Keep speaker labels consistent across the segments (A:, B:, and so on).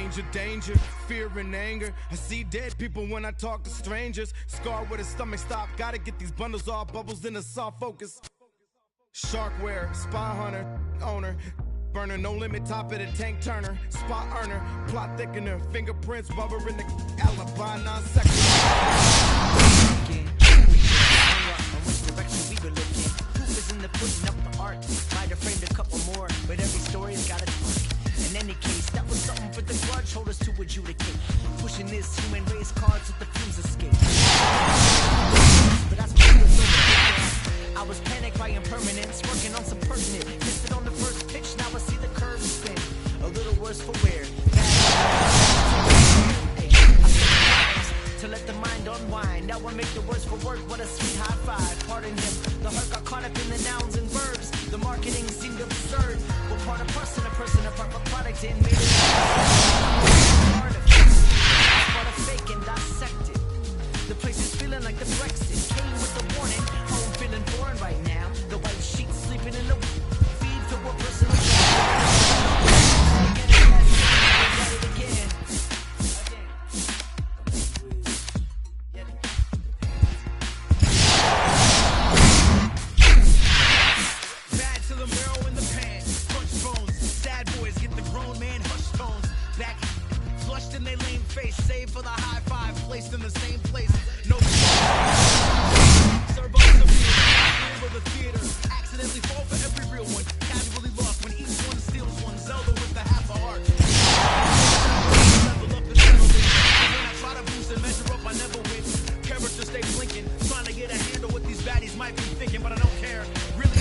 A: Danger, danger, fear and anger. I see dead people when I talk to strangers. Scarred with a stomach stop, gotta get these bundles off. Bubbles in a soft focus. Sharkware, spy hunter, owner. Burner, no limit, top of the tank turner. Spot earner, plot thickener. Fingerprints, rubber in the alibi, non-secular.
B: In the putting up the art, might have framed a couple more, but every story's got a twist. In any case, that was something for the grudge holders to adjudicate. Pushing this human race cards with the fumes escape. But that's what he was over. I was panicked by impermanence, working on some pertinent. Missed it on the first pitch, now I see the curve spin. A little worse for wear. To let the mind unwind. Now I make the words for work. What a sweet high five. Pardon him. The hurt got caught up in the nouns and verbs. The marketing seemed absurd. We're part of person, a part of product and made it part of fake and dissected. The place is feeling like the Brexit. Came with the warning. Home feeling foreign right now. The white sheet sleeping in the feed for what person. In the same place, no serve up the real the theater, accidentally fall for every real one, casually lost when each one steals one. Zelda with the half a heart. Level up and settle in. When I try to boost and measure up, I never win. Characters stay blinking, trying to get a handle what these baddies might be thinking, but I don't care. Really,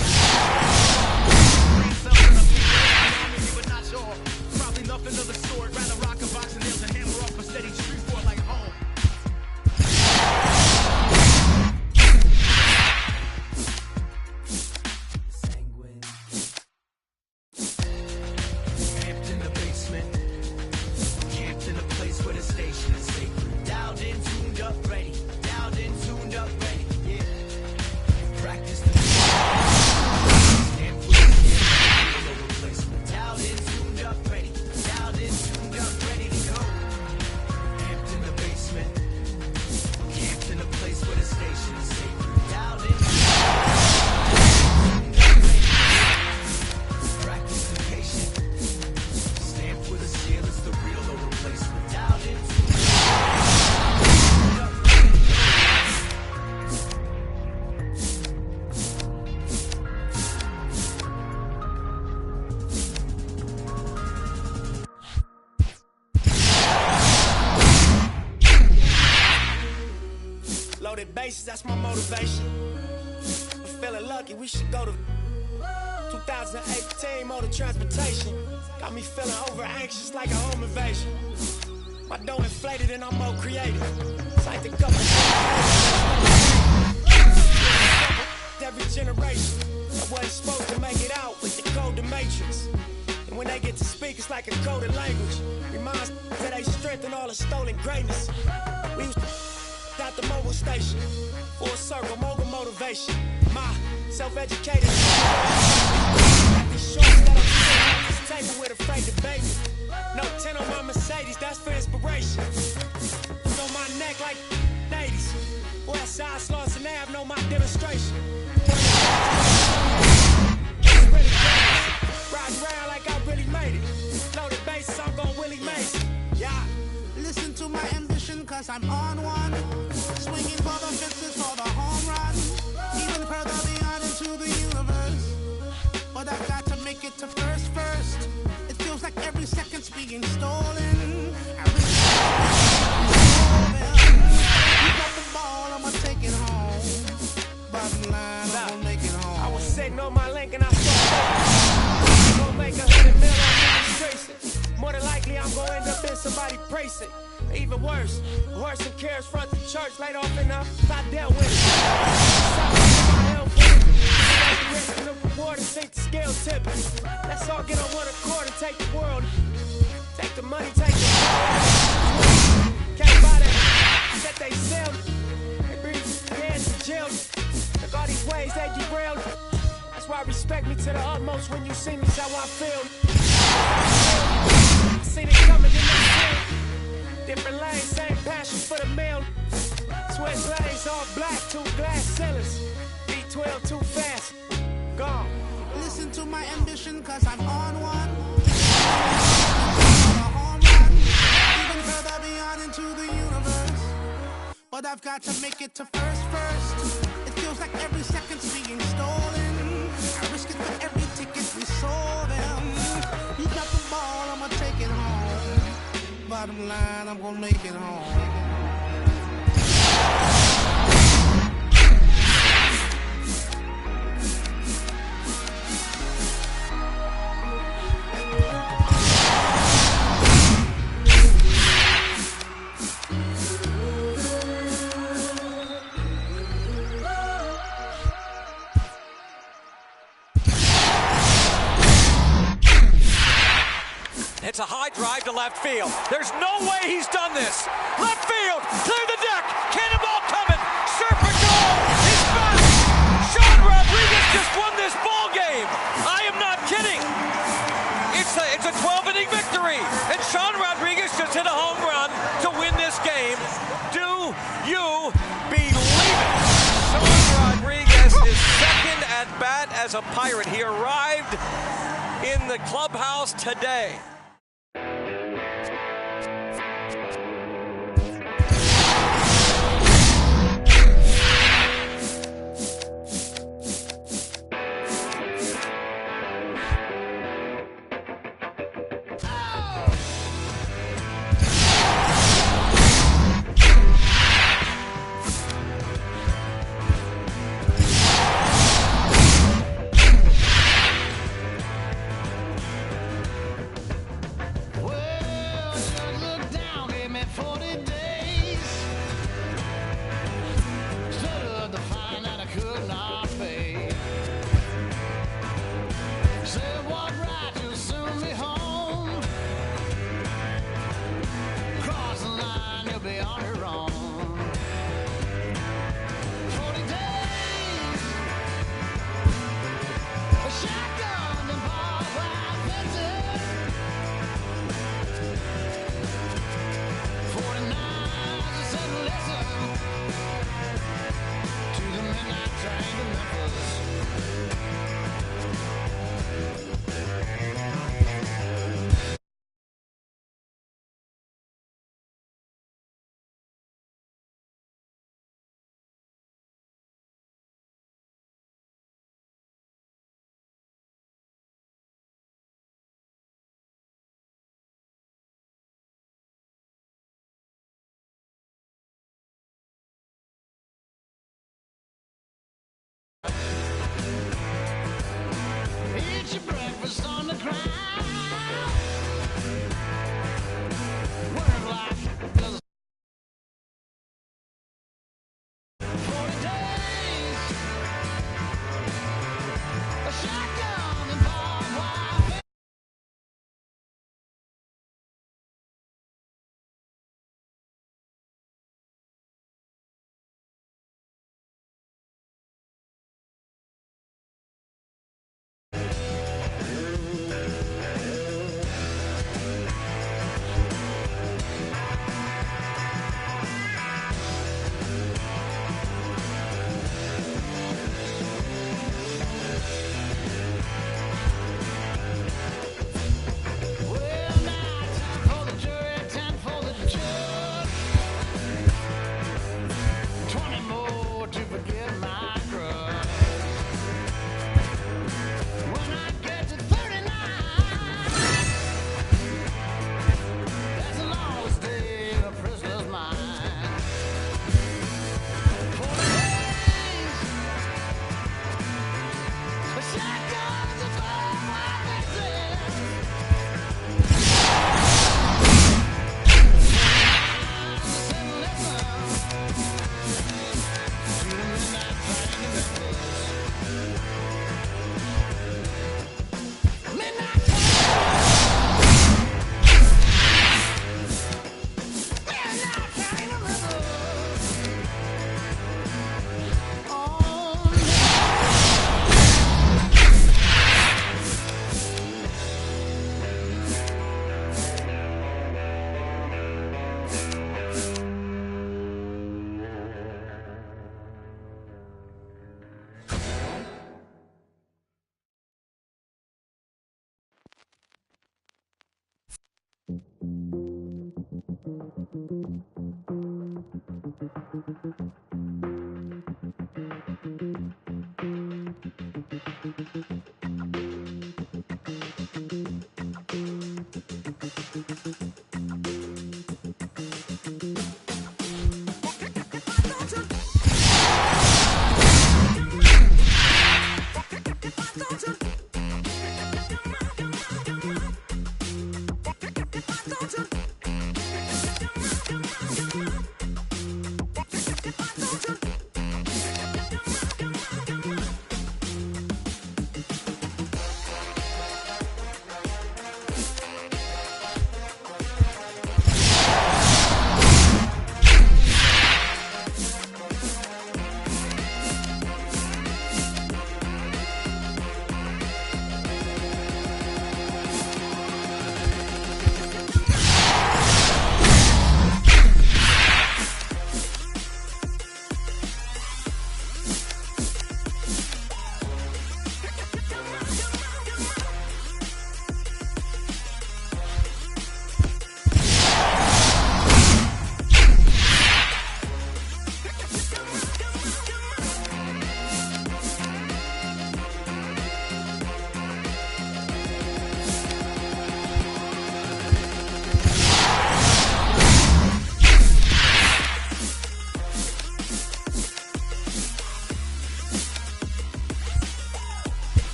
B: but not sure. Probably nothing of the sort. Rather rock a box and nails and hammer up a steady street for like home. Loaded bases, that's my motivation. I'm feeling lucky, we should go to 2018 motor transportation. Got me feeling over anxious like a home invasion. My dough inflated and I'm more creative. It's like the couple every generation. I wasn't supposed to make it out with the code, the matrix. And when they get to speak, it's like a coded language. Reminds that they strengthen all the stolen greatness. We was at the mobile station, full circle, mogul motivation. My self-educated. Got these shorts that I'm sitting at this table with afraid to baby. No 10 on my Mercedes, that's for inspiration. It's on my neck like 80s. Westside Sloss and Ave know my demonstration. Ride around like I really made it. Loaded bases, I'm gon' Willie Mason. Yeah.
C: Listen to my ambition, cause I'm on one. Swinging for the fences for the home run. Even further beyond into the universe. But I've got to make it to first. It feels like every second's being stolen. I really you got the ball, I'ma take it home. Bottom line, I'm gonna make it home.
B: I was sitting on my link and I saw gonna make $100 million on demonstration. More than likely I'm gonna end up in somebody precinct. Even worse, horse and carriage front the church, laid off enough, I dealt with it. The reward and sink the scale tipping. Let's all get on one accord and take the world. Take the money, take the world. Can't buy that that they sell. They bring hands to jail. Look all these ways they derailed. That's why respect me to the utmost when you see me, that's how I feel. Seen it coming, Different lanes, same passion for the male. Sweat glaze, all black, 2 glass ceilings. B12 too fast, gone.
C: Listen to my ambition, cause I'm on one. A home run, even further beyond into the universe. But I've got to make it to first. It feels like every second's being stolen. I risk it for every ticket we sold them. You got the ball, I'ma take it home. Bottom line, I'm gonna make it home.
D: It's a high drive to left field. There's no way he's done this. Left field, clear the deck. Cannonball coming. Surfer goal. He's back. Sean Rodriguez just won this ball game. I am not kidding. It's a 12-inning victory, and Sean Rodriguez just hit a home run to win this game. Do you believe it? Sean Rodriguez is second at bat as a Pirate. He arrived in the clubhouse today.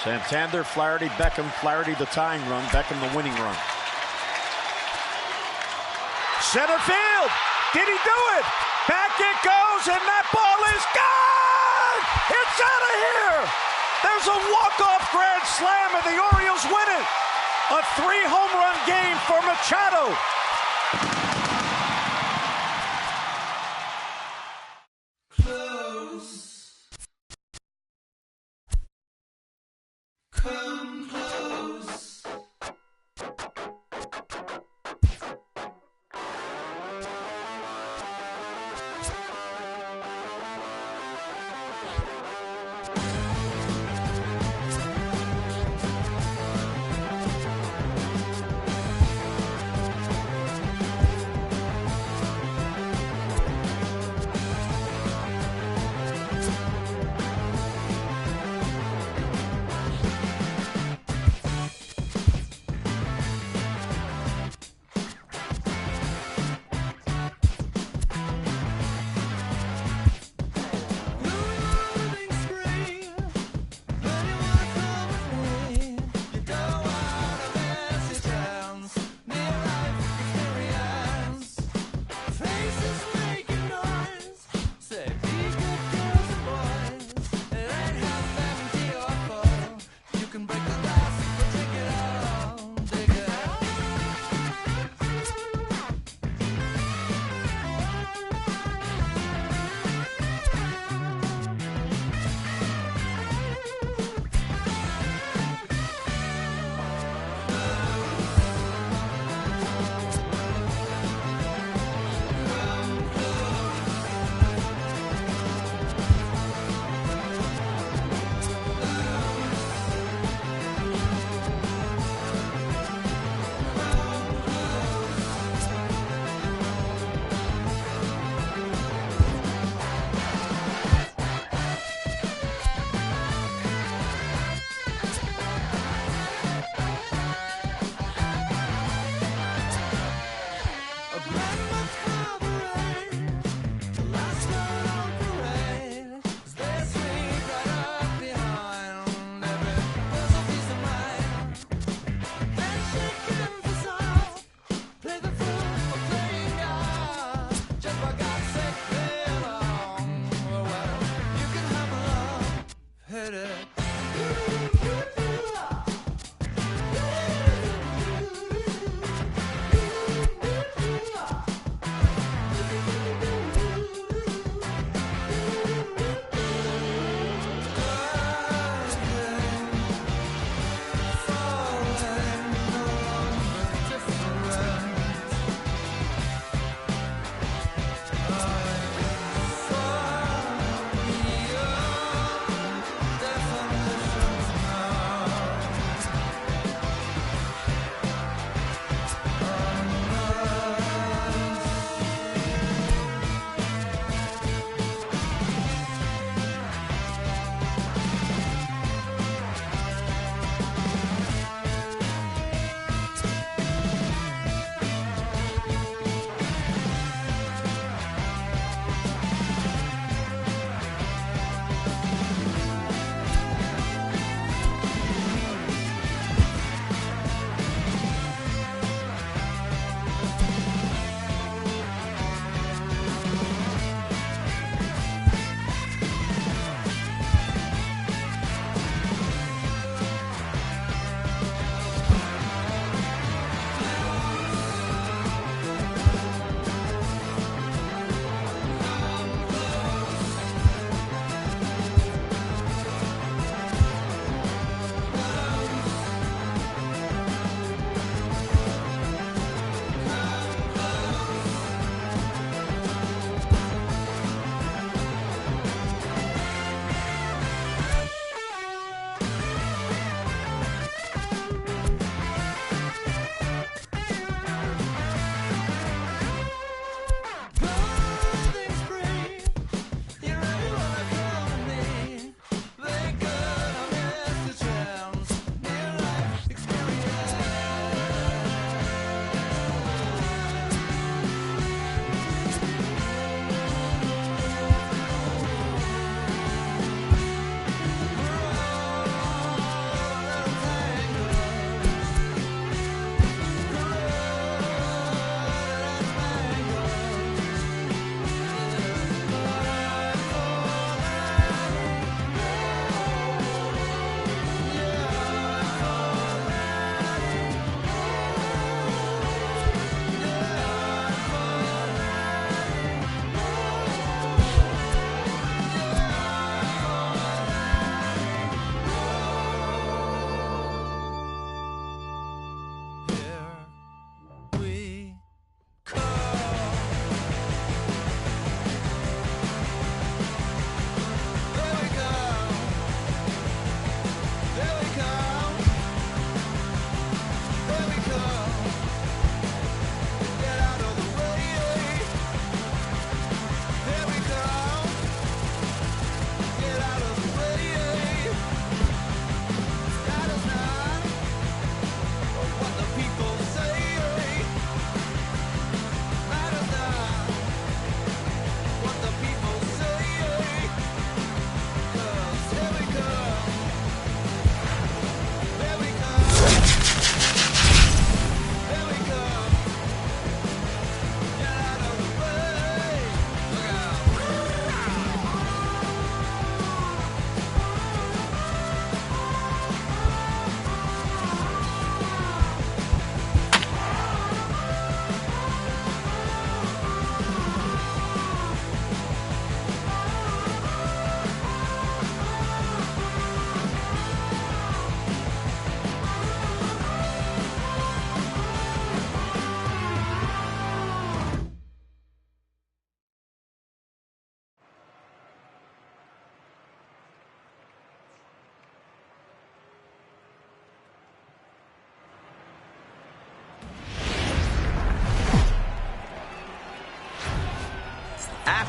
E: Santander, Flaherty, Beckham, Flaherty the tying run, Beckham the winning run. Center field! Did he do it? Back it goes, and that ball is gone! It's out of here! There's a walk-off grand slam, and the Orioles win it! A 3-home run game for Machado!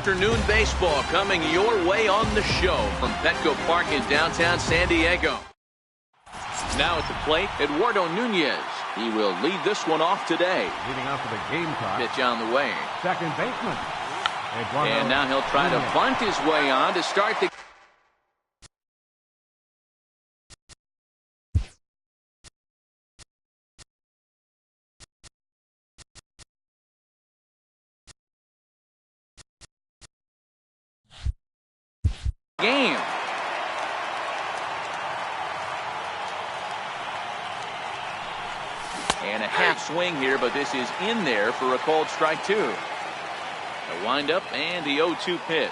F: afternoon baseball coming your way on the show from Petco Park in downtown San Diego. Now at the plate, Eduardo Nunez. He will lead this one off today.
G: Leading off for the Gamecock.
F: Pitch on the way.
G: Second baseman.
F: And now he'll try to bunt his way on to start the game. And a half swing here, but this is in there for a called strike two. A windup and the 0-2 pitch.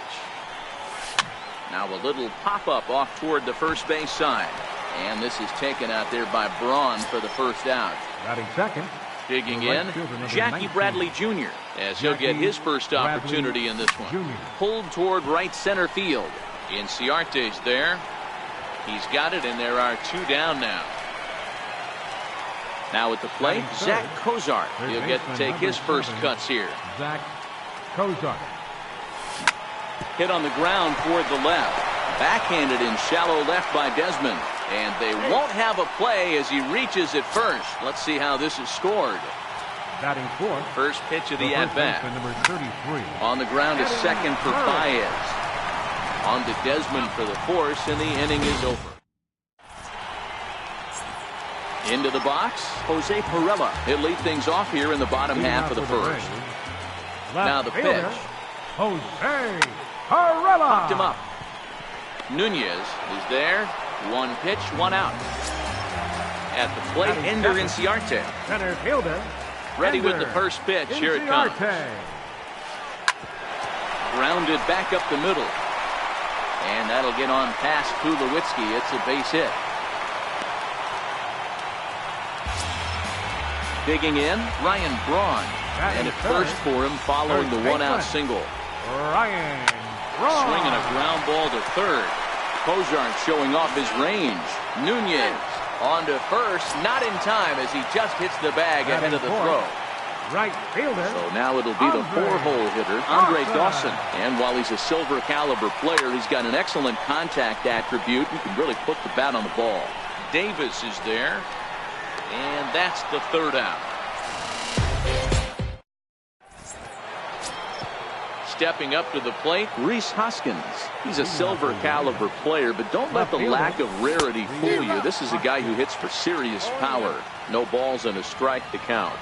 F: Now a little pop-up off toward the first base side. And this is taken out there by Braun for the first out.
G: Batting second.
F: Digging in, Jackie Bradley Jr. as he'll get his first opportunity in this one. Pulled toward right center field. Inciarte's there. He's got it, and there are two down now. Now at the plate, Zach Cozart. He'll get to take his first cuts here.
G: Zach Cozart.
F: Hit on the ground toward the left. Backhanded in shallow left by Desmond. And they won't have a play as he reaches at first. Let's see how this is scored.
G: Batting fourth.
F: First pitch of the at-bat.
G: Number 33.
F: On the ground is second for Baez. On to Desmond for the force, and the inning is over. Into the box, Jose Pirela. He'll lead things off here in the bottom half of the first. Now the pitch.
G: Jose Pirela.
F: Popped him up. Nunez is there. One pitch, one out. At the plate, Ender Inciarte.
G: Center fielder.
F: Ready with the first pitch. Here it comes. Grounded back up the middle. And that'll get on past Tulowitzki. It's a base hit. Digging in, Ryan Braun. And at first for him following the one-out single.
G: Ryan Braun.
F: Swinging a ground ball to third. Cozart showing off his range. Nunez on to first, not in time as he just hits the bag ahead of the throw.
G: Right fielder.
F: So now it'll be the four-hole hitter, Andre Dawson. And while he's a silver caliber player, he's got an excellent contact attribute. He can really put the bat on the ball. Davis is there. And that's the third out. Stepping up to the plate, Rhys Hoskins. He's a silver caliber player, but don't let the lack of rarity fool you. This is a guy who hits for serious power. No balls and a strike to count.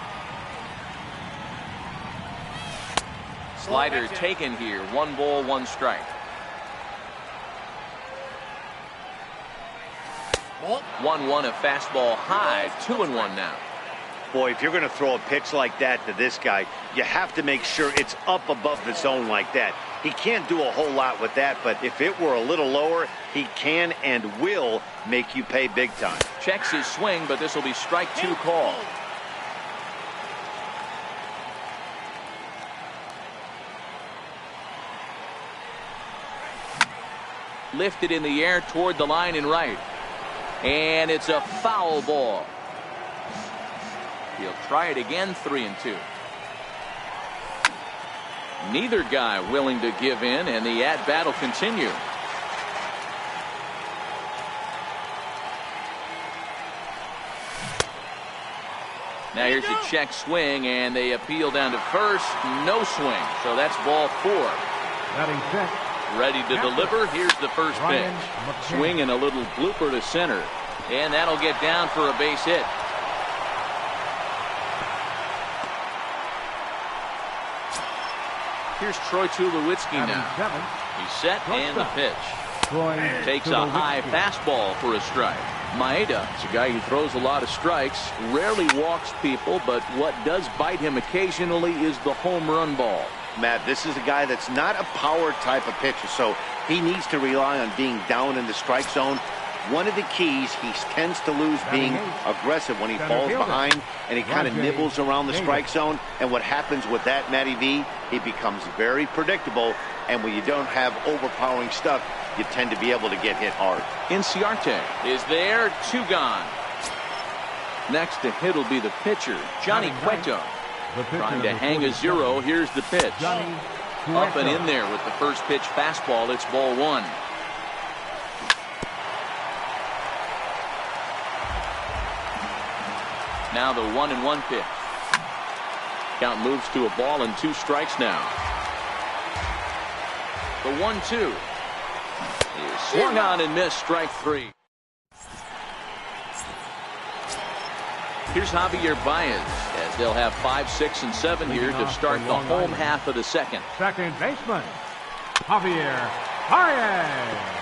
F: Slider taken here. 1 ball, 1 strike. 1-1 a fastball high. 2-1 now.
H: Boy, if you're going to throw a pitch like that to this guy, you have to make sure it's up above the zone like that. He can't do a whole lot with that, but if it were a little lower, he can and will make you pay big time.
F: Checks his swing, but this will be strike 2 call. Lifted in the air toward the line and right. And it's a foul ball. He'll try it again, 3-2. Neither guy willing to give in, and the at-bat will continue. Now here's a check swing, and they appeal down to first. No swing, so that's ball 4.
G: Batting check.
F: Ready to deliver. Here's the first pitch. Swing and a little blooper to center. And that'll get down for a base hit. Here's Troy Tulowitzki now. He's set and the pitch. Takes a high fastball for a strike. Maeda is a guy who throws a lot of strikes, rarely walks people, but what does bite him occasionally is the home run ball.
H: Matt, this is a guy that's not a power type of pitcher, so he needs to rely on being down in the strike zone. One of the keys, he tends to lose being aggressive when he falls behind and he kind of nibbles around the strike zone. And what happens with that, Matty V, he becomes very predictable. And when you don't have overpowering stuff, you tend to be able to get hit hard.
F: Inciarte is there, 2 gone. Next to hit will be the pitcher, Johnny Cueto. Trying to hang a 0. Here's the pitch. Up and in there with the first pitch fastball. It's ball one. Now the 1-1 pitch. Count moves to a ball and 2 strikes now. The 1-2 is swung on and missed. Strike 3. Here's Javier Baez as they'll have 5, 6, and 7 here to start the home half of the second.
G: Second baseman, Javier Baez.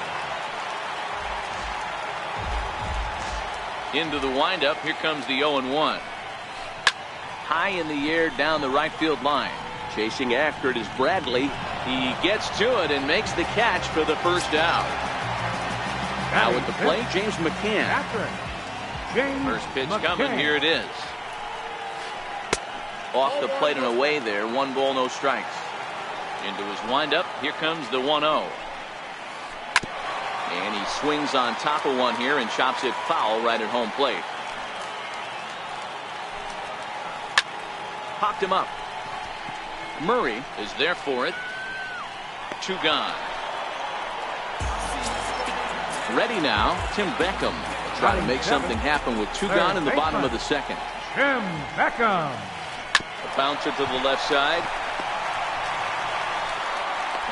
F: Into the windup. Here comes the 0-1. High in the air down the right field line. Chasing after it is Bradley. He gets to it and makes the catch for the first out. Now at the plate, James McCann. First pitch coming. Here it is. Off the plate and away there. 1 ball, no strikes. Into his windup. Here comes the 1-0. And he swings on top of one here and chops it foul right at home plate. Popped him up. Murray is there for it. 2 gone. Ready now, Tim Beckham. Try to make something happen with 2 gone in the bottom of the second.
G: Tim Beckham.
F: A bouncer to the left side.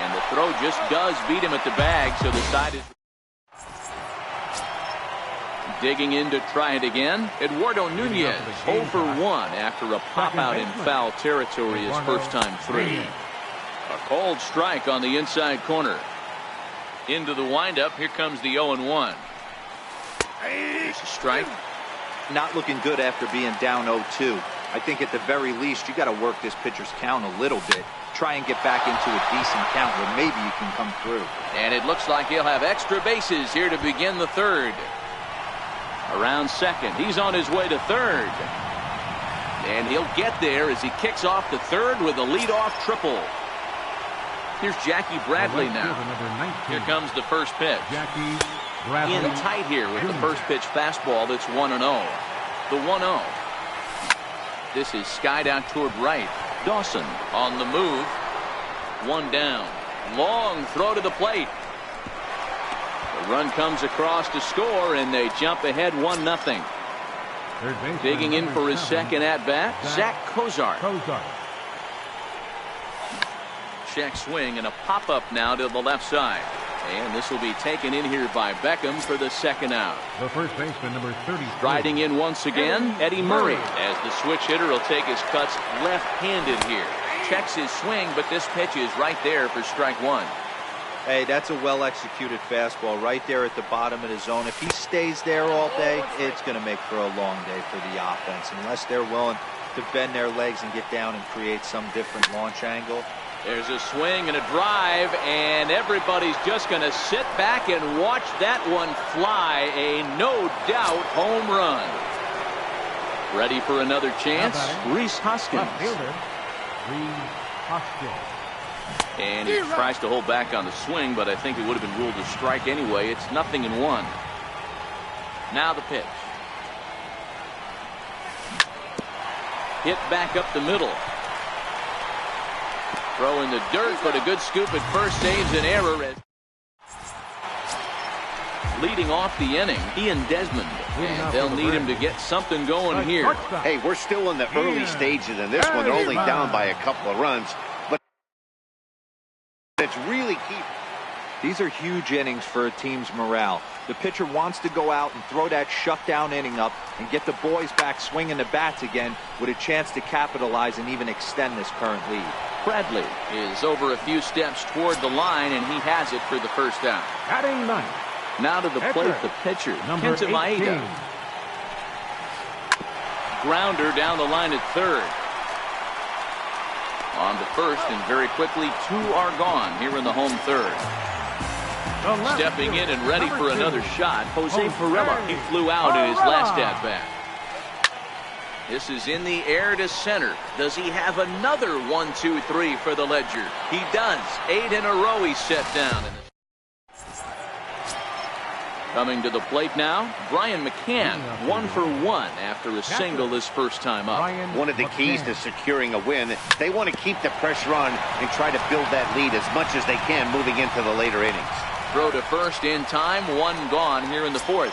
F: And the throw just does beat him at the bag, so the side is digging in to try it again. Eduardo Nunez 0 for 1 after a pop out in foul territory his first time through. A cold strike on the inside corner. Into the windup. Here comes the 0-1. Here's a strike.
I: Not looking good after being down 0-2. I think at the very least you got to work this pitcher's count a little bit. Try and get back into a decent count where maybe you can come through.
F: And it looks like he'll have extra bases here to begin the third. Around second. He's on his way to third. And he'll get there as he kicks off the third with a leadoff triple. Here's Jackie Bradley now. Here comes the first pitch.
G: Jackie Bradley.
F: In tight here with the first pitch fastball. That's 1-0. The 1-0. This is skied out toward right. Dawson on the move. 1 down. Long throw to the plate. The run comes across to score, and they jump ahead 1-0. Digging in for his second at-bat, Zach Cozart. Check swing and a pop-up now to the left side. And this will be taken in here by Beckham for the second out.
G: The first baseman, number 30.
F: Riding in once again, Eddie Murray, as the switch hitter will take his cuts left-handed here. Checks his swing, but this pitch is right there for strike 1.
I: Hey, that's a well-executed fastball right there at the bottom of the zone. If he stays there all day, it's going to make for a long day for the offense, unless they're willing to bend their legs and get down and create some different launch angle.
F: There's a swing and a drive, and everybody's just going to sit back and watch that one fly. A no-doubt home run. Ready for another chance? Rhys Hoskins.
G: Rhys Hoskins.
F: And he tries to hold back on the swing, but I think it would have been ruled a strike anyway. It's 0-1. Now the pitch. Hit back up the middle. Throw in the dirt, but a good scoop at first saves an error. Leading off the inning, Ian Desmond. And they'll need him to get something going here.
H: Hey, we're still in the early stages in this one. They're only down by a couple of runs. But it's really key.
I: These are huge innings for a team's morale. The pitcher wants to go out and throw that shutdown inning up and get the boys back swinging the bats again with a chance to capitalize and even extend this current lead.
F: Bradley is over a few steps toward the line, and he has it for the first out.
G: Batting ninth.
F: Now to the plate, the pitcher, Kenta Maeda. Grounder down the line at third. On to first, and very quickly 2 are gone here in the home third. Stepping in and ready for another shot, Jose Pirela. He flew out in his last at-bat. This is in the air to center. Does he have another 1-2-3 for the Ledger? He does. 8 in a row he's set down. Coming to the plate now, Brian McCann, 1 for 1 after a single his first time up.
H: One of the keys to securing a win, they want to keep the pressure on and try to build that lead as much as they can moving into the later innings.
F: Throw to first in time, 1 gone here in the 4th.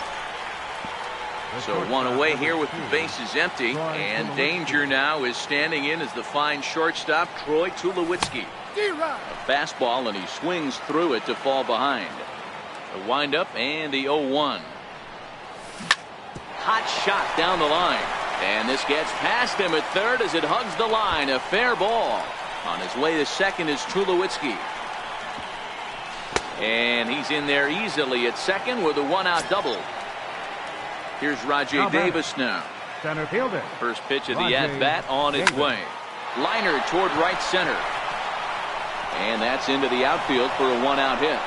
F: So 1 away here with the bases empty, and danger now is standing in as the fine shortstop, Troy Tulowitzki. A fastball, and he swings through it to fall behind. The windup and the 0-1. Hot shot down the line. And this gets past him at third as it hugs the line. A fair ball. On his way to second is Tulowitzki. And he's in there easily at second with a 1-out double. Here's Rajai Davis now.
G: Center fielder.
F: First pitch of the at-bat on its way. Liner toward right center. And that's into the outfield for a 1-out hit.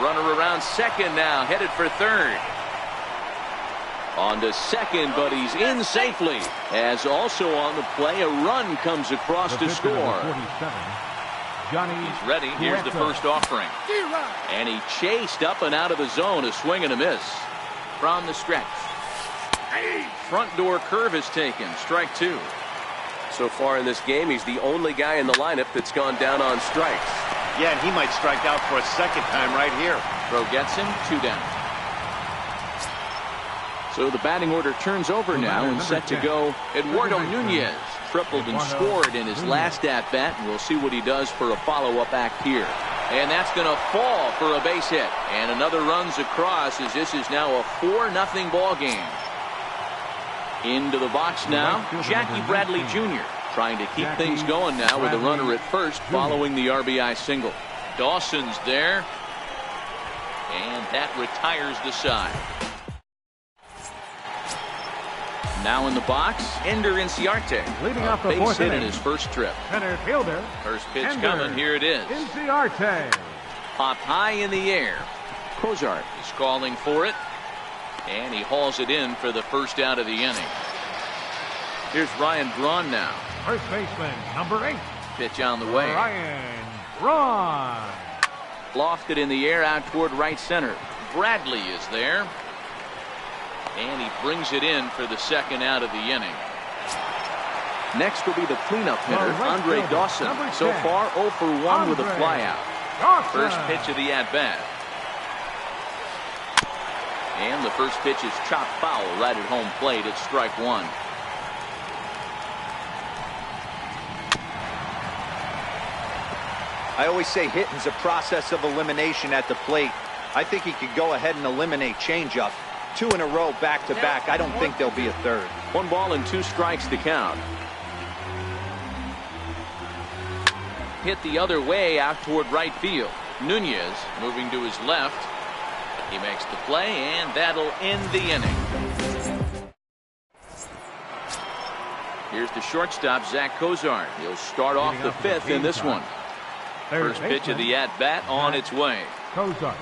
F: Runner around second now, headed for third. On to second, but he's in safely. As also on the play, a run comes across to score. He's ready. Here's the first offering. And he chased up and out of the zone. A swing and a miss from the stretch. Front door curve is taken. Strike 2.
J: So far in this game, he's the only guy in the lineup that's gone down on strikes.
H: Yeah, and he might strike out for a second time right here.
F: Throw gets him, 2 down. So the batting order turns over now and set to go. Eduardo Nunez tripled and scored in his last at-bat, and we'll see what he does for a follow-up act here. And that's going to fall for a base hit. And another runs across as this is now a 4-0 ball game. Into the box now, Jackie Bradley Jr. trying to keep things going now with a runner at first following the RBI single. Dawson's there, and that retires the side. Now in the box, Ender Inciarte.
G: Leading off the
F: base
G: fourth
F: hit
G: inning.
F: in his first trip.
G: Center fielder.
F: First pitch
G: Ender
F: coming. Here it is.
G: Inciarte.
F: Popped high in the air. Cozart is calling for it, and he hauls it in for the first out of the inning. Here's Ryan Braun now.
G: First baseman, number 8.
F: Pitch on the way.
G: Ryan Braun.
F: Lofted in the air out toward right center. Bradley is there. And he brings it in for the second out of the inning. Next will be the cleanup hitter, Andre Dawson. So far, 0 for 1 with a flyout. First pitch of the at-bat. And the first pitch is chopped foul right at home plate. It's strike 1.
I: I always say hitting's a process of elimination at the plate. I think he could go ahead and eliminate changeup. 2 in a row back to back. I don't think there'll be a third.
F: 1 ball and 2 strikes to count. Hit the other way out toward right field. Nunez moving to his left. He makes the play, and that'll end the inning. Here's the shortstop, Zach Cozart. He'll start off the 5th in this one. First pitch of the at-bat on its way.
G: Cozart.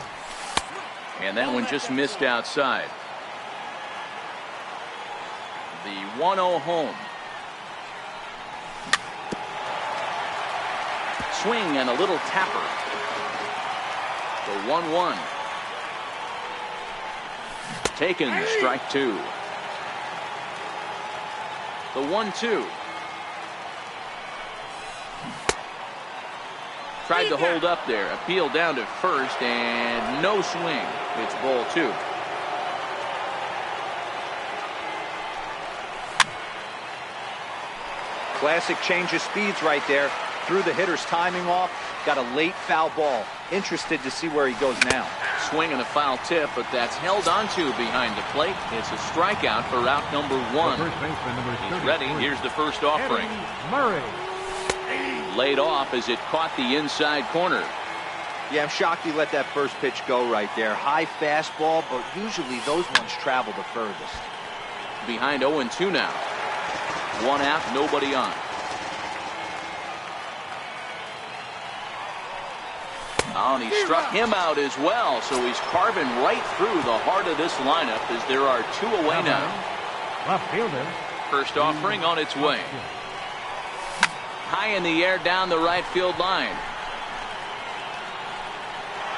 F: And that one just missed outside. The 1-0 home. Swing and a little tapper. The 1-1. Taken, strike 2. The 1-2. Tried to hold up there. Appeal down to first, and no swing. It's ball 2.
I: Classic change of speeds right there. Threw the hitter's timing off. Got a late foul ball. Interested to see where he goes now.
F: Swing and a foul tip, but that's held onto behind the plate. It's a strikeout for out number 1. He's ready. Here's the first offering.
G: Murray.
F: Laid off as it caught the inside corner.
I: Yeah, I'm shocked he let that first pitch go right there. High fastball, but usually those ones travel the furthest.
F: Behind 0-2 now. 1 out, nobody on. Oh, and he struck him out as well, so he's carving right through the heart of this lineup as there are 2 away now.
G: Left fielder.
F: First offering on its way. High in the air down the right field line.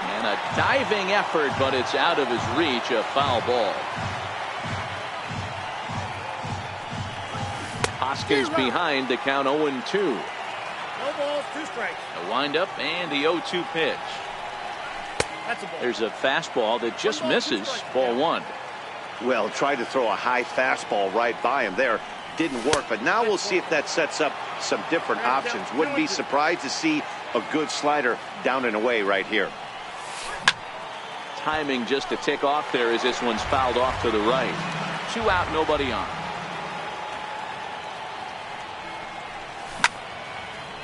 F: And a diving effort, but it's out of his reach, a foul ball. Hoskins behind the count 0-2.
B: No balls, 2 strikes.
F: A windup and the 0-2 pitch.
B: That's a ball.
F: There's a fastball that just misses. Ball 1.
H: Well, tried to throw a high fastball right by him there. Didn't work, but now we'll see if that sets up some different options. Wouldn't be surprised to see a good slider down and away right here.
F: Timing just to tick off there as this one's fouled off to the right. 2 out, nobody on.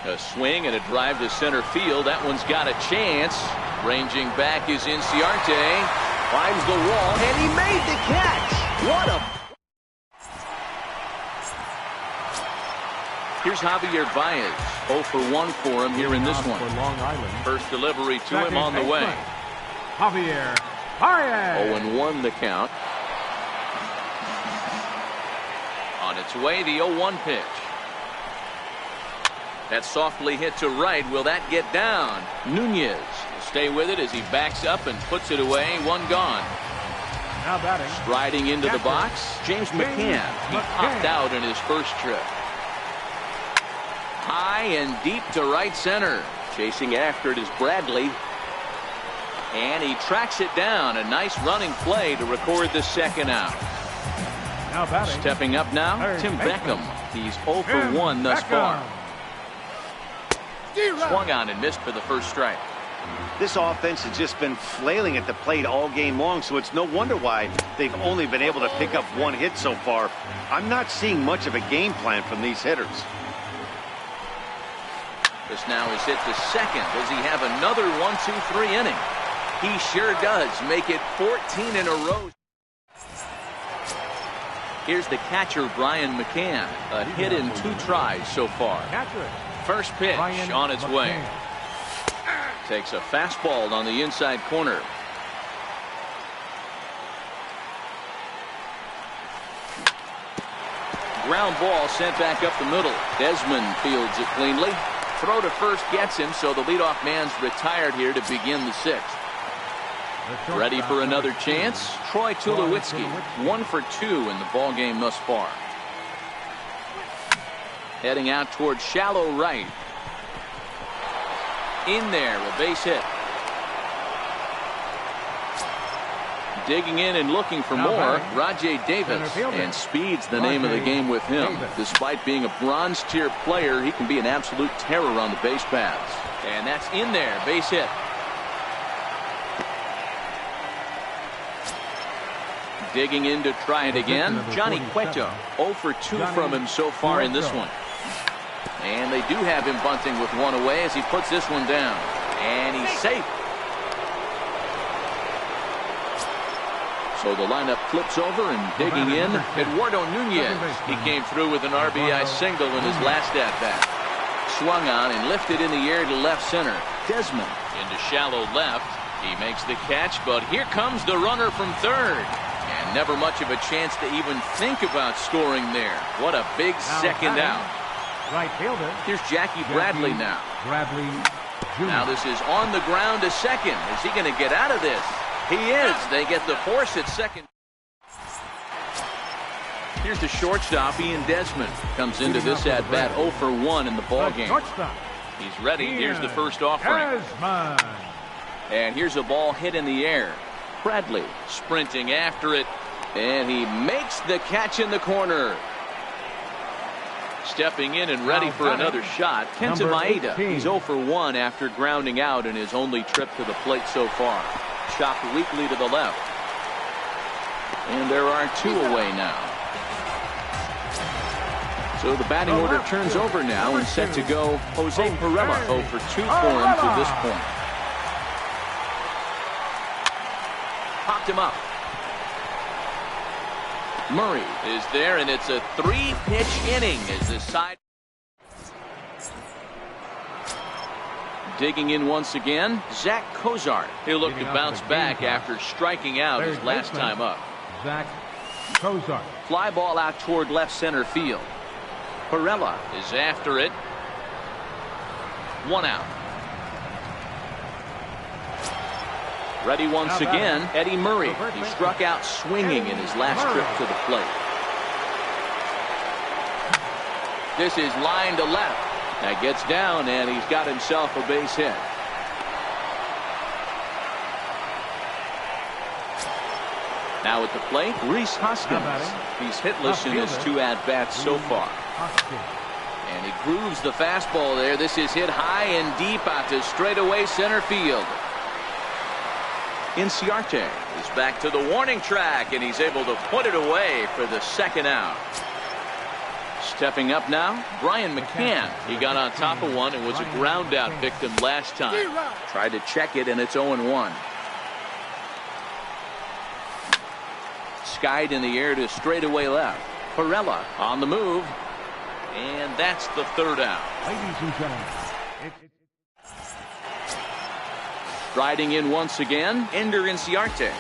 F: A swing and a drive to center field. That one's got a chance. Ranging back is Inciarte. Climbs the wall, and he made the catch. What a... Here's Javier Baez. 0 for 1 for him here in this one.
G: Long Island.
F: First delivery to him on the way.
G: Javier Baez.
F: 0-1 the count. On its way, the 0-1 pitch. That's softly hit to right. Will that get down? Nunez will stay with it as he backs up and puts it away. 1 gone.
G: Now batting.
F: Striding into the box, James McCann. He popped out in his first trip. High and deep to right center. Chasing after it is Bradley. And he tracks it down. A nice running play to record the second out.
G: Now batting.
F: Stepping up now, Tim Beckham. He's 0 for 1 thus far. Swung on and missed for the first strike.
H: This offense has just been flailing at the plate all game long, so it's no wonder why they've only been able to pick up 1 hit so far. I'm not seeing much of a game plan from these hitters.
F: This now is hit to second. Does he have another 1-2-3 inning? He sure does. Make it 14 in a row. Here's the catcher, Brian McCann. A hit in 2 tries so far. First pitch on its way. Takes a fastball on the inside corner. Ground ball sent back up the middle. Desmond fields it cleanly. Throw to first gets him, so the leadoff man's retired here to begin the 6th. Ready for another chance? Troy Tulowitzki, 1 for 2 in the ball game thus far. Heading out towards shallow right. In there, a base hit. Digging in and looking for more, Rajai Davis. And speed's the name of the game with him. Despite being a bronze tier player, he can be an absolute terror on the base paths. And that's in there, base hit. Digging in to try it again, Johnny Cueto. 0 for 2 from him so far in this one. And they do have him bunting with 1 away as he puts this one down. And he's safe. So the lineup flips over and digging in, Eduardo Nunez. He came through with an RBI single in his last at-bat. Swung on and lifted in the air to left center. Desmond into shallow left. He makes the catch, but here comes the runner from third. And never much of a chance to even think about scoring there. What a big second out.
G: Right fielder.
F: Here's Jackie Bradley now.
G: Bradley Jr.
F: Now this is on the ground to second. Is he going to get out of this? He is. They get the force at second. Here's the shortstop, Ian Desmond. Comes into this at-bat 0 for 1 in the ballgame. He's ready. Here's the first offering. And here's a ball hit in the air. Bradley sprinting after it. And he makes the catch in the corner. Stepping in and ready for another shot, Kenta Maeda. He's 0 for 1 after grounding out in his only trip to the plate so far. Chopped weakly to the left. And there are 2 away now. So the batting order turns over now and set to go Jose Pirela. 0 for 2 for him to this point. Popped him up. Murray is there, and it's a 3-pitch inning as the side. Digging in once again, Zach Cozart. He'll look to bounce back after striking out his last time up.
G: Zach Cozart.
F: Fly ball out toward left center field. Pirela is after it. 1 out. Ready once again, Eddie Murray. He struck out swinging in his last trip to the plate. This is line to left. That gets down, and he's got himself a base hit. Now at the plate, Rhys Hoskins. He's hitless in his 2 at-bats so far. And he grooves the fastball there. This is hit high and deep out to straightaway center field. Inciarte is back to the warning track, and he's able to put it away for the second out. Stepping up now, Brian McCann. He got on top of one and was a ground out victim last time. Tried to check it, and it's 0-1. Skied in the air to straightaway left. Perella on the move. And that's the third out.
G: Ladies and gentlemen.
F: Striding in once again, Ender Inciarte.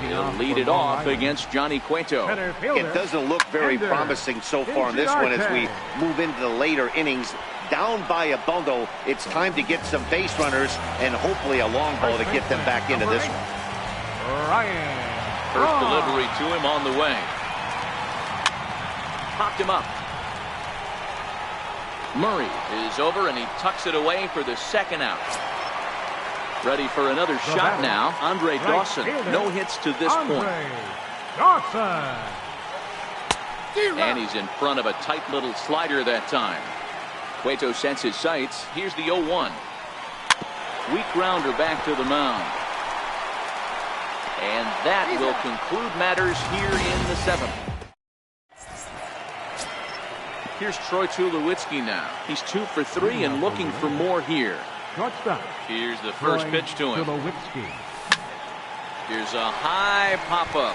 F: He'll lead it off against Johnny Cueto.
H: It doesn't look very promising so far in this one as we move into the later innings. Down by a bundle, it's time to get some base runners and hopefully a long ball to get them back into this one.
F: First delivery to him on the way. Popped him up. Murray is over, and he tucks it away for the second out. Ready for another shot now. Andre Dawson. No hits to this point. And he's in front of a tight little slider that time. Cueto sets his sights. Here's the 0-1. Weak grounder back to the mound. And that will conclude matters here in the 7th. Here's Troy Tulowitzki now. He's 2 for 3 and looking for more here. Here's the first pitch to him. Here's a high pop-up.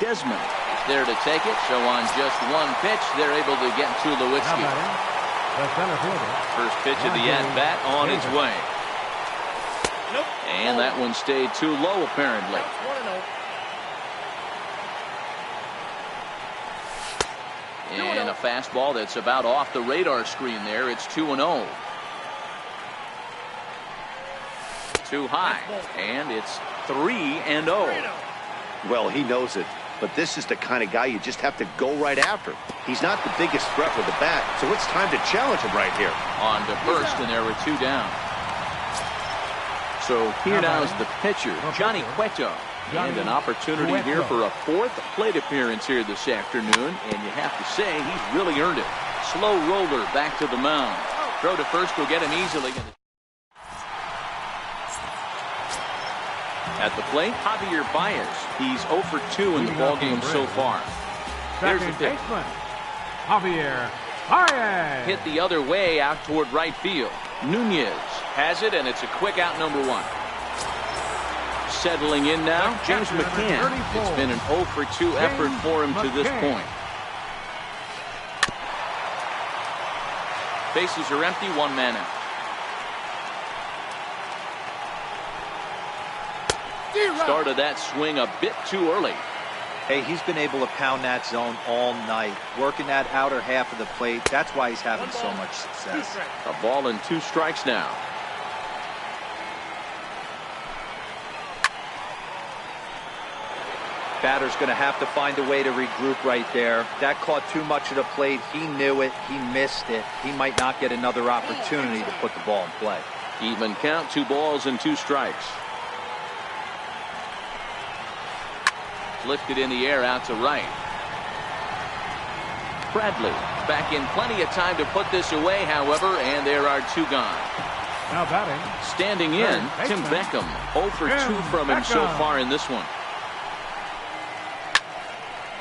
F: Desmond is there to take it. So on just one pitch, they're able to get Tulowitzki. First pitch of the at-bat on its way. And that one stayed too low, apparently. And a fastball that's about off the radar screen there. It's 2-0. Too high. And it's 3-0.
H: Well, he knows it. But this is the kind of guy you just have to go right after. He's not the biggest threat with the bat, so it's time to challenge him right here.
F: On to first, and there were 2 down. So here now is the pitcher, Johnny Cueto. And an opportunity here for a 4th plate appearance here this afternoon. And you have to say, he's really earned it. Slow roller back to the mound. Throw to first will get him easily. At the plate, Javier Baez. He's 0 for 2 in the ballgame so far. There's the pitch.
G: Javier Baez.
F: Hit the other way out toward right field. Nunez has it, and it's a quick out, number 1. Settling in now, James McCann. It's been an 0 for 2 effort for him to this point. Bases are empty, 1 man out. Started that swing a bit too early.
I: Hey, he's been able to pound that zone all night, working that outer half of the plate. That's why he's having so much success.
F: A ball and 2 strikes now.
I: Batter's going to have to find a way to regroup right there. That caught too much of the plate. He knew it. He missed it. He might not get another opportunity to put the ball in play.
F: Even count, 2 balls and 2 strikes. Lifted in the air out to right. Bradley back in plenty of time to put this away, however, and there are 2 gone.
G: Now batting.
F: Standing in, Tim Beckham. 0 for 2 from him so far in this one.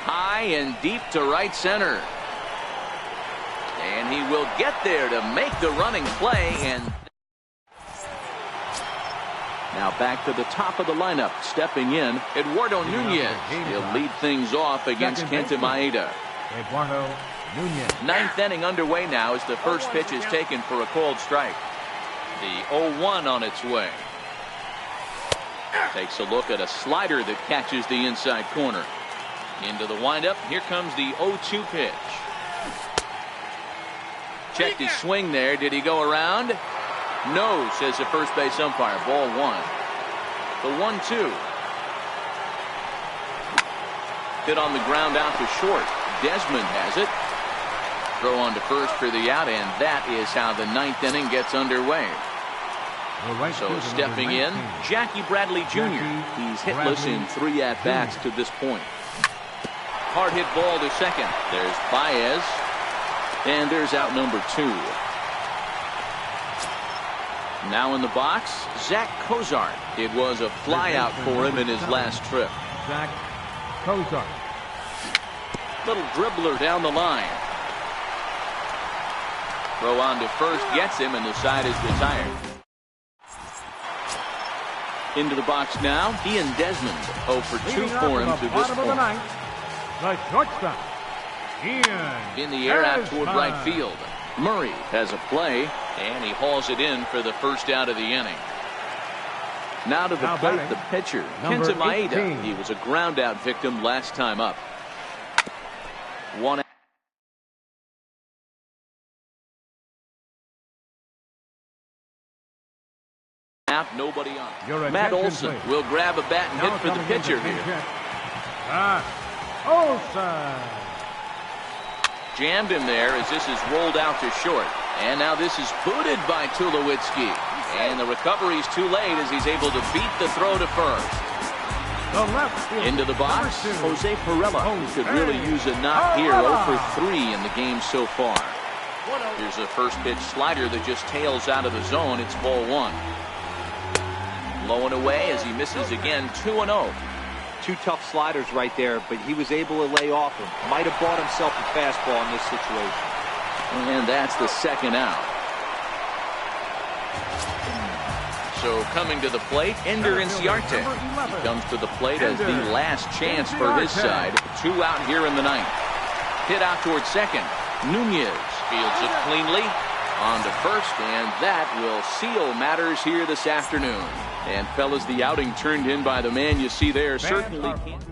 F: High and deep to right center. And he will get there to make the running play. And now back to the top of the lineup. Stepping in, Eduardo Nunez. He'll lead things off against Kenta Maeda.
G: Eduardo Nunez.
F: 9th inning underway now as the first pitch is taken for a called strike. The 0-1 on its way. Takes a look at a slider that catches the inside corner. Into the windup. Here comes the 0-2 pitch. Checked his swing there. Did he go around? No, says the first base umpire. Ball one. The 1-2. Hit on the ground out to short. Desmond has it. Throw on to first for the out, and that is how the ninth inning gets underway. So stepping in, Jackie Bradley Jr. He's hitless in 3 at-bats to this point. Hard hit ball to second. There's Baez. And there's out number 2. Now in the box, Zach Cozart. It was a flyout for him in his last trip.
G: Zach Cozart.
F: Little dribbler down the line. Throw on to first, gets him, and the side is retired. Into the box now, Ian Desmond. 0 for 2 for him to this point.
G: The shortstop, Ian.
F: In the air out toward right field. Murray has a play, and he hauls it in for the first out of the inning. Now to the plate, the pitcher, Kenta Maeda. He was a ground out victim last time up. 1 out, nobody on. Matt Olson will grab a bat and hit for the pitcher here.
G: Olson.
F: Jammed him there as this is rolled out to short. And now this is booted by Tulowitzki. And the recovery's too late as he's able to beat the throw to first. Into the box, Jose Pirela, who could really use a knock here. 0 for 3 in the game so far. Here's a first pitch slider that just tails out of the zone. It's ball 1. Low and away as he misses again. 2-0.
I: 2 tough sliders right there, but he was able to lay off him. Might have bought himself a fastball in this situation.
F: And that's the second out. So coming to the plate, Ender Inciarte. He comes to the plate as the last chance for his side. 2 out here in the ninth. Hit out towards second. Nunez fields it cleanly. On to first, and that will seal matters here this afternoon. And fellas, the outing turned in by the man you see there certainly can't.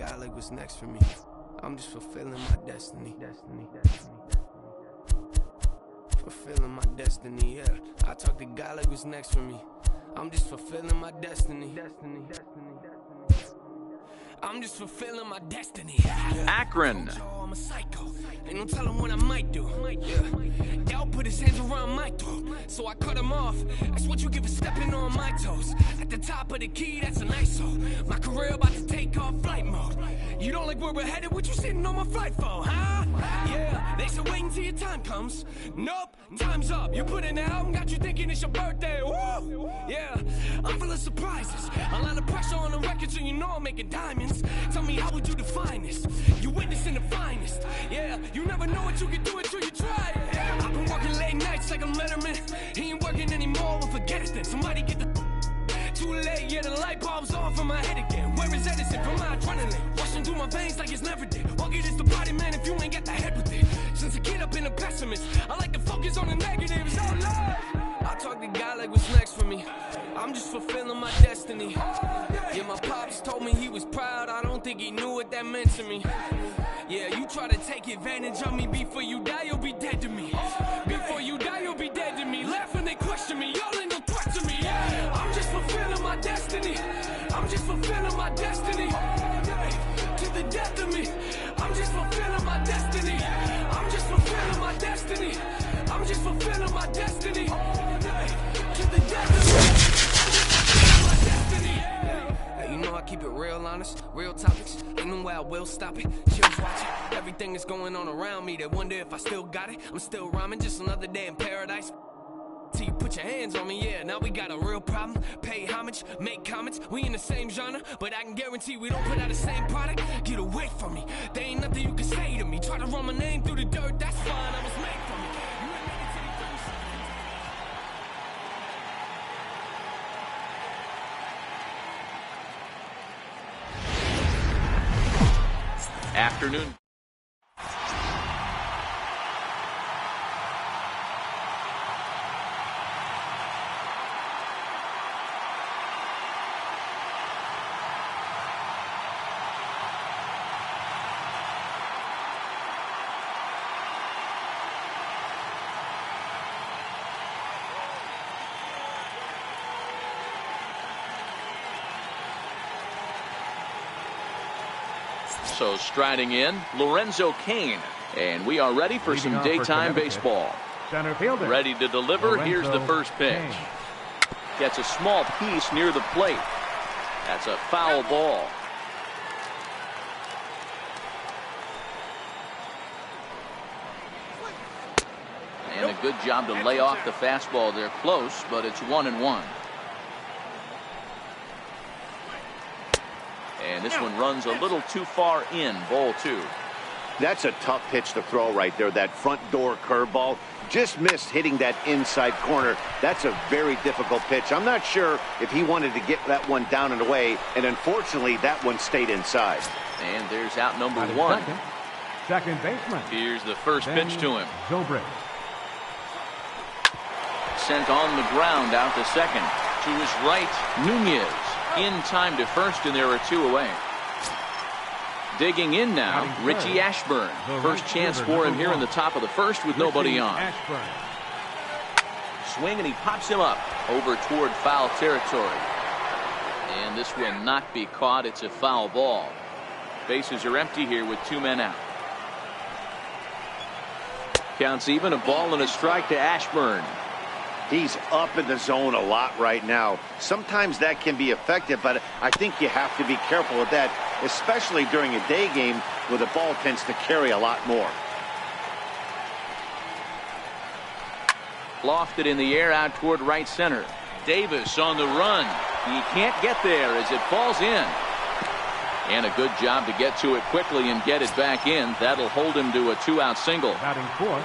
K: God like what's next for me. I'm just fulfilling my destiny. Fulfilling my destiny, yeah. I talk to God like what's next for me. I'm just fulfilling my destiny. I'm just fulfilling my destiny.
F: Akron.
K: I'm a psycho. Ain't no telling what I might do. Yeah. L put his hands around my throat, so I cut him off. That's what you give for stepping on my toes. At the top of the key, that's an ISO. My career about to take off flight mode. You don't like where we're headed? What you sitting on my flight for, huh? Yeah, they said wait until your time comes. Nope, time's up. You put in the album, got you thinking it's your birthday. Woo! Yeah, I'm full of surprises. A lot of pressure on the record, so you know I'm making diamonds. Tell me, how would you define this? You witnessing the finest. Yeah, you never know what you can do until you try it. I've been working late nights like a letterman. He ain't working anymore, well forget it then. Somebody get the too late, yeah, the light bulb's on for my head again. Where is Edison from my adrenaline? Rushing through my veins like it's never did. What good is the body, man, if you ain't got the head with it? Since a kid, I've been a pessimist. I like to focus on the negatives. Oh, Lord. I talk to God like what's next for me. I'm just fulfilling my destiny. Yeah, my pops told me he was proud. I don't think he knew what that meant to me. Yeah, you try to take advantage of me. Before you die, you'll be dead to me. Before you die, you'll be dead to me. Laughing, they question me. Y'all ain't no threat to me. Yeah, I'm just fulfilling my destiny. I'm just fulfilling my destiny. To the death of me. I'm just fulfilling my destiny. I'm just fulfilling my destiny. I'm just fulfilling my destiny. To the death of me. You know I keep it real honest, real topics. Ain't no way I will stop it. Chills watching everything that's going on around me. They wonder if I still got it. I'm still rhyming, just another day in paradise. Till you put your hands on me, yeah. Now we got a real problem. Pay homage, make comments. We in the same genre, but I can guarantee we don't put out the same product. Get away from me. There ain't nothing you can say to me. Try to run my name through the dirt, that's fine. I was made for me.
F: Afternoon. So striding in, Lorenzo Cain. And we are ready for some daytime baseball.
G: Center fielder.
F: Ready to deliver.
G: Lorenzo
F: Here's the first pitch.
G: Cain.
F: Gets a small piece near the plate. That's a foul ball. And a good job to lay off the fastball there close, but it's 1-1. And this one runs a little too far in, ball 2.
H: That's a tough pitch to throw right there. That front door curveball just missed hitting that inside corner. That's a very difficult pitch. I'm not sure if he wanted to get that one down and away, and unfortunately that one stayed inside.
F: And there's out number 1.
G: Second baseman.
F: Here's the first pitch to him.
G: Zobrist.
F: Sent on the ground out to second. To his right, Nunez. In time to first, and there are 2 away. Digging in now, Richie Ashburn. First chance for him here in the top of the first with nobody on. Swing, and he pops him up over toward foul territory. And this will not be caught. It's a foul ball. Bases are empty here with 2 men out. Counts even, a ball and a strike to Ashburn.
H: He's up in the zone a lot right now. Sometimes that can be effective, but I think you have to be careful with that, especially during a day game where the ball tends to carry a lot more.
F: Lofted in the air out toward right center. Davis on the run. He can't get there as it falls in. And a good job to get to it quickly and get it back in. That'll hold him to a 2-out single.
G: Batting fourth.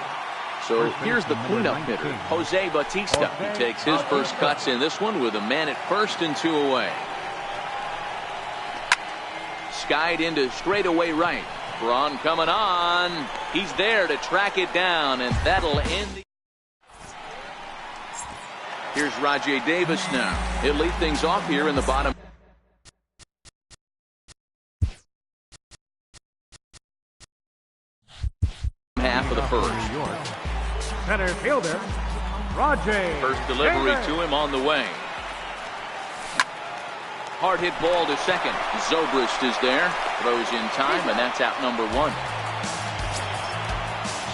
F: So here's the cleanup hitter, Jose Bautista. He takes his first cuts in this one with a man at first and 2 away. Skied into straightaway right. Braun coming on. He's there to track it down, and that'll end the... Here's Rajai Davis now. He'll lead things off here in the bottom.
G: Rajay
F: First delivery
G: Davis.
F: to him on the way. Hard hit ball to second. Zobrist is there. Throws in time, and that's out number 1.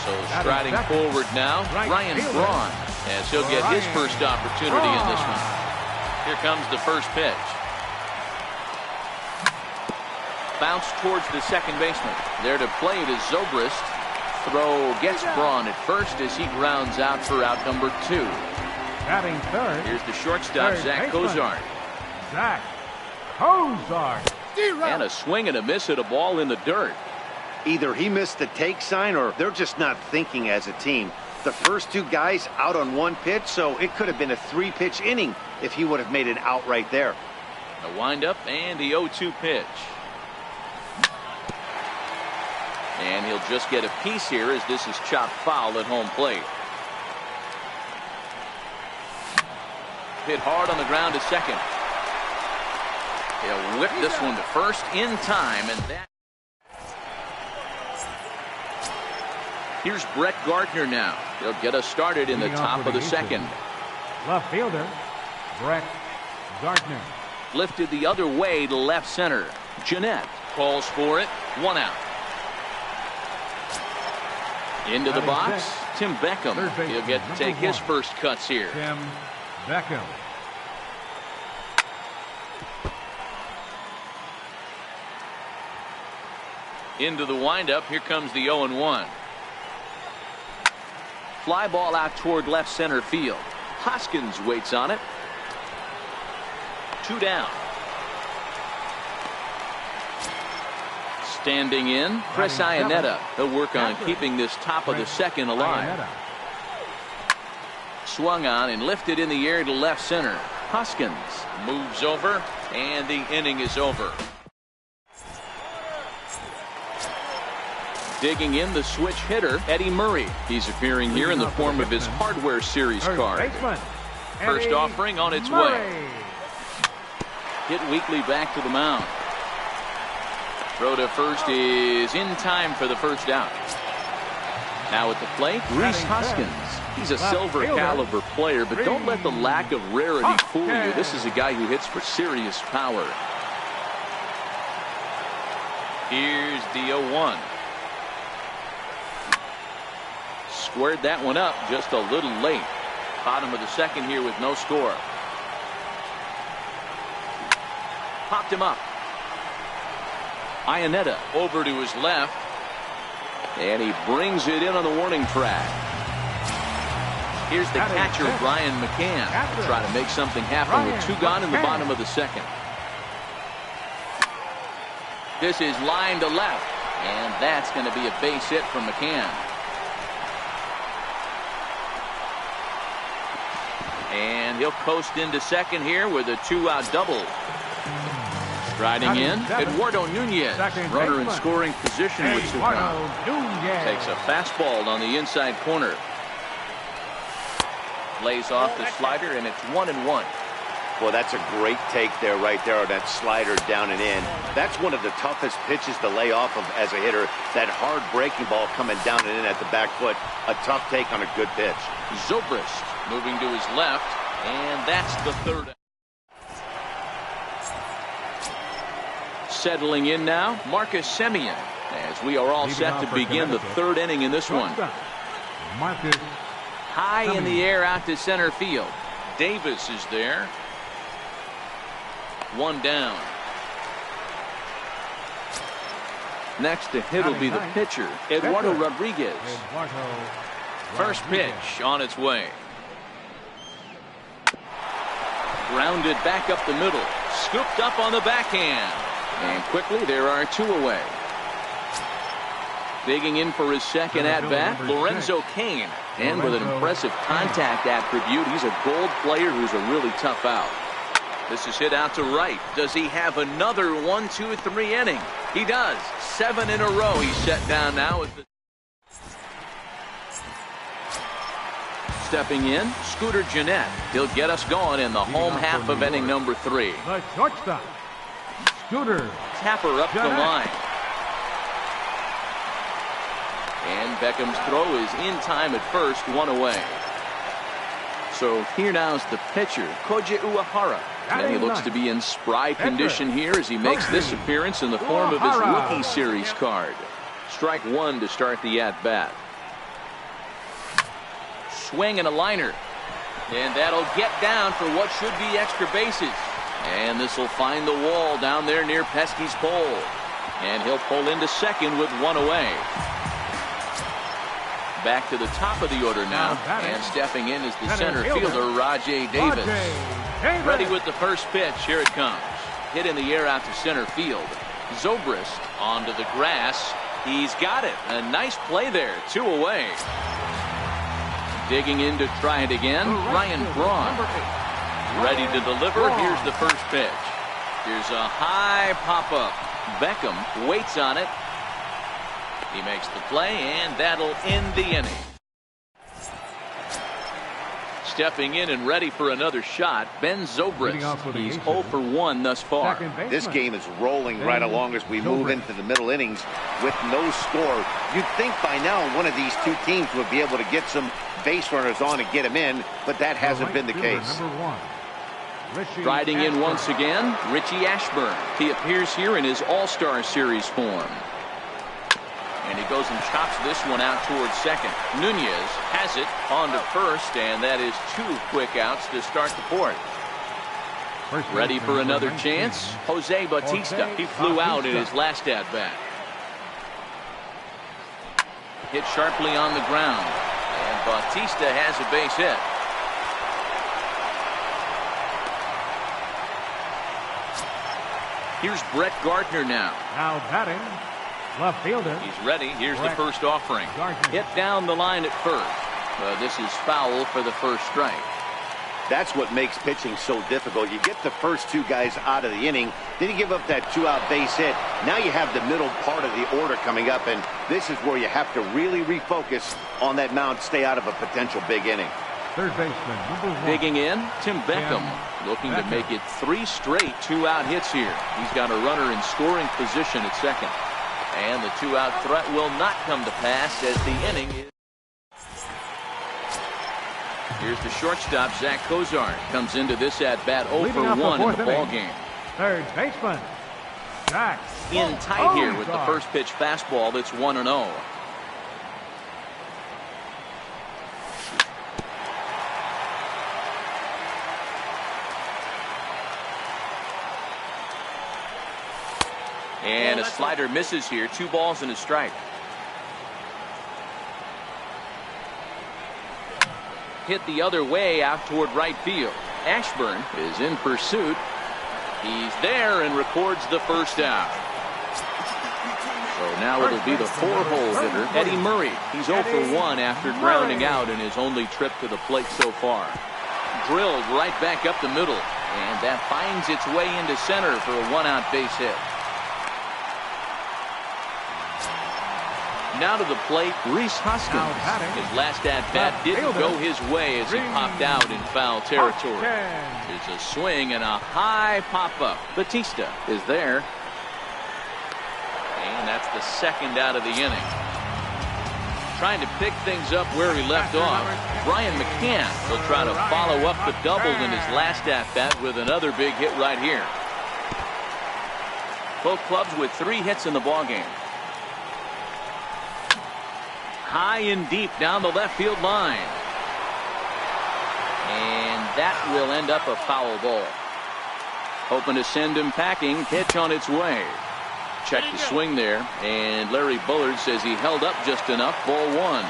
F: So striding forward now, Ryan Braun, as he'll get his first opportunity in this one. Here comes the first pitch. Bounce towards the second baseman. There to play it is Zobrist. Throw gets Braun at first as he grounds out for out number 2.
G: Batting third.
F: Here's the shortstop, Zach Cozart.
G: Zach Cozart.
F: And a swing and a miss at a ball in the dirt.
H: Either he missed the take sign or they're just not thinking as a team. The first 2 guys out on 1 pitch, so it could have been a 3-pitch inning if he would have made it out right there.
F: The windup and the 0-2 pitch. And he'll just get a piece here as this is chopped foul at home plate. Hit hard on the ground to second. He'll whip this one to first in time, and that. Here's Brett Gardner now. He'll get us started in the top of the second.
G: Left fielder, Brett Gardner.
F: Lifted the other way to left center. Jeanette calls for it. 1 out. Into the box, Tim Beckham. He'll get to take his first cuts here.
G: Tim Beckham.
F: Into the windup. Here comes the 0-1. Fly ball out toward left center field. Hoskins waits on it. 2 down. Standing in, Chris Iannetta. He'll work on keeping this top of the second alive. Swung on and lifted in the air to left center. Hoskins moves over, and the inning is over. Digging in, the switch hitter, Eddie Murray. He's appearing here in the form of his Hardware Series card. First offering on its way. Hit weakly back to the mound. Throw to first is in time for the first out. Now at the plate, Rhys Hoskins. He's a silver caliber player, but don't let the lack of rarity fool you. This is a guy who hits for serious power. Here's the 0-1. Squared that one up just a little late. Bottom of the second here with no score. Popped him up. Iannetta over to his left. And he brings it in on the warning track. Here's the catcher, Brian McCann. Try to make something happen with 2 gone in the bottom of the second. This is line to left. And that's going to be a base hit from McCann. And he'll coast into second here with a 2-out double. Striding in, Eduardo Nunez. Runner in scoring position with Serrano. Takes a fastball on the inside corner. Lays off the slider, and it's 1-1.
H: Well, that's a great take there, right there, on that slider down and in. That's one of the toughest pitches to lay off of as a hitter. That hard breaking ball coming down and in at the back foot. A tough take on a good pitch.
F: Zobrist moving to his left, and that's the 3rd. Settling in now, Marcus Semien, as we are all set to begin the 3rd inning in this one.
G: Marcus
F: High in the air out to center field. Davis is there. 1 down. Next to hit will be the pitcher, Eduardo Rodriguez. First pitch on its way. Grounded back up the middle. Scooped up on the backhand. And quickly there are 2 away. Digging in for his second at-bat, Lorenzo Cain. And with an impressive contact attribute, he's a gold player who's a really tough out. This is hit out to right. Does he have another 1-2-3 inning? He does. 7 in a row he's set down now. Stepping in, Scooter Jeanette. He'll get us going in the home half of inning number 3.
G: The shortstop, Scooter
F: Tapper up the line. And Beckham's throw is in time at first, 1 away. So here now's the pitcher, Koji Uehara. And he looks to be in spry condition here as he makes this appearance in the form of his rookie series card. Strike one to start the at-bat. Swing and a liner. And that'll get down for what should be extra bases. And this will find the wall down there near Pesky's pole. And he'll pull into second with one away. Back to the top of the order now. And stepping in is the center fielder, Rajai Davis. Ready with the first pitch. Here it comes. Hit in the air out to center field. Zobrist onto the grass. He's got it. A nice play there. 2 away. Digging in to try it again. Ryan Braun. Ready to deliver. Here's the first pitch. Here's a high pop-up. Beckham waits on it. He makes the play, and that'll end the inning. Stepping in and ready for another shot, Ben Zobrist. He's 0 for 1 thus far.
H: This game is rolling right along as we move into the middle innings with no score. You'd think by now one of these two teams would be able to get some base runners on and get them in, but that hasn't been the case.
F: Riding in once again, Richie Ashburn. He appears here in his All-Star Series form. And he goes and chops this one out towards second. Nunez has it on to first, and that is 2 quick outs to start the fourth. Ready for another chance? Jose Bautista. He flew out in his last at-bat. Hit sharply on the ground. And Bautista has a base hit. Here's Brett Gardner now.
G: Now batting, left fielder.
F: He's ready. Here's the first offering. Hit down the line at first. This is foul for the first strike.
H: That's what makes pitching so difficult. You get the first 2 guys out of the inning, then you give up that 2-out base hit. Now you have the middle part of the order coming up, and this is where you have to really refocus on that mound, stay out of a potential big inning.
G: Third baseman, number 1.
F: Digging in, Tim Beckham, looking to make it 3 straight 2-out hits here. He's got a runner in scoring position at second. And the 2-out threat will not come to pass as the inning is. Here's the shortstop, Zach Cozart. Comes into this at-bat 0 for 1 in the ballgame.
G: Third baseman, Zach.
F: In tight here with the first pitch fastball that's 1-0. And a slider misses here. 2 balls and a strike. Hit the other way out toward right field. Ashburn is in pursuit. He's there and records the first out. So now it'll be the 4-hole hitter, Eddie Murray. He's 0 for 1 after grounding out in his only trip to the plate so far. Drilled right back up the middle. And that finds its way into center for a 1-out base hit. Now to the plate, Rhys Hoskins. His last at-bat didn't go his way as he popped out in foul territory. There's a swing and a high pop-up. Bautista is there. And that's the second out of the inning. Trying to pick things up where he left off. Brian McCann will try to follow up the double in his last at-bat with another big hit right here. Both clubs with 3 hits in the ballgame. High and deep down the left field line. And that will end up a foul ball. Hoping to send him packing. Pitch on its way. Check the swing there. And Larry Bullard says he held up just enough. Ball 1.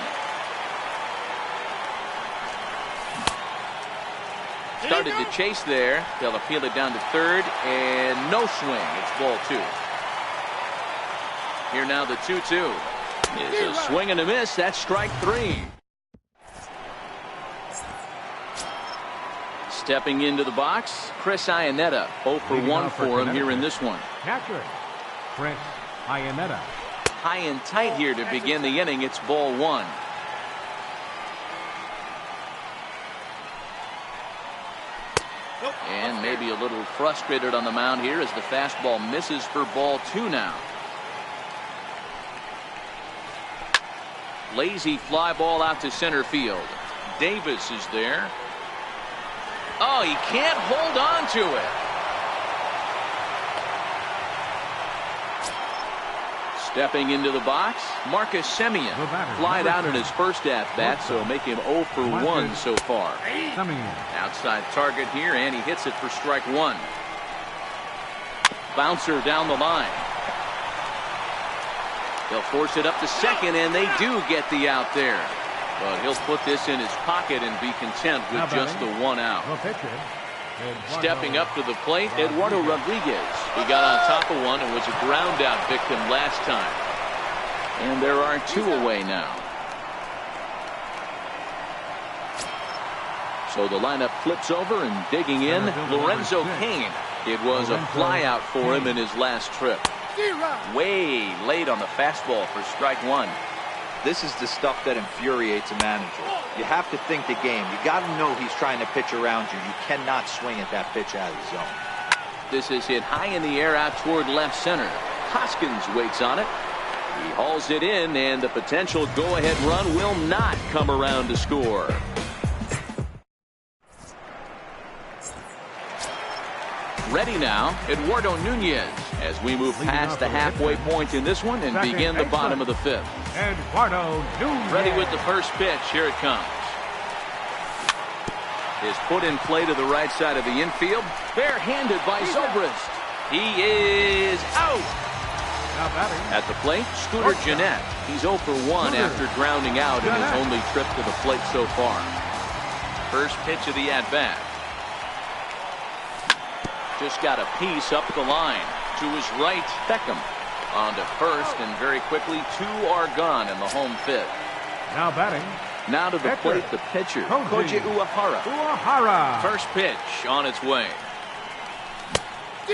F: Started to chase there. They'll appeal it down to third. And no swing. It's ball 2. Here now the 2-2. It's a swing and a miss. That's strike 3. Stepping into the box, Chris Iannetta. 0 for 1 for him here in this one.
G: Catcher, Chris Iannetta.
F: High and tight here to begin the inning. It's ball 1. And maybe a little frustrated on the mound here as the fastball misses for ball 2 now. Lazy fly ball out to center field. Davis is there. Oh, he can't hold on to it. Stepping into the box, Marcus Semien. Flied out in his first at-bat, so make him 0 for 1 so far. Outside target here, and he hits it for strike one. Bouncer down the line. They'll force it up to second, and they do get the out there. But he'll put this in his pocket and be content with just the one out. Stepping up to the plate, Eduardo Rodriguez. He got on top of one and was a ground out victim last time. And there are two away now. So the lineup flips over, and digging in, Lorenzo Cain. It was a fly out for him in his last trip. Way late on the fastball for strike one.
I: This is the stuff that infuriates a manager. You have to think the game. You got to know he's trying to pitch around you. You cannot swing at that pitch out of the zone.
F: This is hit high in the air out toward left center. Hoskins waits on it. He hauls it in, and the potential go-ahead run will not come around to score. Ready now, Eduardo Nunez, as we move past the halfway point in this one and begin the bottom of the fifth.
G: Eduardo Nunez.
F: Ready with the first pitch. Here it comes. Is put in play to the right side of the infield. Barehanded by Zobrist. He is out. At the plate, Scooter Gennett. He's 0 for 1 after grounding out in his only trip to the plate so far. First pitch of the at-bat. Just got a piece up the line. To his right, Beckham. On to first, and very quickly, two are gone in the home fifth.
G: Now batting.
F: Now to the plate, the pitcher, Koji Uehara. First pitch on its way.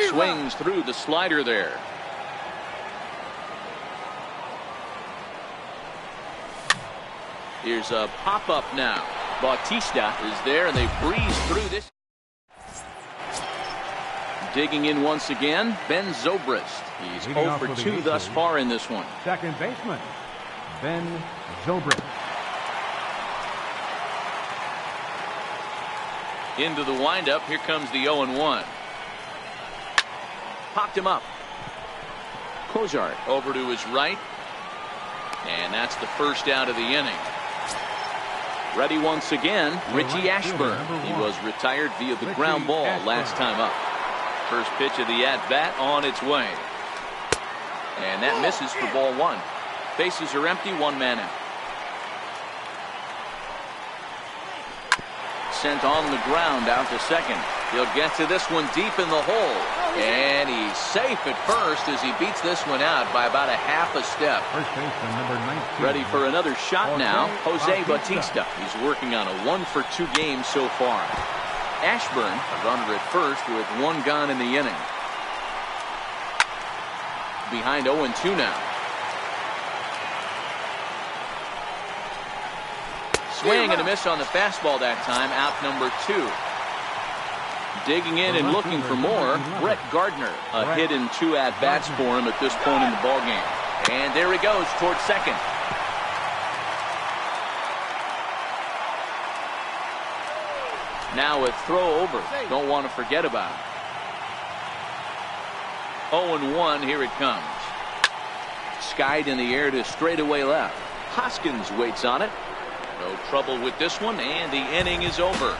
F: Swings through the slider there. Here's a pop-up now. Bautista is there, and they breeze through this. Digging in once again, Ben Zobrist. He's 0 for 2 thus far in this one.
G: Second baseman, Ben Zobrist.
F: Into the windup, here comes the 0-1. Popped him up. Cozart over to his right. And that's the first out of the inning. Ready once again, Richie Ashburn. He was retired via the ground ball last time up. First pitch of the at-bat on its way. And that misses for ball one. Bases are empty, one man out. Sent on the ground out to second. He'll get to this one deep in the hole. And he's safe at first as he beats this one out by about a half a step.
G: First baseman number 19.
F: Ready for another shot now, Jose Bautista. He's working on a 1 for 2 game so far. Ashburn, a runner at first with one gone in the inning. Behind 0-2 now. Swing and a miss on the fastball that time. Out number 2. Digging in and looking for more, Brett Gardner. A hit in 2 at-bats for him at this point in the ballgame. And there he goes towards second. Now a throw over. Don't want to forget about it. 0-1, here it comes. Skied in the air to straightaway left. Hoskins waits on it. No trouble with this one, and the inning is over.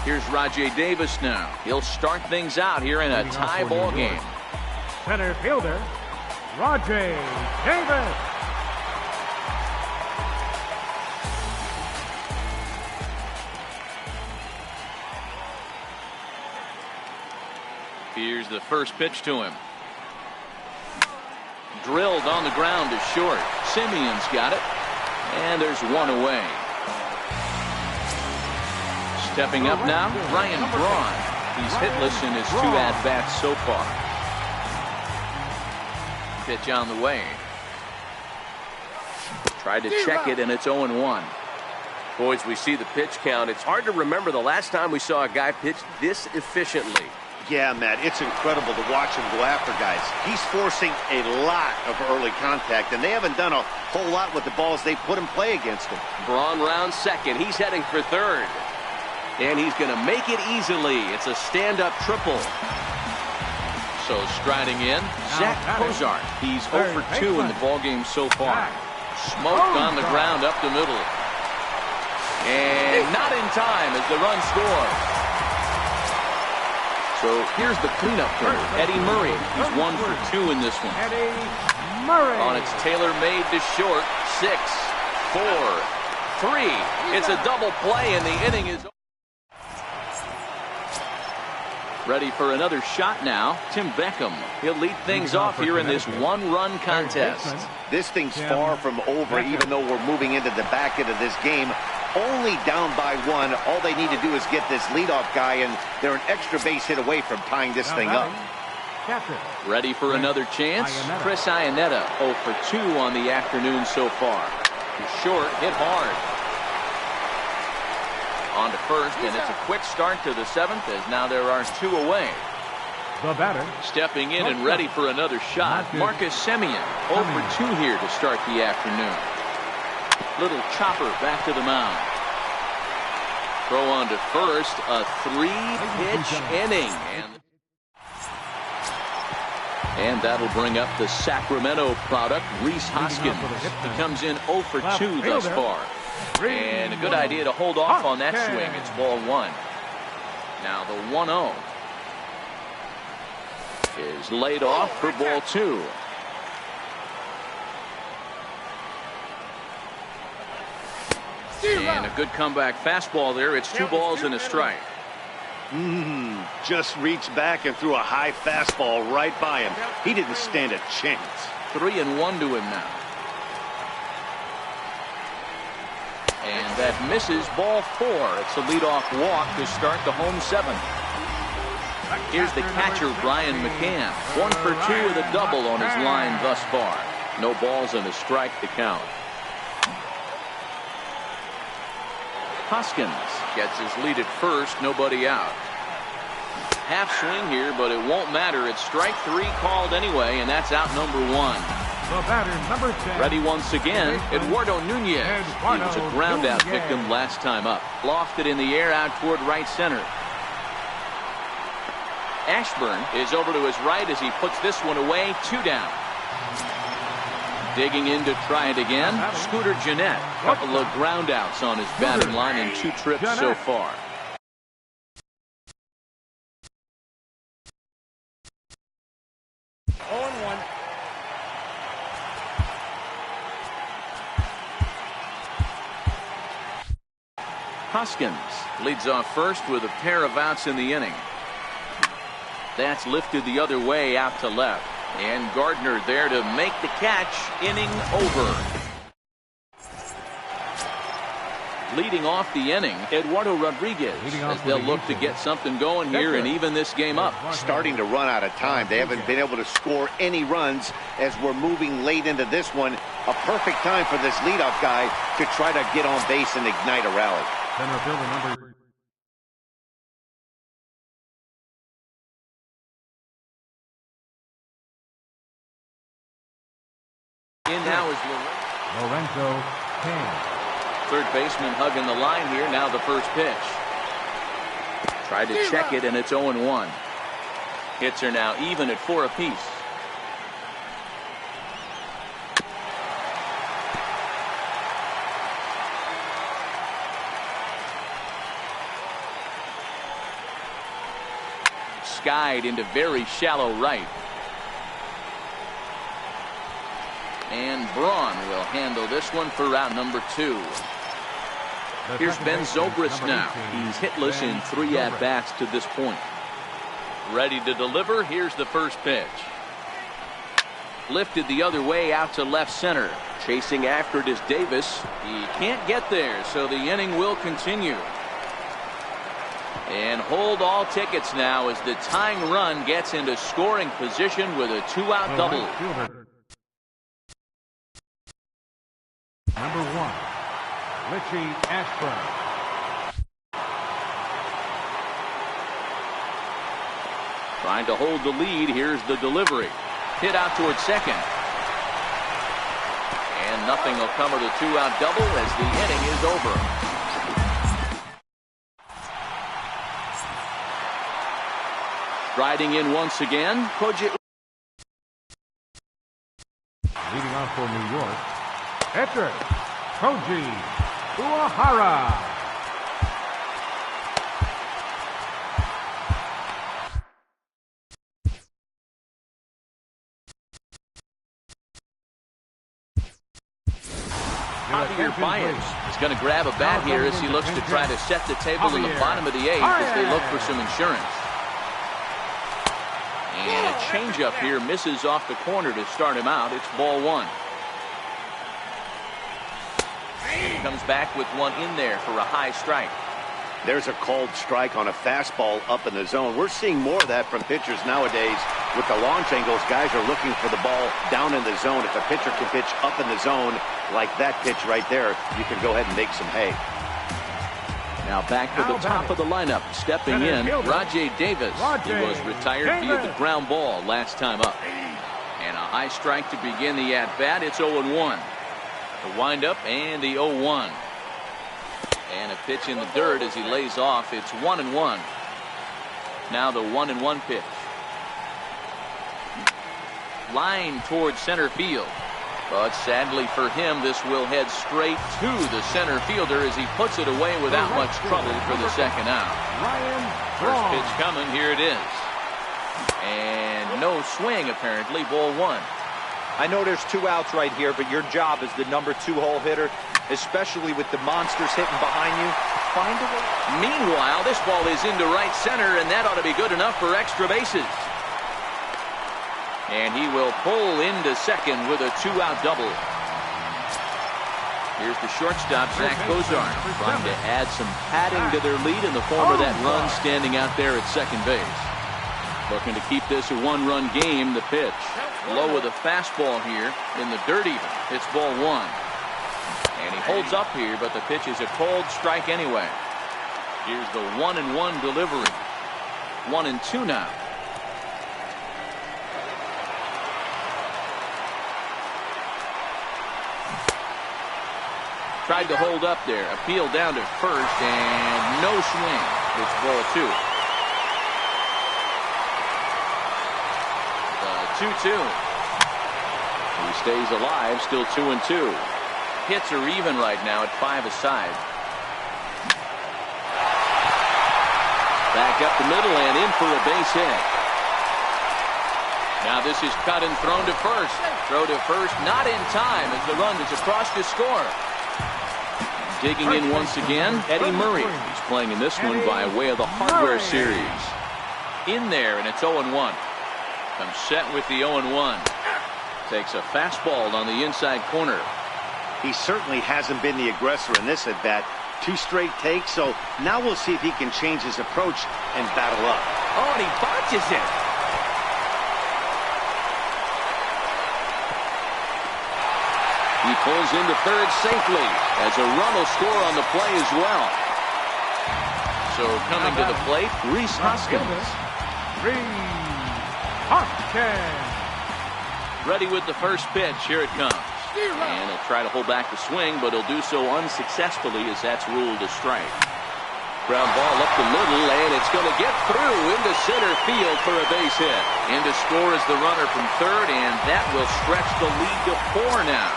F: Here's Rajay Davis now. He'll start things out here in a tie ball game.
G: Center fielder, Rajay Davis.
F: Here's the first pitch to him. Drilled on the ground to short. Simeon's got it. And there's one away. Stepping up now, Ryan Braun. He's hitless in his 2 at-bats so far. Pitch on the way. Tried to check it, and it's 0-1.
J: Boys, we see the pitch count. It's hard to remember the last time we saw a guy pitch this efficiently.
H: Yeah, Matt, it's incredible to watch him go after guys. He's forcing a lot of early contact, and they haven't done a whole lot with the balls they put in play against him.
J: Braun round second. He's heading for third. And he's going to make it easily. It's a stand-up triple.
F: So striding in, Zach Cozart. He's 0 for 2 in the ballgame so far. Smoked on the ground up the middle. And not in time as the run scores. So here's the cleanup hitter, Eddie Murray. He's 1 for 2 in this one.
G: Eddie Murray.
F: On its tailor-made to short, 6, 4, 3. It's a double play, and the inning is over. Ready for another shot now, Tim Beckham. He'll lead things off here in this one-run contest.
H: This thing's far from over, even though we're moving into the back end of this game. Only down by 1. All they need to do is get this leadoff guy, and they're an extra base hit away from tying this thing up.
F: Ready for another chance? Chris Iannetta, 0 for 2 on the afternoon so far. Short, hit hard. On to first, and it's a quick start to the 7th, as now there are 2 away.
G: The batter.
F: Stepping in and ready for another shot, Marcus Semien, 0 for 2 here to start the afternoon. Little chopper back to the mound. Throw on to first, a 3-pitch inning. And that'll bring up the Sacramento product, Rhys Hoskins. He comes in 0 for 2 thus far. And a good idea to hold off on that swing. It's ball 1. Now the 1-0 is laid off for ball 2. And a good comeback fastball there. It's 2 balls and a strike.
H: Just reached back and threw a high fastball right by him. He didn't stand a chance.
F: 3-1 to him now. And that misses ball 4. It's a leadoff walk to start the home 7th. Here's the catcher, Brian McCann. 1 for 2 with a double on his line thus far. No balls and a strike to count. Hoskins gets his lead at first, nobody out. Half swing here, but it won't matter. It's strike 3 called anyway, and that's out number 1.
G: The batter, number 10.
F: Ready once again, Eduardo Nunez. He was a ground out victim last time up. Lofted in the air out toward right center. Ashburn is over to his right as he puts this one away. 2 down. Digging in to try it again, Scooter Gennett. Couple of ground outs on his batting line in 2 trips so far. Hoskins leads off first with a pair of outs in the inning. That's lifted the other way out to left. And Gardner there to make the catch. Inning over. Leading off the inning, Eduardo Rodriguez, as they'll look to get something going here and even this game up.
H: Starting to run out of time. They haven't been able to score any runs as we're moving late into this one. A perfect time for this leadoff guy to try to get on base and ignite a rally.
G: Center fielder number.
F: In now is
G: Lorenzo Cain.
F: Third baseman hugging the line here. Now the first pitch. Tried to check it, and it's 0-1. Hits are now even at 4 apiece. Skied into very shallow right. And Braun will handle this one for round number 2. Here's Ben Zobrist now. He's hitless in 3 at-bats to this point. Ready to deliver. Here's the first pitch. Lifted the other way out to left center. Chasing after it is Davis. He can't get there, so the inning will continue. And hold all tickets now as the tying run gets into scoring position with a 2-out double.
G: Number 1, Richie Ashburn.
F: Trying to hold the lead. Here's the delivery. Hit out towards second. And nothing will come of the 2-out double as the inning is over. Riding in once again, Koji.
G: Leading off for New York, pitcher, Koji Uehara.
F: Javier Baez is going to grab a bat here as he looks to try to set the table in the bottom of the 8th as they look for some insurance. And a changeup here misses off the corner to start him out. It's ball 1. He comes back with one in there for a high strike.
H: There's a called strike on a fastball up in the zone. We're seeing more of that from pitchers nowadays. With the launch angles, guys are looking for the ball down in the zone. If a pitcher can pitch up in the zone like that pitch right there, you can go ahead and make some hay.
F: Now back to the top of the lineup. Stepping in, Rajai Davis. He was retired via the ground ball last time up. And a high strike to begin the at-bat. It's 0-1. The windup and the 0-1. And a pitch in the dirt as he lays off. It's 1-1. Now the 1-1 pitch. Line towards center field. But sadly for him, this will head straight to the center fielder as he puts it away without much trouble for the second out. First pitch coming. Here it is. And no swing apparently. Ball 1.
I: I know there's 2 outs right here, but your job as the number 2 hole hitter, especially with the monsters hitting behind you, find a way.
F: Meanwhile, this ball is into right center, and that ought to be good enough for extra bases. And he will pull into second with a 2-out double. Here's the shortstop, Zach Cozart, trying to add some padding to their lead in the form of that run standing out there at second base. Looking to keep this a 1-run game. The pitch. Low with a fastball here in the dirt even. It's ball 1. And he holds up here, but the pitch is a cold strike anyway. Here's the 1-1 delivery. 1-2 now. Tried to hold up there. Appeal down to first and no swing. It's ball 2. The 2-2. He stays alive, still 2-2. Hits are even right now at 5 aside. Back up the middle and in for a base hit. Now this is cut and thrown to first. Throw to first, not in time as the run is across to score. Digging in once again, Eddie Murray. He's playing in this one by way of the Hardware Series. In there, and it's 0-1. Comes set with the 0-1. Takes a fastball on the inside corner.
H: He certainly hasn't been the aggressor in this at-bat. 2 straight takes, so now we'll see if he can change his approach and battle up.
F: Oh, and he botches it. He pulls into third safely as a run will score on the play as well. So coming to the plate, Rhys Hoskins. Ready with the first pitch. Here it comes. And he'll try to hold back the swing, but he'll do so unsuccessfully as that's ruled a strike. Ground ball up the middle, and it's going to get through into center field for a base hit. In to score is the runner from third, and that will stretch the lead to 4 now.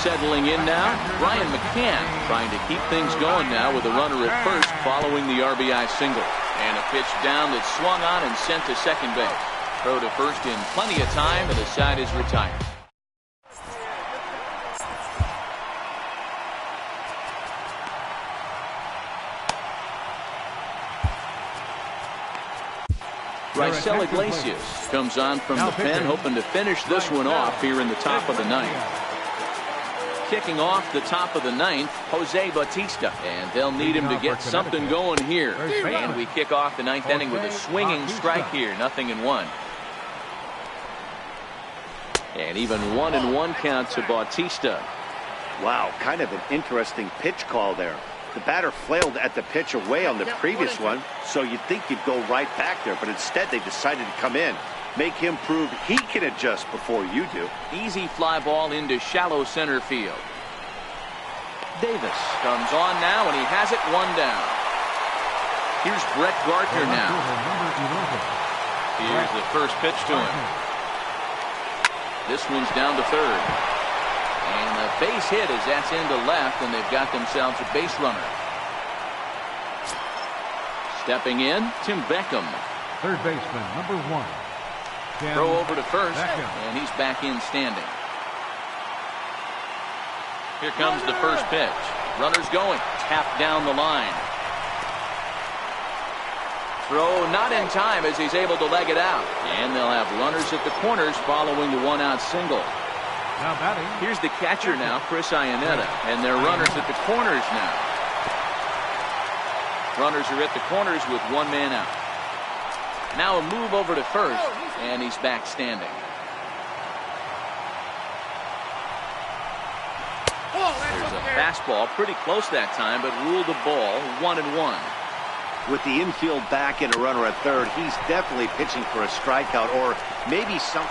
F: Settling in now, Brian McCann trying to keep things going now with a runner at first following the RBI single. And a pitch down that's swung on and sent to second base. Throw to first in plenty of time, and the side is retired. Raisel Iglesias comes on from the pen, hoping to finish this one off here in the top of the 9th. Kicking off the top of the 9th, Jose Bautista. And they'll need him to get something going here. And we kick off the 9th inning with a swinging strike here. 0-1. And even 1-1 count to Bautista.
H: Wow, kind of an interesting pitch call there. The batter flailed at the pitch away on the previous one, so you'd think you'd go right back there, but instead they decided to come in. Make him prove he can adjust before you do.
F: Easy fly ball into shallow center field. Davis comes on now, and he has it one down. Here's Brett Gardner now. Here's the first pitch to him. This one's down to third. And a base hit as that's into left, and they've got themselves a base runner. Stepping in, Tim Beckham.
G: Third baseman, number 1.
F: Throw over to first, and he's back in standing. Here comes the first pitch. Runner's going. Tapped down the line. Throw not in time as he's able to leg it out. And they'll have runners at the corners following the one-out single.
G: Now batting.
F: Here's the catcher now, Chris Iannetta. And they're runners at the corners now. Runners are at the corners with one man out. Now a move over to first, and he's back standing. There's a fastball pretty close that time, but ruled a ball 1-1.
H: With the infield back and a runner at third, he's definitely pitching for a strikeout or maybe some.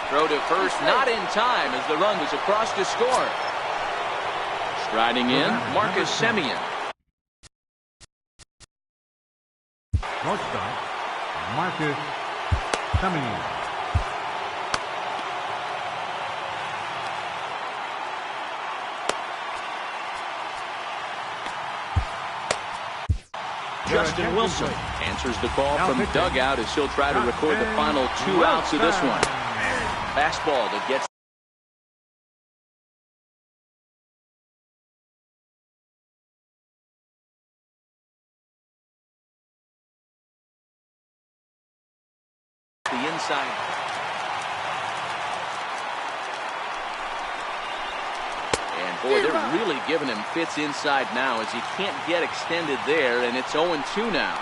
F: Throw to first, not in time as the run was across to score. Striding in, Marcus Semien.
G: Shortstop, Marcus Semien.
F: Justin Wilson answers the call from dugout as he'll try to record the final 2 outs of this one. Fastball that gets the inside. And boy, they're really giving him fits inside now as he can't get extended there, and it's 0-2 now.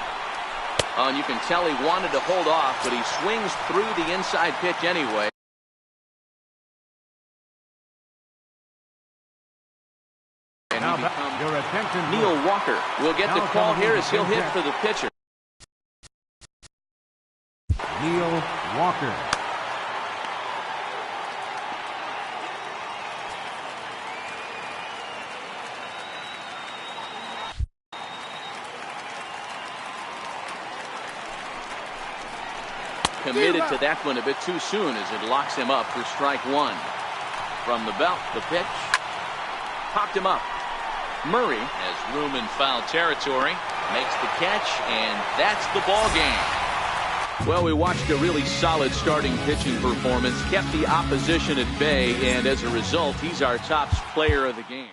F: Oh, and you can tell he wanted to hold off, but he swings through the inside pitch anyway. And
G: now
F: he becomes
G: your attention,
F: Neil Walker will get the call here as he'll hit for the pitcher.
G: Neil Walker.
F: Committed to that one a bit too soon as it locks him up for strike one. From the belt, the pitch. Popped him up. Murray has room in foul territory. Makes the catch, and that's the ball game. Well, we watched a really solid starting pitching performance. Kept the opposition at bay, and as a result, he's our top player of the game.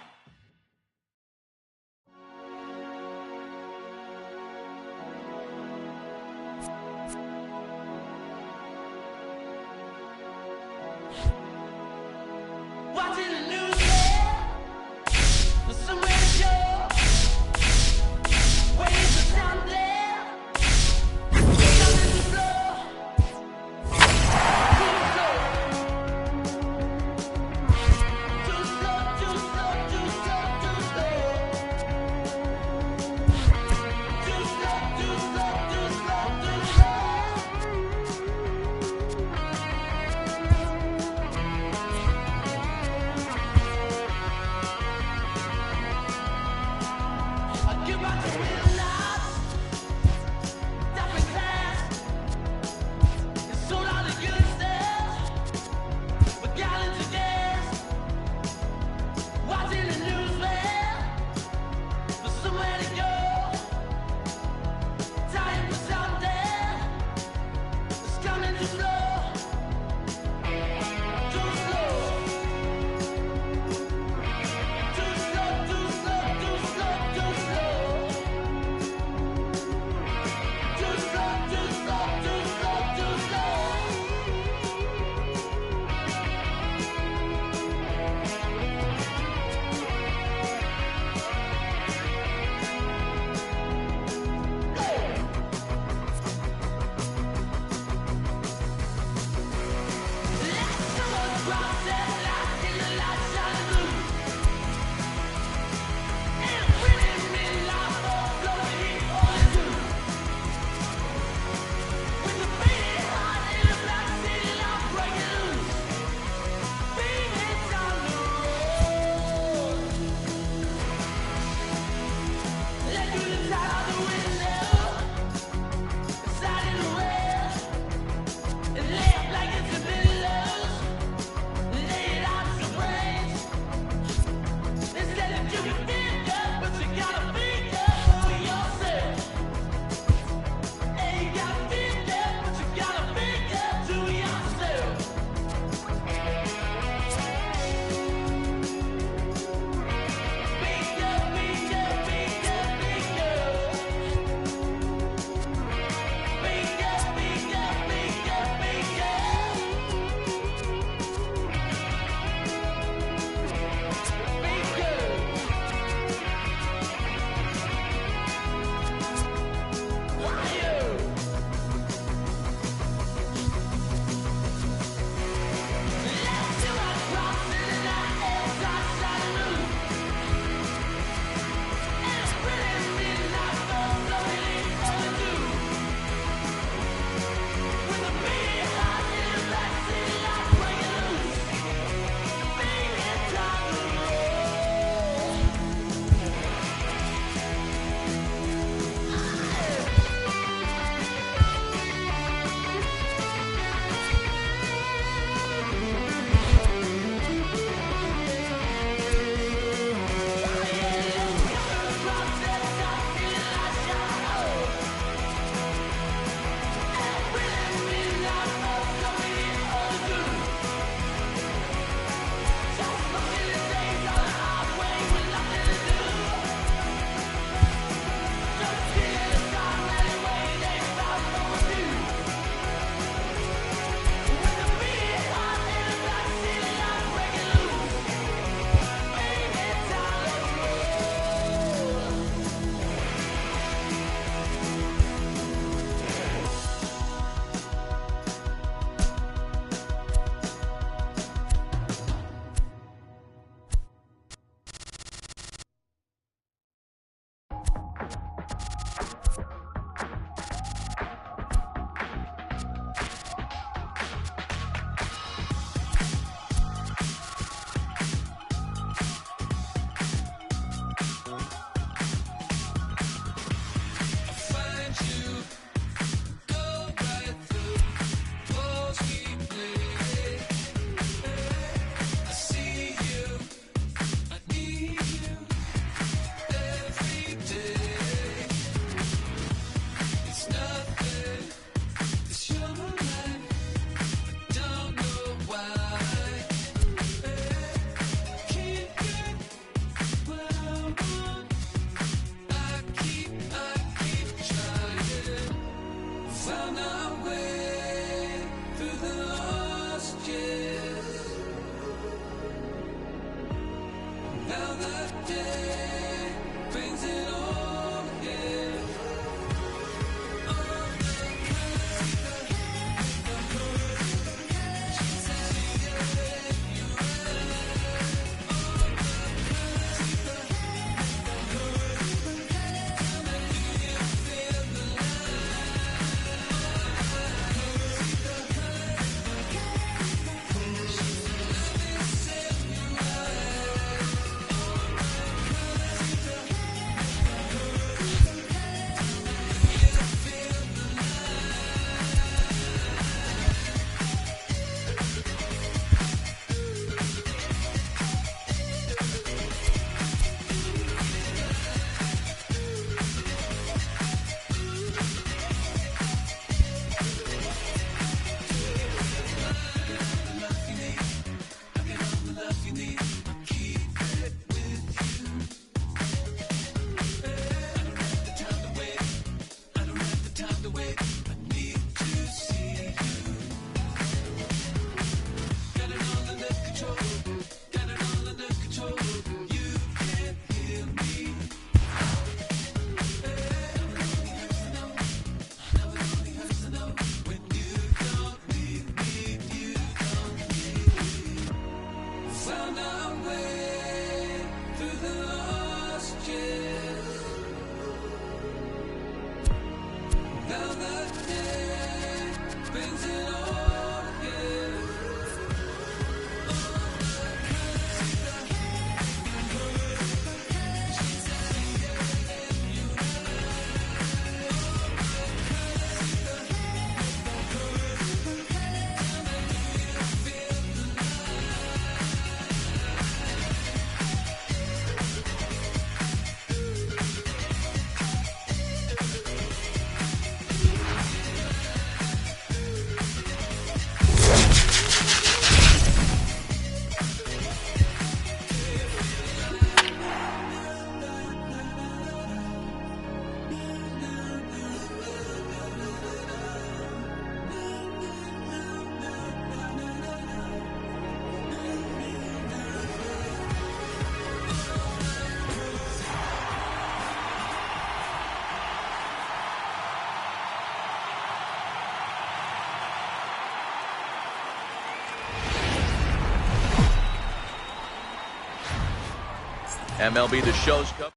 F: MLB The Show's coverage.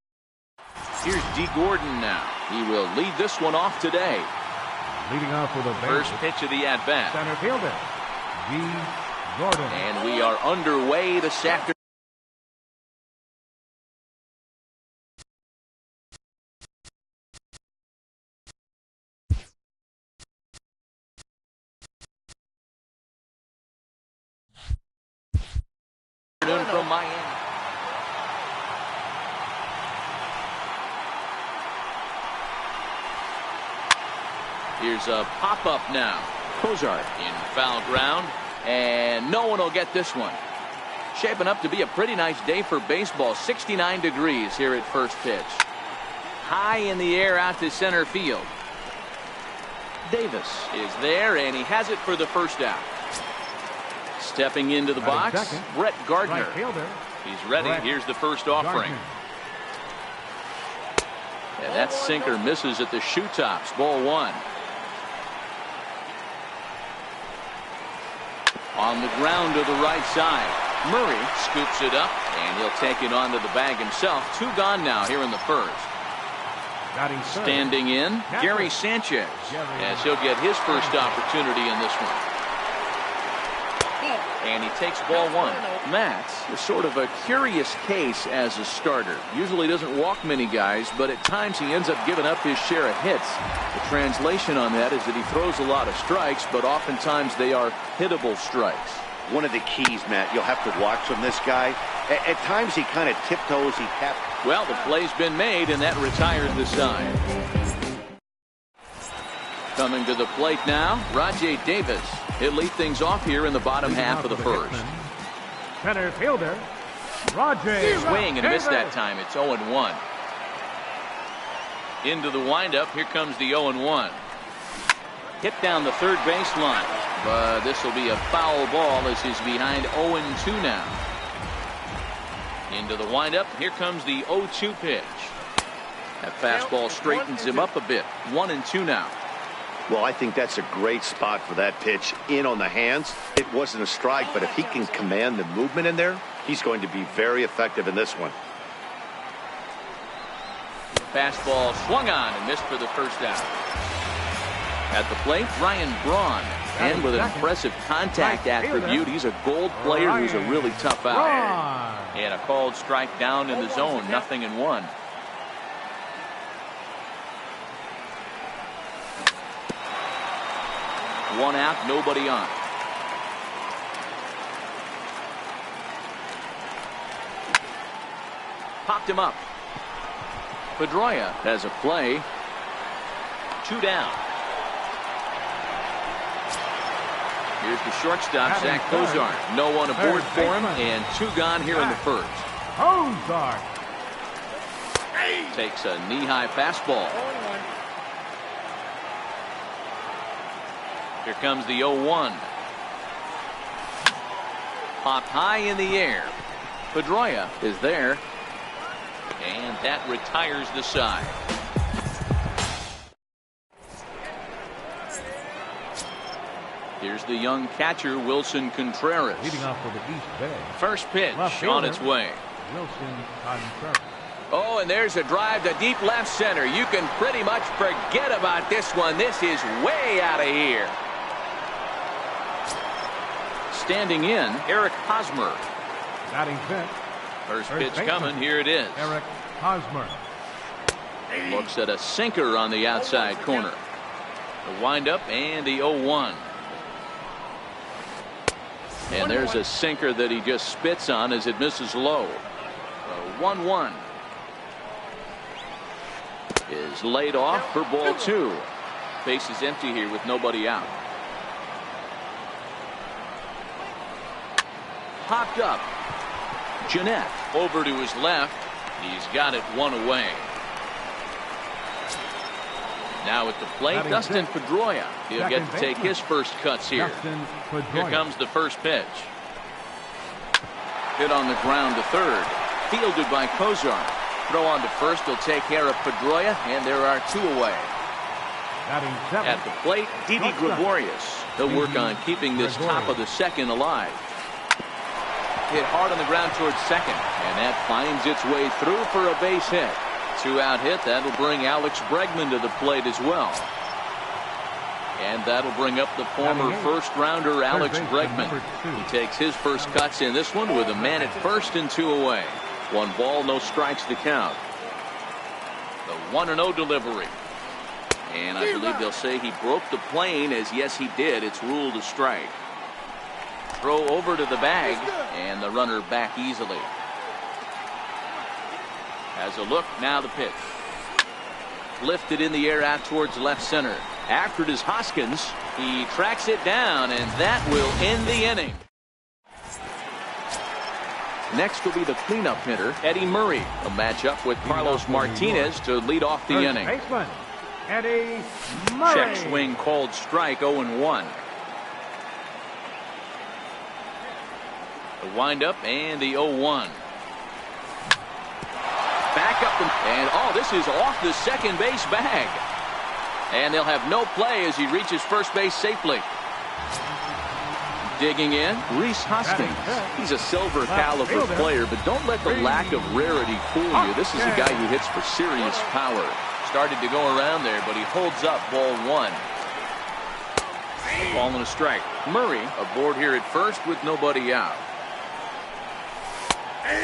F: Here's D. Gordon now. He will lead this one off today.
G: Leading off with a
F: first pitch of the at-bat.
G: Center fielder, D. Gordon.
F: And we are underway this afternoon. From Miami. Here's a pop-up now. Cozart in foul ground, and no one will get this one. Shaping up to be a pretty nice day for baseball. 69 degrees here at first pitch. High in the air out to center field. Davis is there, and he has it for the first out. Stepping into the box, second, Brett Gardner.
G: Right fielder,
F: he's ready. Here's the first offering. And that sinker misses at the shoe tops. Ball one. On the ground to the right side. Murray scoops it up, and he'll take it onto the bag himself. 2 gone now here in the first. Standing in, Gary Sanchez, as he'll get his first opportunity in this one. And he takes ball one. Matz is sort of a curious case as a starter. Usually doesn't walk many guys, but at times he ends up giving up his share of hits. The translation on that is that he throws a lot of strikes, but oftentimes they are hittable strikes.
H: One of the keys, Matt, you'll have to watch from this guy. At times he kind of tiptoes, he taps.
F: Well, the play's been made, and that retired the side. Coming to the plate now, Rajai Davis. He'll lead things off here in the bottom half of the first.
G: Center fielder, Rajai.
F: Swing and miss that time. It's 0-1. Into the windup. Here comes the 0-1. Hit down the third baseline. But this will be a foul ball as he's behind 0-2 now. Into the windup. Here comes the 0-2 pitch. That fastball straightens him up a bit. 1-2 now.
H: Well, I think that's a great spot for that pitch. In on the hands. It wasn't a strike, but if he can command the movement in there, he's going to be very effective in this one.
F: Fastball swung on and missed for the first out. At the plate, Ryan Braun. And with an impressive contact attribute, he's a gold player who's a really tough out. And a called strike down in the zone. 0-1. One out, nobody on. Popped him up. Pedroia has a play. 2 down. Here's the shortstop, Zach Cozart. No one aboard for him, and 2 gone here in the first.
G: Cozart
F: takes a knee-high fastball. Here comes the 0-1. Popped high in the air. Pedroia is there. And that retires the side. Here's the young catcher, Wilson Contreras.
G: Leading off for the East Bay.
F: First pitch on its way.
G: Wilson Contreras.
F: Oh, and there's a drive to deep left center. You can pretty much forget about this one. This is way out of here. Standing in, Eric Hosmer.
G: Batting fifth.
F: First pitch coming. Here it is.
G: Eric Hosmer.
F: Looks at a sinker on the outside corner. The windup and the 0-1. And there's a sinker that he just spits on as it misses low. 1-1 is laid off for ball 2. Base is empty here with nobody out. Popped up. Jeanette over to his left. He's got it 1 away. Now at the plate, Dustin Pedroia. He'll get to take his first cuts here. Here comes the first pitch. Hit on the ground to third. Fielded by Cozart. Throw on to first. He'll take care of Pedroia, and there are 2 away. At the plate, Didi Gregorius. He'll work on keeping this top of the second alive. hit hard on the ground towards second. And that finds its way through for a base hit. 2-out hit. That'll bring Alex Bregman to the plate as well. And that'll bring up the former first-rounder Alex Bregman. He takes his first cuts in this one with a man at first and 2 away. 1 ball, no strikes to count. The 1-0 delivery. And I believe they'll say he broke the plane, as yes he did. It's ruled a strike. Throw over to the bag, and the runner back easily. Has a look, now the pitch. Lifted in the air out towards left center. After it is Hoskins. He tracks it down, and that will end the inning. Next will be the cleanup hitter, Eddie Murray. A matchup with Carlos Martinez to lead off the inning.
G: Baseman, Eddie Murray.
F: Check swing called strike, 0-1. The windup and the 0-1. Back up and oh, this is off the second base bag. And they'll have no play as he reaches first base safely. Digging in, Rhys Hoskins. He's a silver caliber player, but don't let the lack of rarity fool you. This is a guy who hits for serious power. Started to go around there, but he holds up ball 1. Ball and a strike. Murray aboard here at first with nobody out.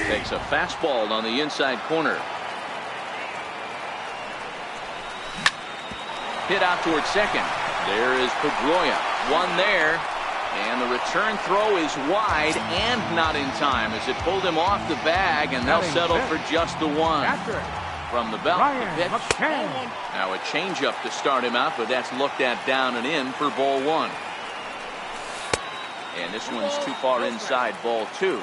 F: Takes a fastball on the inside corner. Hit out towards second. There is Pedroia. One there. And the return throw is wide and not in time as it pulled him off the bag, and they'll settle for just the 1. From the belt, the pitch. Now a changeup to start him out, but that's looked at down and in for ball 1. And this one's too far inside, ball 2.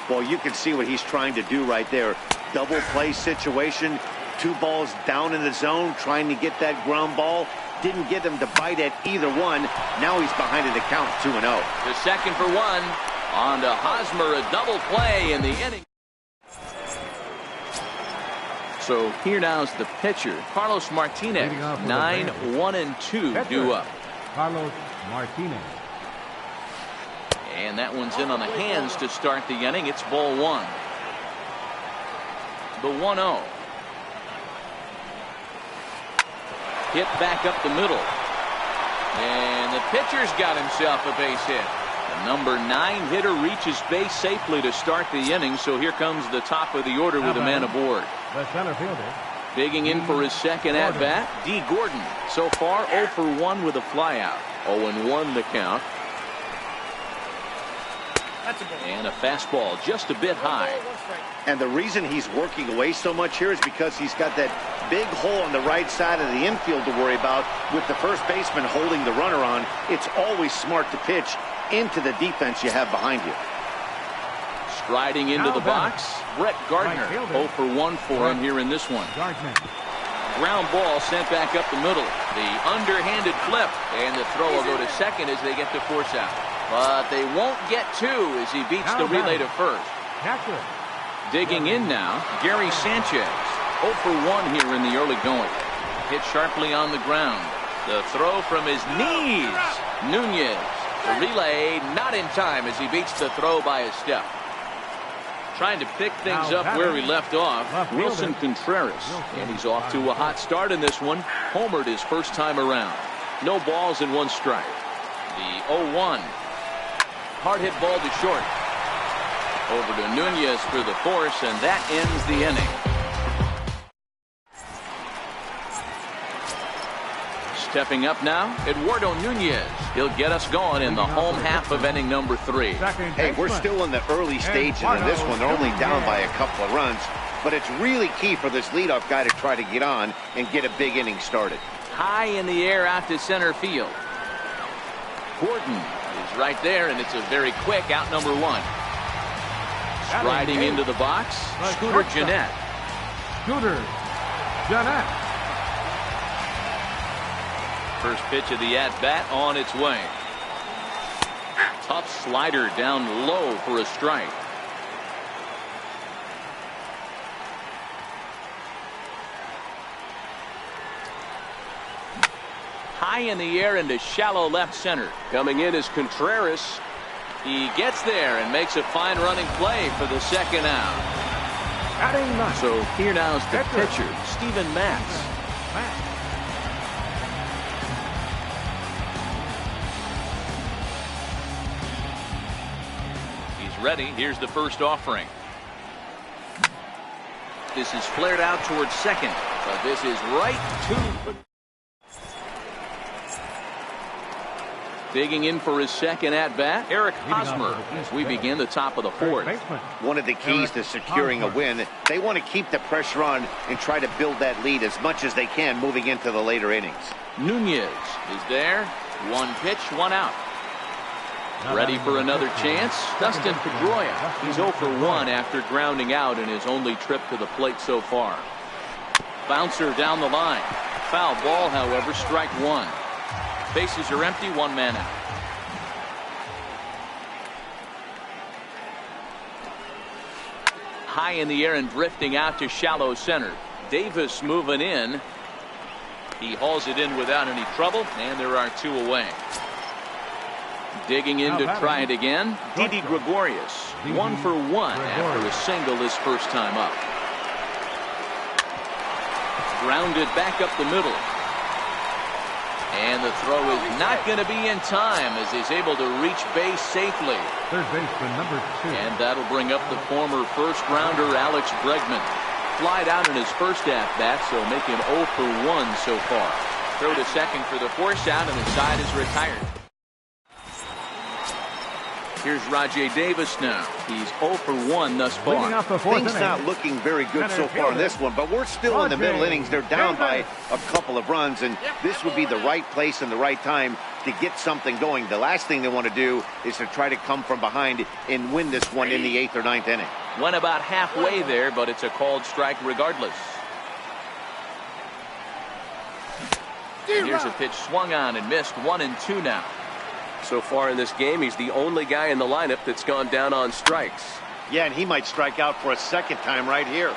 H: Well, you can see what he's trying to do right there. Double play situation. 2 balls down in the zone, trying to get that ground ball. Didn't get him to bite at either one. Now he's behind in the count, 2-0.
F: The second for 1. On to Hosmer, a double play in the inning. So here now's the pitcher, Carlos Martinez. 9-1-2 due up.
G: Carlos Martinez.
F: And that one's in on the hands to start the inning. It's ball 1. The 1-0. Hit back up the middle. And the pitcher's got himself a base hit. The number 9 hitter reaches base safely to start the inning. So here comes the top of the order with a man aboard.
G: The center fielder.
F: Digging in for his second at-bat, D. Gordon. So far 0 for 1 with a flyout. 0-1 the count. And a fastball just a bit high.
H: And the reason he's working away so much here is because he's got that big hole on the right side of the infield to worry about. With the first baseman holding the runner on, it's always smart to pitch into the defense you have behind you.
F: Striding into the box, Brett Gardner. 0 for 1 for him here in this one. Ground ball sent back up the middle. The underhanded flip, and the throw will go to second as they get the force out. But they won't get 2 as he beats the relay to first. Digging in now, Gary Sanchez. 0 for 1 here in the early going. Hit sharply on the ground. The throw from his knees. Nunez. The relay not in time as he beats the throw by a step. Trying to pick things up where he left off, Wilson Contreras. And he's off to a hot start in this one. Homered his first time around. No balls and 1 strike. The 0-1. Hard hit ball to short. Over to Nunez for the force, and that ends the inning. Stepping up now, Eduardo Nunez. He'll get us going in the home half of inning number 3.
H: Hey, we're still in the early stages in this one. They're only down by a couple of runs, but it's really key for this leadoff guy to try to get on and get a big inning started.
F: High in the air out to center field. Gordon is right there, and it's a very quick out number 1. Striding into the box, Scooter Gennett.
G: Scooter Gennett.
F: First pitch of the at-bat on its way. Tough slider down low for a strike. High in the air into shallow left center.
J: Coming in is Contreras.
F: He gets there and makes a fine running play for the second out. So here now is the pitcher, Steven Matz. He's ready. Here's the first offering. This is flared out towards second, but this is right to... Digging in for his second at-bat, Eric Hosmer, as we begin the top of the fourth.
H: One of the keys to securing a win, they want to keep the pressure on and try to build that lead as much as they can moving into the later innings.
F: Nunez is there. One pitch, one out. Ready for another chance, Dustin Pedroia. He's 0 for 1 after grounding out in his only trip to the plate so far. Bouncer down the line. Foul ball, however, strike one. Bases are empty, one man out. High in the air and drifting out to shallow center. Davis moving in. He hauls it in without any trouble, and there are two away. Digging in to try it again, Didi Gregorius. 1 for 1 after a single his first time up. Grounded back up the middle. And the throw is not going to be in time as he's able to reach base safely.
G: Third baseman number 2.
F: And that'll bring up the former first-rounder Alex Bregman. Flied out in his first at-bat, so make him 0 for 1 so far. Throw to second for the force out, and the side is retired. Here's Rajay Davis now. He's 0 for 1 thus far.
H: Things not looking very good so far in this one, but we're still in the middle innings. They're down by a couple of runs, and this would be the right place and the right time to get something going. The last thing they want to do is to try to come from behind and win this one in the 8th or 9th inning.
F: Went about halfway there, but it's a called strike regardless. Here's a pitch swung on and missed. 1 and 2 now.
J: So far in this game, he's the only guy in the lineup that's gone down on strikes.
H: Yeah, and he might strike out for a second time right here.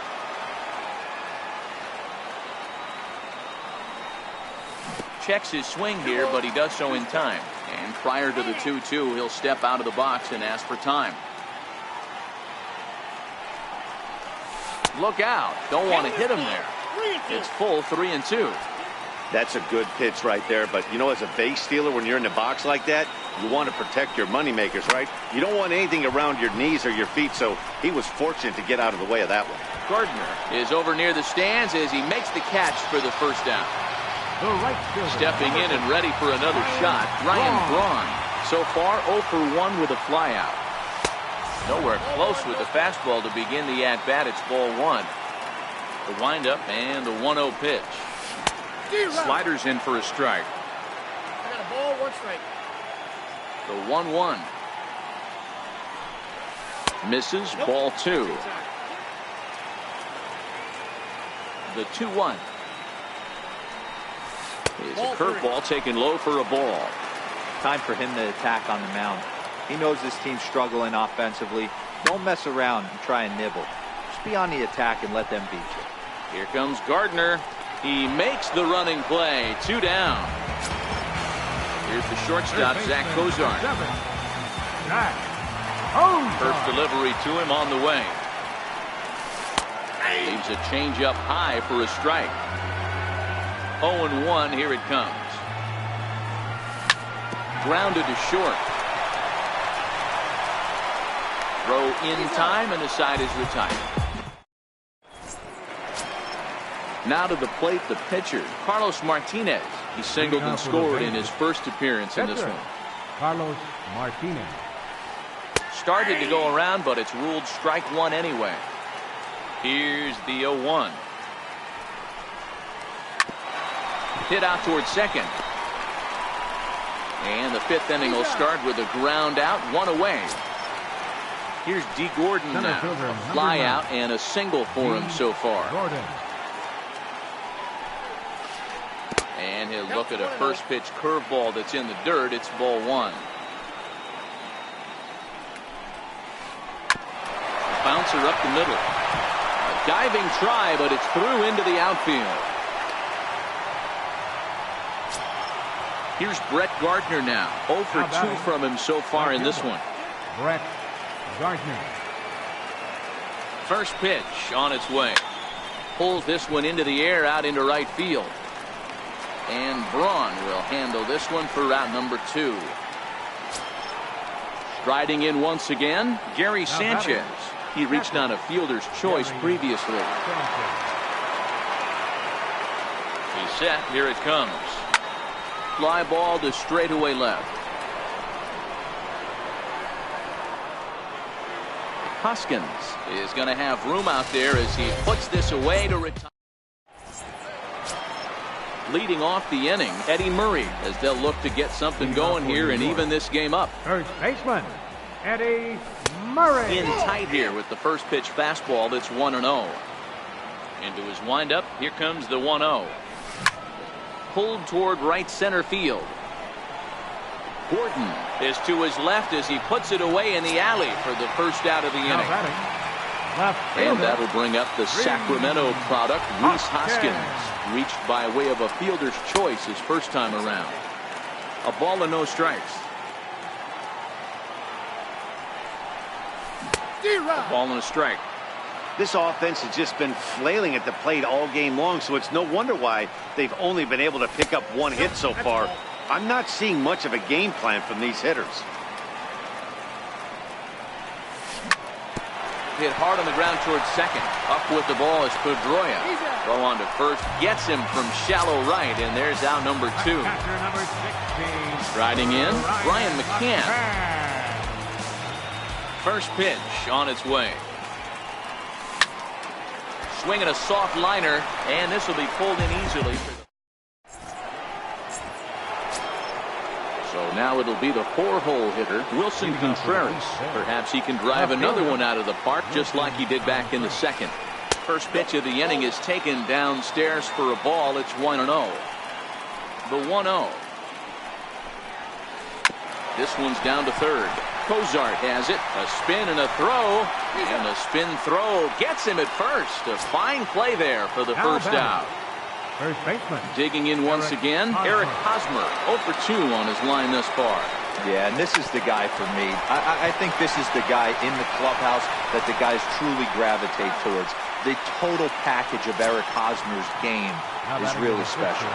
F: Checks his swing here, but he does so in time. And prior to the 2-2, he'll step out of the box and ask for time. Look out. Don't want to hit him there. It's full 3 and 2.
H: That's a good pitch right there, but you know, as a base stealer, when you're in the box like that, you want to protect your money makers, right? You don't want anything around your knees or your feet, so he was fortunate to get out of the way of that one.
F: Gardner is over near the stands as he makes the catch for the first down. Stepping in and ready for another shot, Ryan Braun. So far 0 for 1 with a flyout. Nowhere close with the fastball to begin the at-bat. It's ball 1. The windup and the 1-0 pitch. Sliders in for a strike.
L: I got a ball, 1 strike.
F: The 1-1. Misses, ball 2. The 2-1. It's a curveball taken low for a ball.
I: Time for him to attack on the mound. He knows this team's struggling offensively. Don't mess around and try and nibble. Just be on the attack and let them beat you.
F: Here comes Gardner. He makes the running play. 2 down. Here's the shortstop, Zach Cozart. First delivery to him on the way. Leaves a changeup high for a strike. 0-1. Here it comes. Grounded to short. Throw in time, and the side is retired. Now to the plate, the pitcher, Carlos Martinez. He singled and scored in his first appearance in this one.
G: Carlos Martinez.
F: Started to go around, but it's ruled strike 1 anyway. Here's the 0-1. Hit out towards second. And the 5th inning will start with a ground out, 1 away. Here's D. Gordon now. A fly out and a single for him so far. And he'll look at a first pitch curveball that's in the dirt. It's ball 1. Bouncer up the middle. A diving try, but it's through into the outfield. Here's Brett Gardner now. 0 for 2 from him so far in this one.
G: Brett Gardner.
F: First pitch on its way. Pulls this one into the air out into right field. And Braun will handle this one for route number 2. Striding in once again, Gary Sanchez. He reached on a fielder's choice previously. He's set. Here it comes. Fly ball to straightaway left. Hoskins is going to have room out there as he puts this away to retire. Leading off the inning, Eddie Murray, as they'll look to get something going here and even this game up.
G: First baseman, Eddie Murray.
F: In tight here with the first pitch fastball that's 1-0. Into his windup, here comes the 1-0. Pulled toward right center field. Gordon is to his left as he puts it away in the alley for the first out of the inning. And that'll bring up the Sacramento product, Rhys Hoskins. Reached by way of a fielder's choice his first time around. A ball and no strikes. A ball and a strike.
H: This offense has just been flailing at the plate all game long, so it's no wonder why they've only been able to pick up one hit so far. I'm not seeing much of a game plan from these hitters.
F: Hit hard on the ground towards second. Up with the ball is Pedroia. Throw on to first. Gets him from shallow right, and there's out number 2. Riding in, Brian McCann. First pitch on its way. Swinging a soft liner, and this will be pulled in easily. So now it'll be the 4-hole hitter, Wilson Contreras. Perhaps he can drive another one out of the park just like he did back in the second. First pitch of the inning is taken downstairs for a ball. It's 1-0. The 1-0. This one's down to third. Cozart has it. A spin and a throw. And the spin throw gets him at first. A fine play there for the first out.
G: First baseman.
F: Digging in once again, Eric Hosmer, 0 for 2 on his line thus far.
I: Yeah, and this is the guy for me. I think this is the guy in the clubhouse that the guys truly gravitate towards. The total package of Eric Hosmer's game is really special.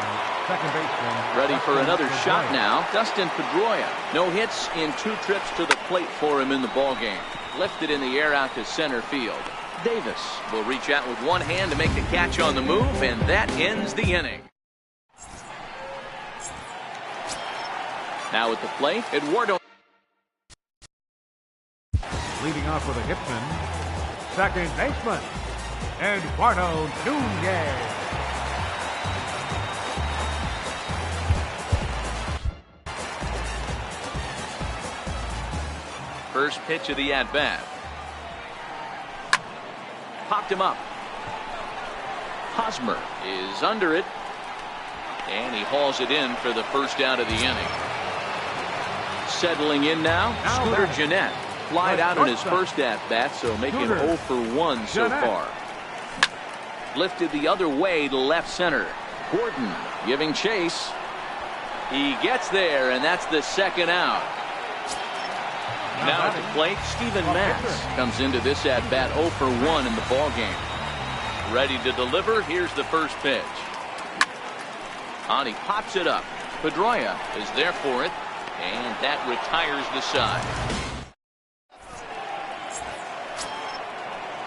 G: Second baseman.
F: Ready for another shot now, Dustin Pedroia. No hits in 2 trips to the plate for him in the ballgame. Lifted in the air out to center field. Davis will reach out with one hand to make the catch on the move, and that ends the inning. Now at the plate, Eduardo.
G: Leading off with a hitman, second baseman, Eduardo Nunez.
F: First pitch of the at-bat. Popped him up. Hosmer is under it. And he hauls it in for the first out of the inning. Settling in now, Scooter Gennett. Flied out in his first at-bat, so making 0 for 1 so far. Lifted the other way to left center. Gordon giving chase. He gets there, and that's the second out. Now at the plate, Steven Matz comes into this at-bat 0 for 1 in the ballgame. Ready to deliver. Here's the first pitch. He pops it up. Pedroia is there for it, and that retires the side.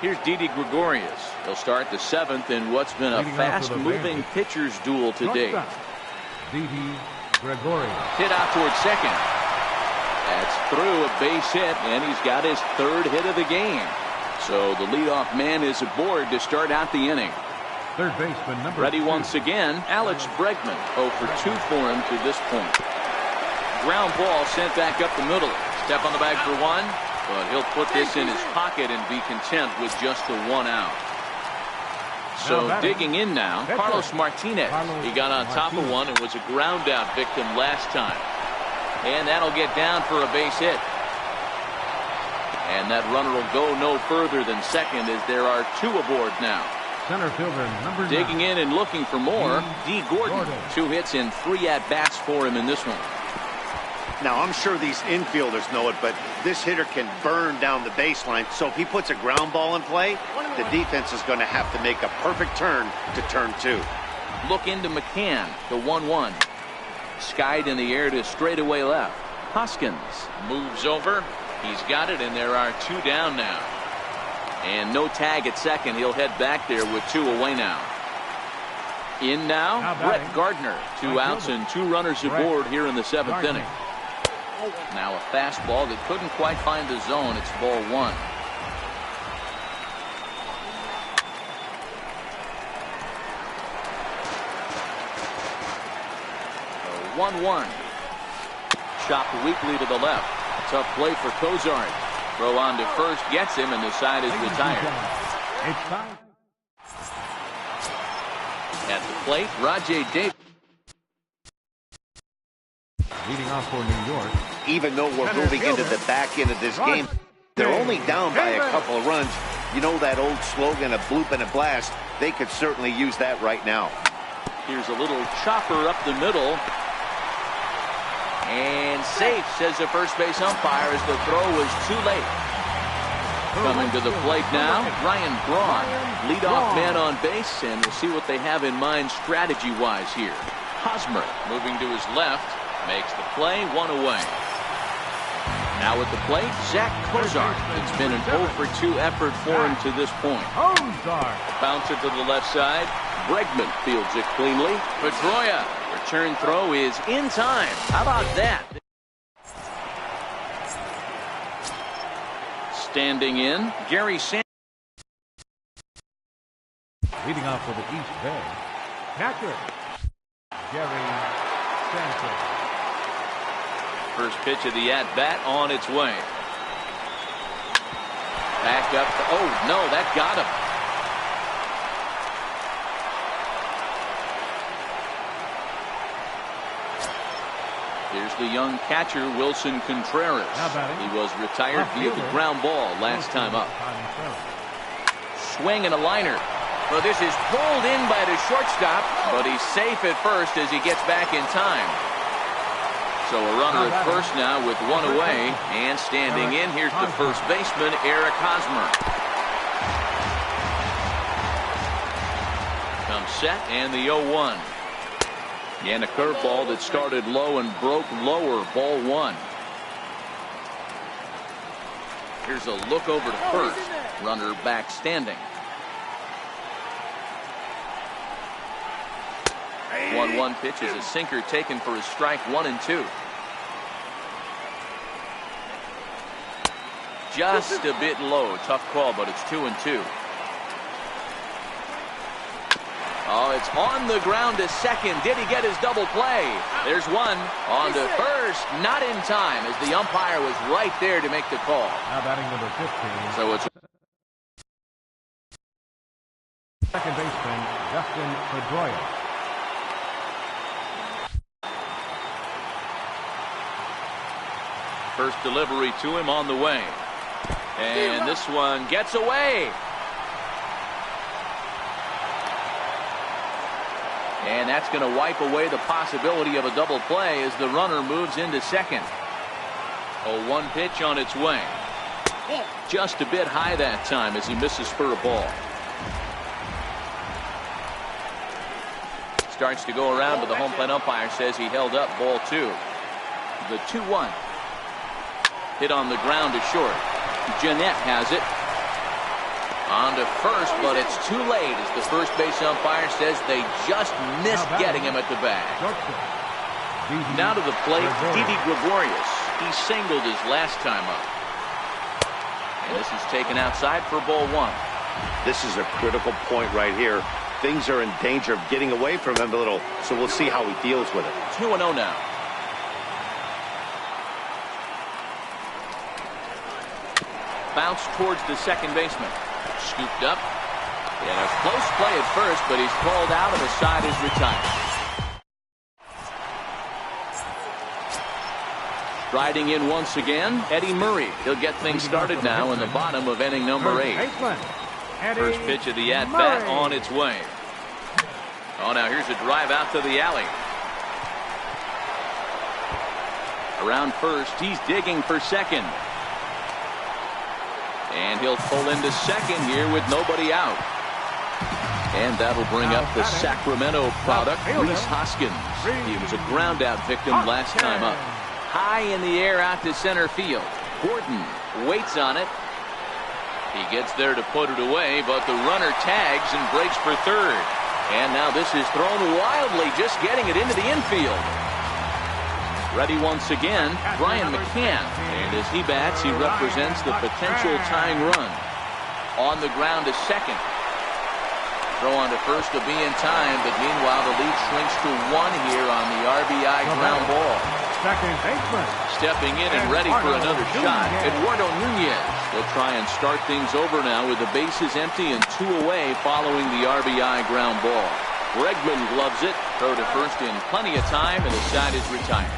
F: Here's Didi Gregorius. He'll start the 7th in what's been a fast-moving pitcher's duel to date.
G: Didi Gregorius.
F: Hit out towards second. That's through a base hit, and he's got his 3rd hit of the game. So the leadoff man is aboard to start out the inning.
G: Third baseman number
F: Ready
G: 2.
F: once again, Alex Bregman. 0 for 2 for him to this point. Ground ball sent back up the middle. Step on the bag for 1, but he'll put this in his pocket and be content with just the 1 out. So digging in now, Carlos Martinez. He got on top of one and was a ground out victim last time. And that'll get down for a base hit. And that runner will go no further than second as there are 2 aboard now.
G: Center fielder number 9.
F: Digging in and looking for more, D. Gordon. 2 hits in 3 at-bats for him in this one.
H: Now, I'm sure these infielders know it, but this hitter can burn down the baseline. So if he puts a ground ball in play, the defense is going to have to make a perfect turn to turn 2.
F: Look into McCann, the 1-1. Skied in the air to straightaway left. Hoskins moves over. He's got it, and there are 2 down now. And no tag at second. He'll head back there with 2 away now. In now, Brett Gardner. 2 outs and 2 runners aboard here in the 7th inning. Now a fastball that couldn't quite find the zone. It's ball 1. 1-1. Chopped weakly to the left. Tough play for Cozart. Throw on to first gets him, and the side is retired. At the plate, Rajay Davis.
G: Leading off for New York.
H: Even though we're moving into the back end of this game, they're only down by a couple of runs. You know that old slogan, a bloop and a blast. They could certainly use that right now.
F: Here's a little chopper up the middle. And safe, says the first base umpire, as the throw was too late. Coming to the plate now, Ryan Braun, leadoff man on base, and we'll see what they have in mind strategy-wise here. Hosmer moving to his left, makes the play, 1 away. Now at the plate, Zach Cozart. It's been an 0 for 2 effort for him to this point. Bouncer to the left side. Bregman fields it cleanly. Pedroia, return throw is in time. How about that? Standing in, Gary Sanchez.
G: Leading off for the East Bay, catcher, Gary Sanchez.
F: First pitch of the at-bat on its way. Back up. Oh, no, that got him. Here's the young catcher, Wilson Contreras. He was retired via the ground ball last time up. Swing and a liner. Well, this is pulled in by the shortstop, but he's safe at first as he gets back in time. So a runner at first now with 1 away, and standing in, here's the first baseman, Eric Hosmer. Comes set, and the 0-1. And a curveball that started low and broke lower, ball 1. Here's a look over to first. Runner back standing. 1-1 pitch is a sinker taken for a strike, 1-2. Just a bit low. Tough call, but it's 2-2. Oh, it's on the ground to second. Did he get his double play? There's one. On to first. Not in time, as the umpire was right there to make the call.
G: Now batting number 15.
F: So it's
G: second baseman, Justin Pedroia.
F: First delivery to him on the way. And this one gets away. And that's going to wipe away the possibility of a double play as the runner moves into second. 0-1 pitch on its way. Just a bit high that time as he misses spur of ball. Starts to go around, but the home plate umpire says he held up, ball 2. The 2-1. Hit on the ground to short. Jeanette has it. On to first, but it's too late as the first base umpire says they just missed getting him at the bag. Now to the plate, Didi Gregorius. He singled his last time up. And this is taken outside for ball 1.
H: This is a critical point right here. Things are in danger of getting away from him a little, so we'll see how he deals with it.
F: 2-0 now. Bounce towards the second baseman. Scooped up. And a close play at first, but he's called out and the side is retired. Riding in once again, Eddie Murray. He'll get things started now in the bottom of inning number 8. First pitch of the at-bat on its way. Oh, now here's a drive out to the alley. Around first, he's digging for second. And he'll pull into second here with nobody out. And that'll bring up the Sacramento product, Rhys Hoskins. He was a ground-out victim last time up. High in the air out to center field. Gordon waits on it. He gets there to put it away, but the runner tags and breaks for third. And now this is thrown wildly, just getting it into the infield. Ready once again, Brian McCann. And as he bats, he represents the potential tying run. On the ground to second. Throw on to first to be in time, but meanwhile the lead shrinks to 1 here on the RBI ground ball.
G: Second baseman.
F: Stepping in and ready for another shot, Eduardo Nunez. They'll try and start things over now with the bases empty and 2 away following the RBI ground ball. Bregman gloves it, throw to first in plenty of time, and the side is retired.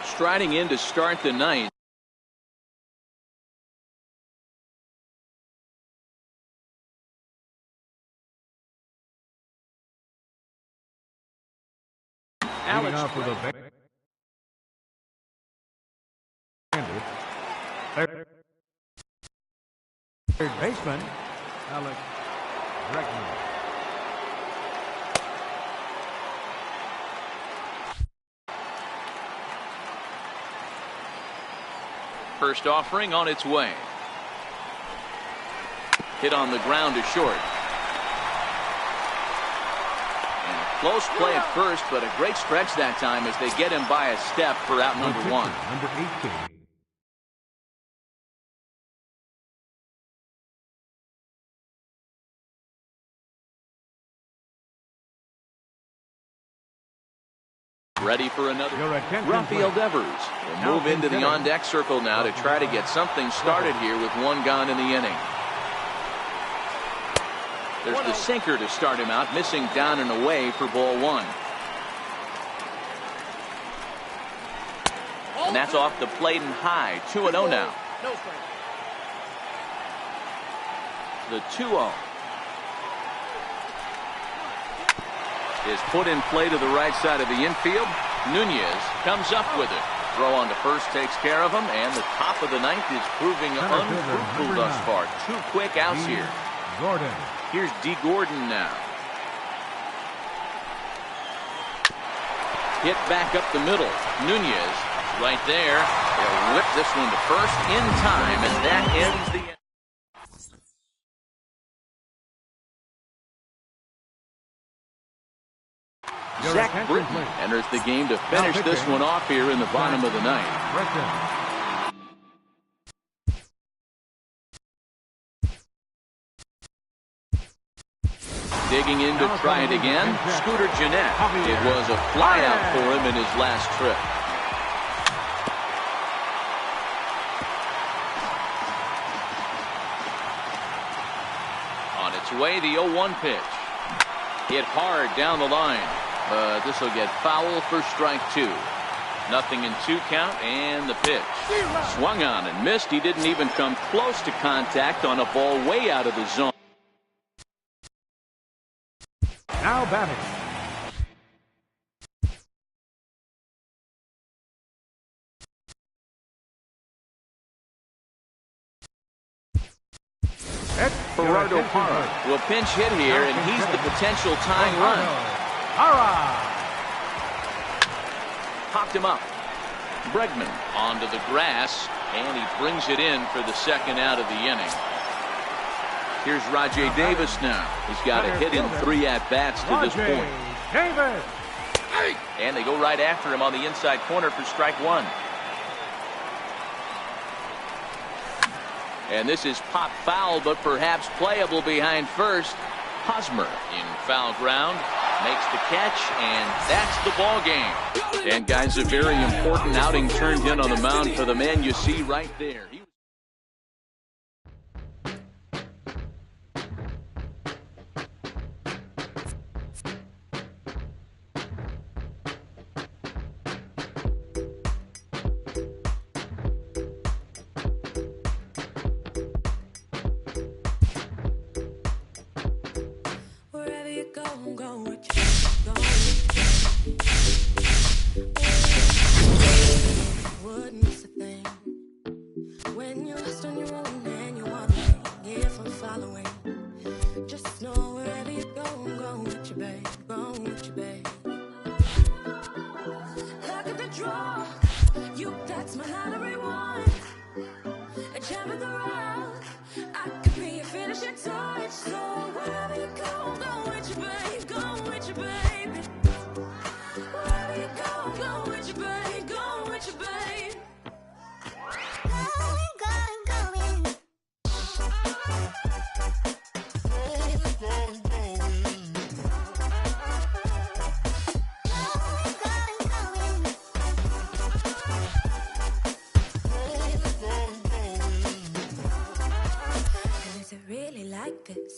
F: Striding in to start the ninth.
G: Alex for the third baseman, Alex Bregman.
F: First offering on its way. Hit on the ground to short. Close play at first, but a great stretch that time as they get him by a step for out number 1.
G: Number 18.
F: Ready for another. Rafael Devers will move into the on-deck circle now to try to get something started here with 1 gone in the inning. There's the sinker to start him out, missing down and away for ball 1. And that's off the plate and high. 2-0 now. The 2-0 is put in play to the right side of the infield. Nunez comes up with it. Throw on to first takes care of him, and the top of the ninth is proving unfruitful thus far. 2 quick outs here.
G: Gordon.
F: Here's D. Gordon now. Hit back up the middle. Nunez right there. They'll whip this one to first in time, and that ends the... Zach Britton enters the game to finish this one off here in the bottom of the ninth. Digging in to try it again, Scooter Gennett. It was a flyout for him in his last trip. On its way, the 0-1 pitch. Hit hard down the line, but this will get foul for strike 2. 0-2 count, and the pitch. Swung on and missed. He didn't even come close to contact on a ball way out of the zone.
G: Now batting.
F: Gerardo Parra will pinch hit here, and he's the potential tying run. Popped him up. Bregman onto the grass, and he brings it in for the second out of the inning. Here's Rajai Davis now. He's got a hit in 3 at-bats to this point. And they go right after him on the inside corner for strike 1. And this is pop foul, but perhaps playable behind first. Hosmer in foul ground makes the catch, and that's the ball game. And guys, a very important outing turned in on the mound for the man you see right there.
M: Wherever you go, go with you. following. Just know wherever you go, I'm going with you, babe. Going with you, babe. Look at the draw. You, that's my lottery one. A gem of the rough. I could be a finishing touch. So wherever you go, I'm going with you, babe. Going with you, babe. Wherever you go, I'm going with you, babe. Going with you, babe.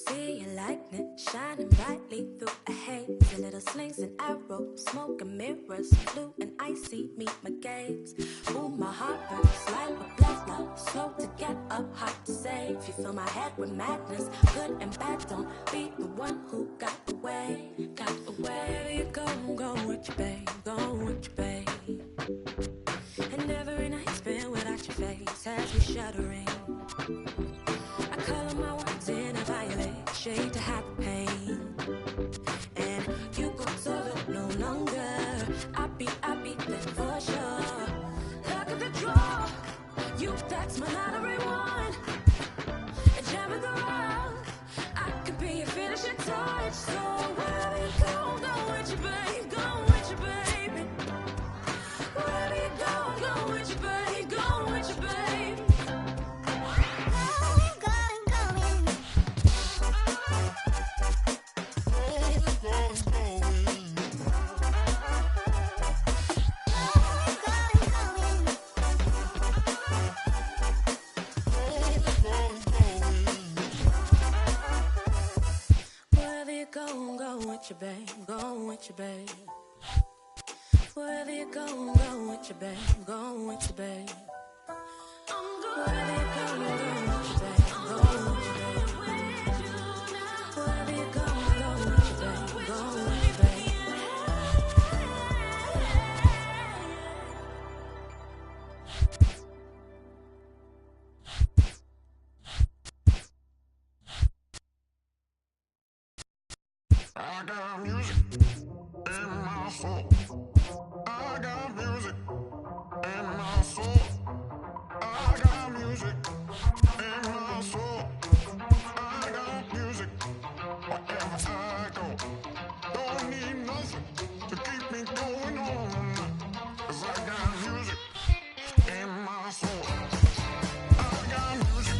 M: See your likeness shining brightly through a haze. A little slings and arrows, smoke and mirrors, blue and icy meet my gaze. Ooh, my heart burns like a blood flow, slow to get up, hard to save. You fill my head with madness, good and bad. Don't be the one who got away, got away. Wherever you go, I'm going with you, babe, going with you, babe. And every night spent without your face has me shuddering. I color my words in a violet shade to hide the pain. And you go solo no longer. I beat that for sure. Look at the draw. You, that's my lottery one. A gem of the rough. I could be a finishing touch. So wherever you go, I'm going with you, babe. Going with you, baby. Wherever you go, I'm going with you, babe. Going with you, babe. With you, babe, going with you, babe. Wherever you go, I'm going with you, babe, going with you, babe. Wherever you go, I'm going with you, babe, going with you, babe. Wherever you go, I'm going with you, babe, going with you, babe.
N: I got music in my soul. I got music in my soul. I got music in my soul. I got music wherever I go. Don't need nothing to keep me going on. 'Cause I got music in my soul. I got music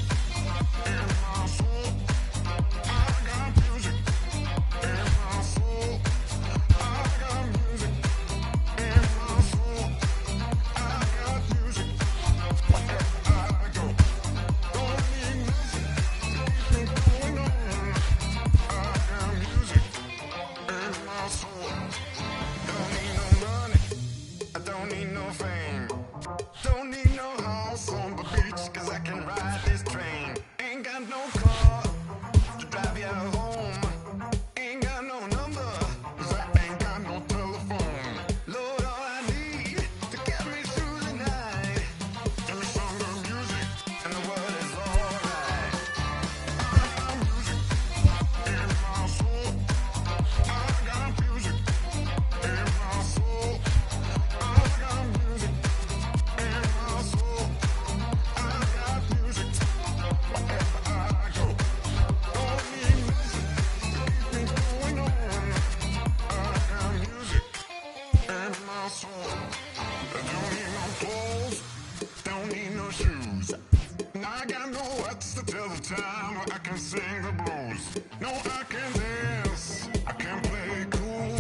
N: in my soul. I got music in my soul. I got music in my soul. I got music wherever I go. Don't need nothing to keep me going on. I got music in my soul. Don't need no money. I don't need no fame. Don't need no house on the beach, 'cause I can ride this train. Ain't got no car to drive you home. Ain't got no number, 'cause I ain't got no telephone. Lord, all I need to get me through the night. Give me some good music, and the world is alright. I got music in my soul. I got music in my soul. I got music in my soul. I got music wherever I go. Don't need nothing to keep me going on. I got music in my soul. I don't need no clothes, don't need no shoes. And I got no watch to tell the time, I can sing the blues. No, I can dance, I can play cool,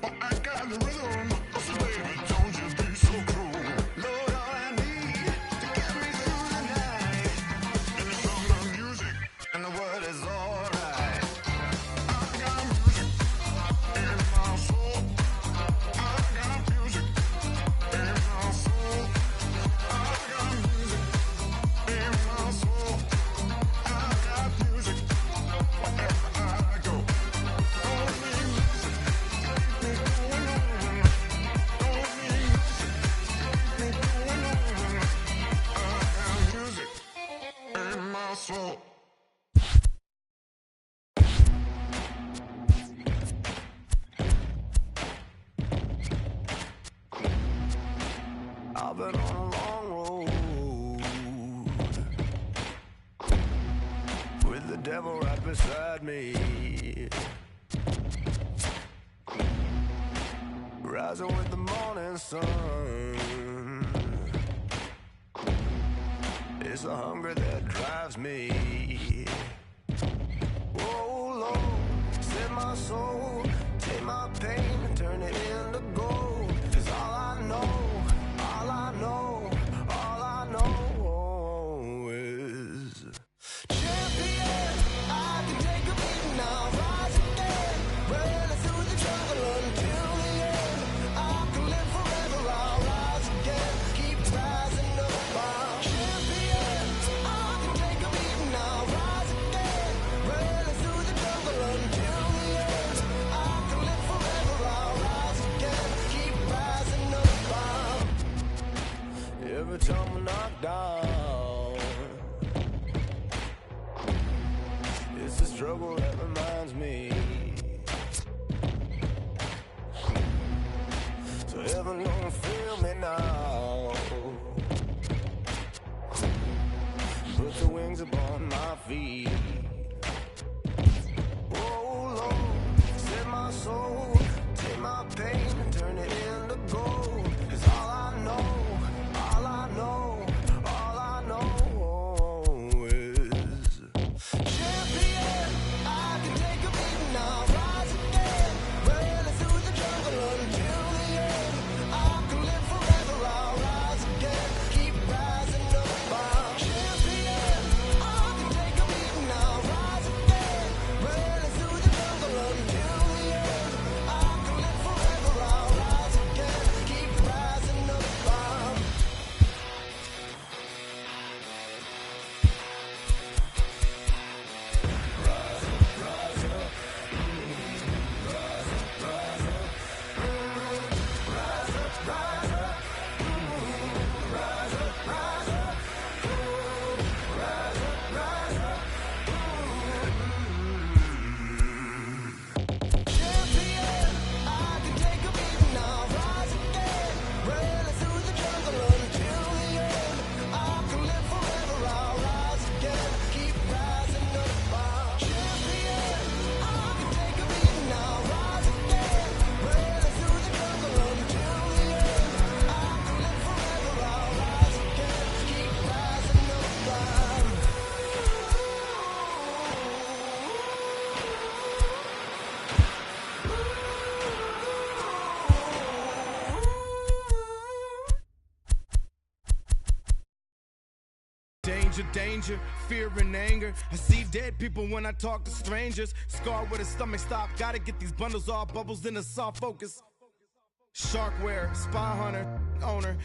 N: but I got the rhythm. So baby, don't just be so cruel. Lord, all I need to get me through the night. Give me some good music, and the world is alright. I got music in my soul. I got music in my soul. I got music in my soul. I got music wherever I go. I've been on a long road with the devil right beside me. Rising with the morning sun. It's the hunger that drives me. Oh Lord, set my soul, take my pain and turn it into gold. 'Cause all I know is champion. I can take a beating, I'll rise again. Running through the jungle until the end. I can live forever, I'll rise again. Keep rising up, I'm champion. I can take a beating, I'll rise again. Running through the jungle until the end. I can live forever, I'll rise again. Keep rising up, every time I knock down. It's the struggle that reminds me. So heaven don't feel me now. Put the wings upon my feet. Oh Lord, set my soul, take my pain and turn it into gold. 'Cause all I know is champion. I can take a beating, I'll rise again. Running through the jungle until the end. I can live forever, I'll rise again. Keep rising up, I'm champion. I can take a beating, I'll rise again. Running through the jungle until the end. I can live forever, I'll rise again. Keep rising up, I'm champion. I can take a beating, I'll rise again. Running through the jungle until the end. I can live forever, I'll rise again. Keep rising up, I'm champion. I can take a beating, I'll rise again. Running through the jungle until the end. I can live forever, I'll rise again. Keep rising up, I'm
A: Danger, danger, fear and anger. I see dead people when I talk to strangers. Scarred with a stomach stop, gotta get these bundles off. Bubbles in the soft focus. Sharkware, spy hunter, owner.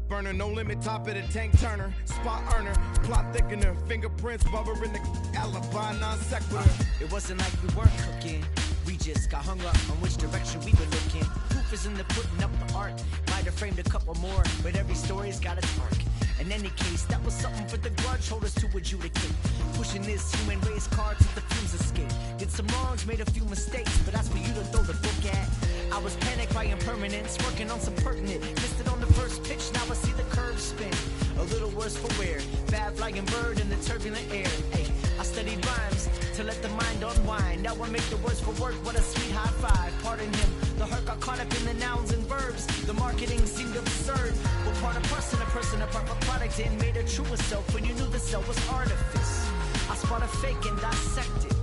A: Burner, no limit, top of the tank turner. Spot earner, plot thickener. Fingerprints, bubber in the alibi, non sequitur.
O: It wasn't like we weren't cooking. We just got hung up on which direction we were looking. Proof is in the putting up the art. Might have framed a couple more, but every story's got its arc. In any case, that was something for the grudge holders to adjudicate. Pushing this human race card till the fumes escape. Did some wrongs, made a few mistakes, but that's for you to throw the book at. I was panicked by impermanence, working on some pertinent. Missed it on the first pitch, now I see the curve spin. A little worse for wear, bad flying bird in the turbulent air. Ay, I studied rhymes to let the mind unwind. Now I make the words for work, what a sweet high five. Pardon him, the hurt got caught up in the nouns and verbs. The marketing seemed absurd. Well, part a person, a proper product and made a truer self when you knew the self was artifice. I spot a fake and dissect it.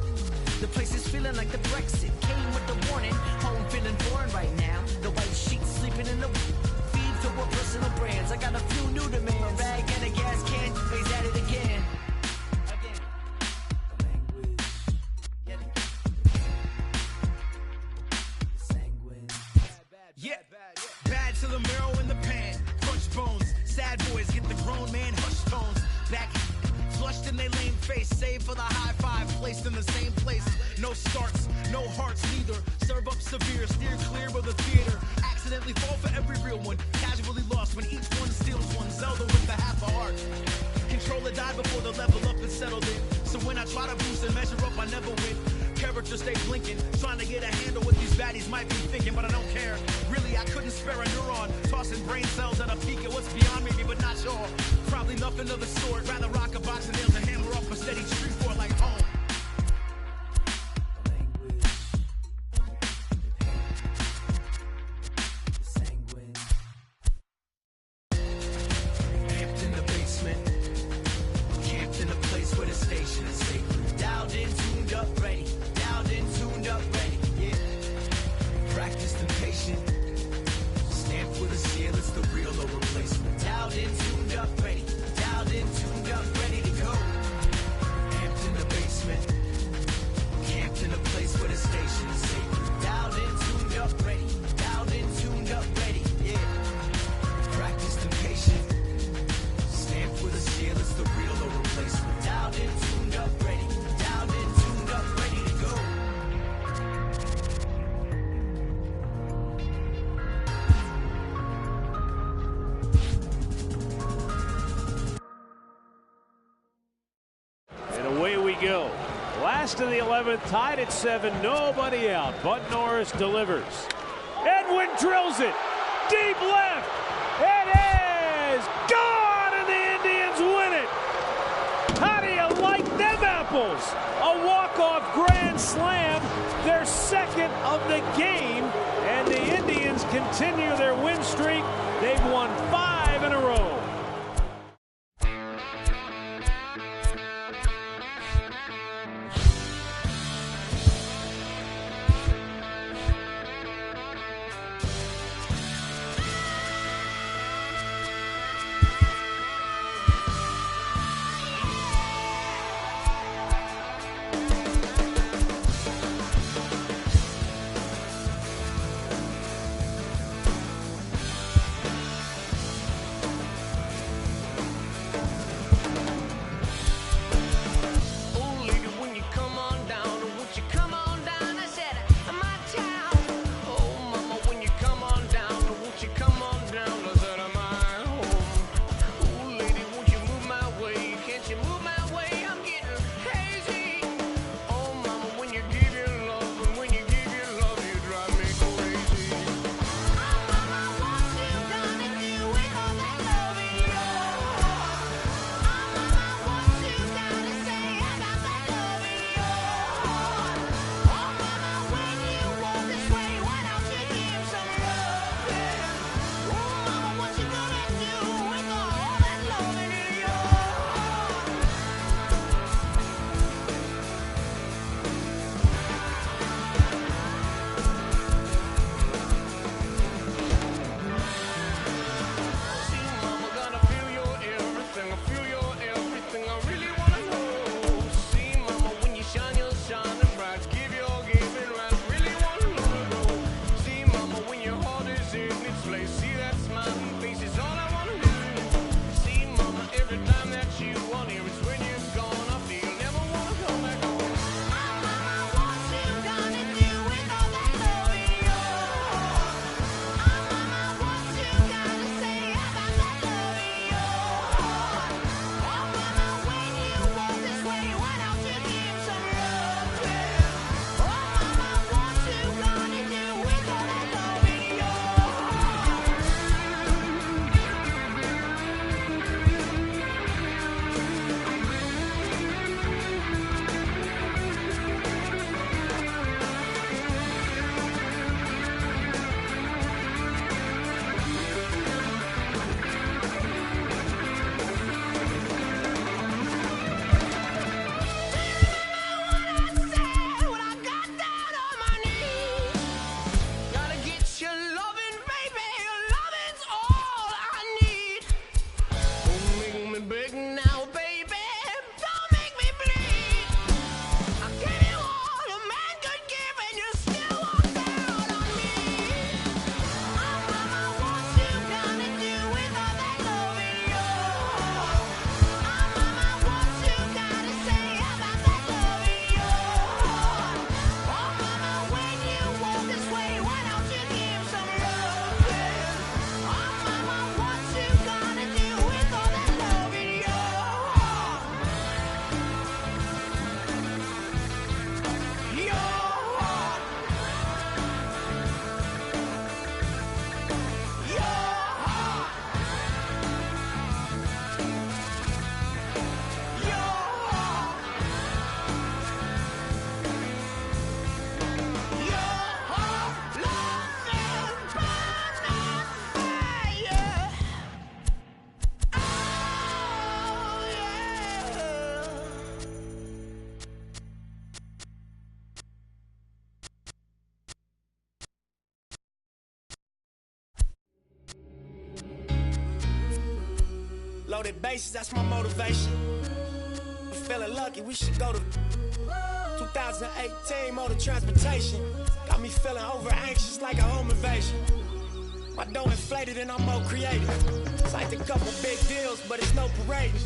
O: The place is feeling like the Brexit. Came with the warning, home feeling foreign right now. The white sheets sleeping in the feed to more personal brands. I got a few new demands. A rag and a gas can, he's at it again.
P: Yeah, bad to the marrow in the pan. Crunch bones, sad boys get the grown man hush tones. Back flushed in they lame face, save for the high five, placed in the same place. No starts, no hearts neither. Serve up severe, steer clear of the theater. Accidentally fall for every real one. Casually lost when each one steals one. Zelda with the half a heart. Controller died before the level up and settled in. So when I try to boost and measure up, I never win. Characters stay blinking, trying to get a handle with these baddies might be thinking, but I don't care. Really, I couldn't spare a neuron. Tossing brain cells at a peak at what's beyond maybe, but not sure. Probably nothing of the sort. Rather rock a box of nails and hammer off a steady street for like home.
Q: Last of the 11th, tied at 7, nobody out. Bud Norris delivers. Edwin drills it. Deep left. It is gone, and the Indians win it. How do you like them apples? A walk-off grand slam, their second of the game, and the Indians continue their win streak. They've won 5 in a row.
B: Loaded bases, that's my motivation. I'm feeling lucky, we should go to 2018 motor transportation. Got me feeling over anxious like a home invasion. My dough inflated and I'm more creative. Signed a couple big deals, but it's no parading.